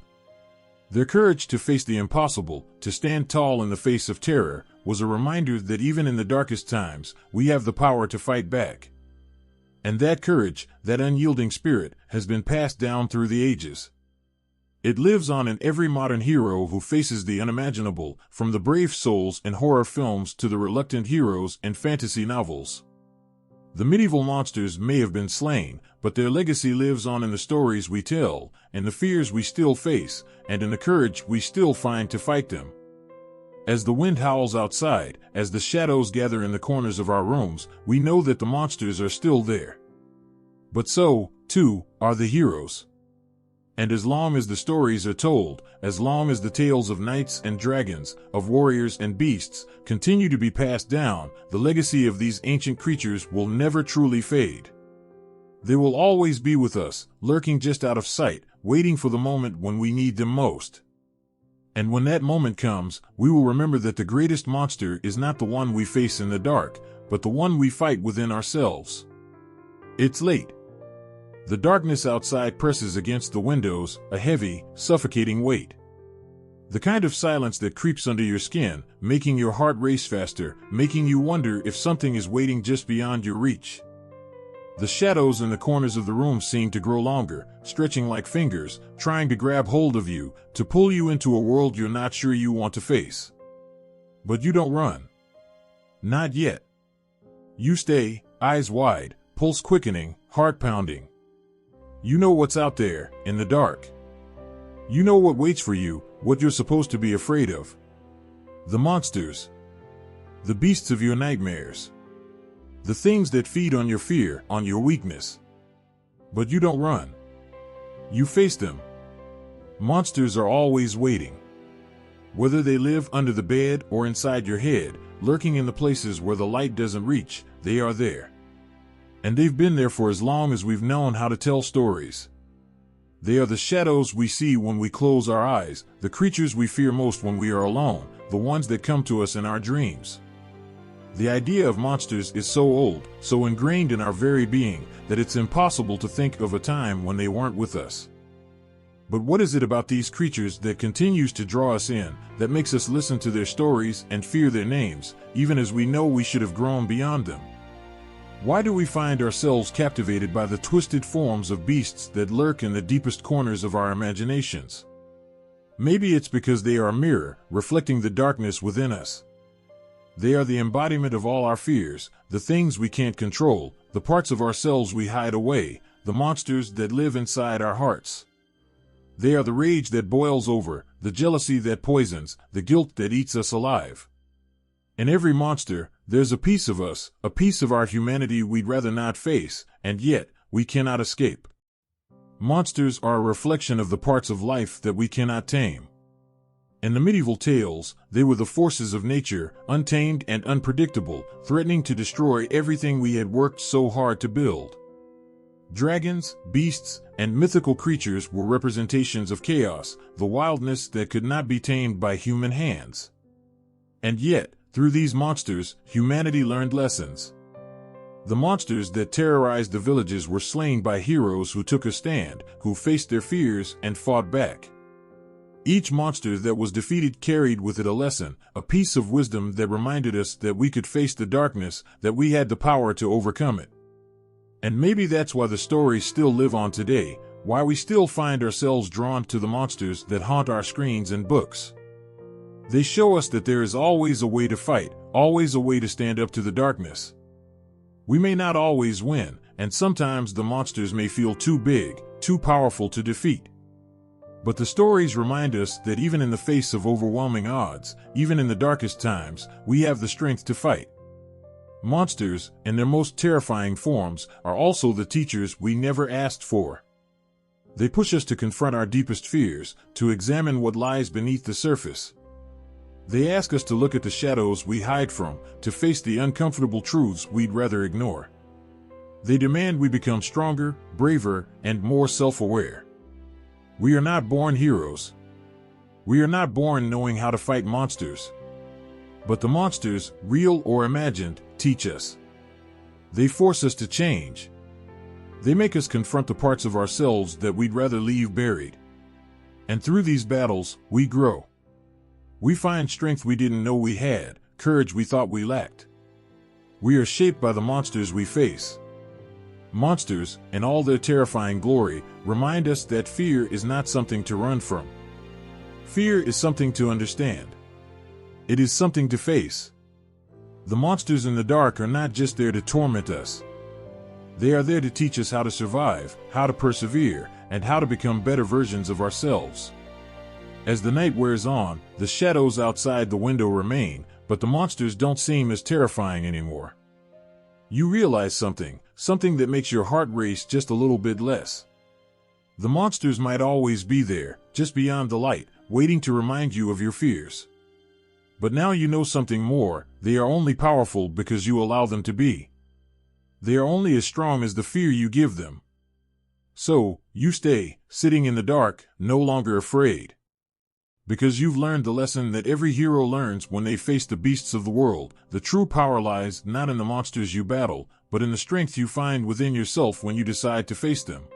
S1: Their courage to face the impossible, to stand tall in the face of terror, was a reminder that even in the darkest times, we have the power to fight back. And that courage, that unyielding spirit, has been passed down through the ages. It lives on in every modern hero who faces the unimaginable, from the brave souls in horror films to the reluctant heroes in fantasy novels. The medieval monsters may have been slain, but their legacy lives on in the stories we tell, in the fears we still face, and in the courage we still find to fight them. As the wind howls outside, as the shadows gather in the corners of our rooms, we know that the monsters are still there. But so, too, are the heroes. And as long as the stories are told, as long as the tales of knights and dragons, of warriors and beasts, continue to be passed down, the legacy of these ancient creatures will never truly fade. They will always be with us, lurking just out of sight, waiting for the moment when we need them most. And when that moment comes, we will remember that the greatest monster is not the one we face in the dark, but the one we fight within ourselves. It's late. The darkness outside presses against the windows, a heavy, suffocating weight. The kind of silence that creeps under your skin, making your heart race faster, making you wonder if something is waiting just beyond your reach. The shadows in the corners of the room seem to grow longer, stretching like fingers, trying to grab hold of you, to pull you into a world you're not sure you want to face. But you don't run. Not yet. You stay, eyes wide, pulse quickening, heart pounding. You know what's out there, in the dark. You know what waits for you, what you're supposed to be afraid of. The monsters. The beasts of your nightmares. The things that feed on your fear, on your weakness. But you don't run. You face them. Monsters are always waiting. Whether they live under the bed or inside your head, lurking in the places where the light doesn't reach, they are there. And they've been there for as long as we've known how to tell stories. They are the shadows we see when we close our eyes, the creatures we fear most when we are alone, the ones that come to us in our dreams. The idea of monsters is so old, so ingrained in our very being, that it's impossible to think of a time when they weren't with us. But what is it about these creatures that continues to draw us in, that makes us listen to their stories and fear their names, even as we know we should have grown beyond them? Why do we find ourselves captivated by the twisted forms of beasts that lurk in the deepest corners of our imaginations? Maybe it's because they are a mirror, reflecting the darkness within us. They are the embodiment of all our fears, the things we can't control, the parts of ourselves we hide away, the monsters that live inside our hearts. They are the rage that boils over, the jealousy that poisons, the guilt that eats us alive. In every monster, there's a piece of us, a piece of our humanity we'd rather not face, and yet, we cannot escape. Monsters are a reflection of the parts of life that we cannot tame. In the medieval tales, they were the forces of nature, untamed and unpredictable, threatening to destroy everything we had worked so hard to build. Dragons, beasts, and mythical creatures were representations of chaos, the wildness that could not be tamed by human hands. And yet, through these monsters, humanity learned lessons. The monsters that terrorized the villages were slain by heroes who took a stand, who faced their fears and fought back. Each monster that was defeated carried with it a lesson, a piece of wisdom that reminded us that we could face the darkness, that we had the power to overcome it. And maybe that's why the stories still live on today, why we still find ourselves drawn to the monsters that haunt our screens and books. They show us that there is always a way to fight, always a way to stand up to the darkness. We may not always win, and sometimes the monsters may feel too big, too powerful to defeat. But the stories remind us that even in the face of overwhelming odds, even in the darkest times, we have the strength to fight. Monsters, in their most terrifying forms, are also the teachers we never asked for. They push us to confront our deepest fears, to examine what lies beneath the surface. They ask us to look at the shadows we hide from, to face the uncomfortable truths we'd rather ignore. They demand we become stronger, braver, and more self-aware. We are not born heroes. We are not born knowing how to fight monsters. But the monsters, real or imagined, teach us. They force us to change. They make us confront the parts of ourselves that we'd rather leave buried. And through these battles, we grow. We find strength we didn't know we had, courage we thought we lacked. We are shaped by the monsters we face. Monsters, in all their terrifying glory, remind us that fear is not something to run from. Fear is something to understand. It is something to face. The monsters in the dark are not just there to torment us. They are there to teach us how to survive, how to persevere, and how to become better versions of ourselves. As the night wears on, the shadows outside the window remain, but the monsters don't seem as terrifying anymore. You realize something that makes your heart race just a little bit less. The monsters might always be there, just beyond the light, waiting to remind you of your fears. But now you know something more. They are only powerful because you allow them to be. They are only as strong as the fear you give them. So, you stay, sitting in the dark, no longer afraid. Because you've learned the lesson that every hero learns when they face the beasts of the world. The true power lies not in the monsters you battle, but in the strength you find within yourself when you decide to face them.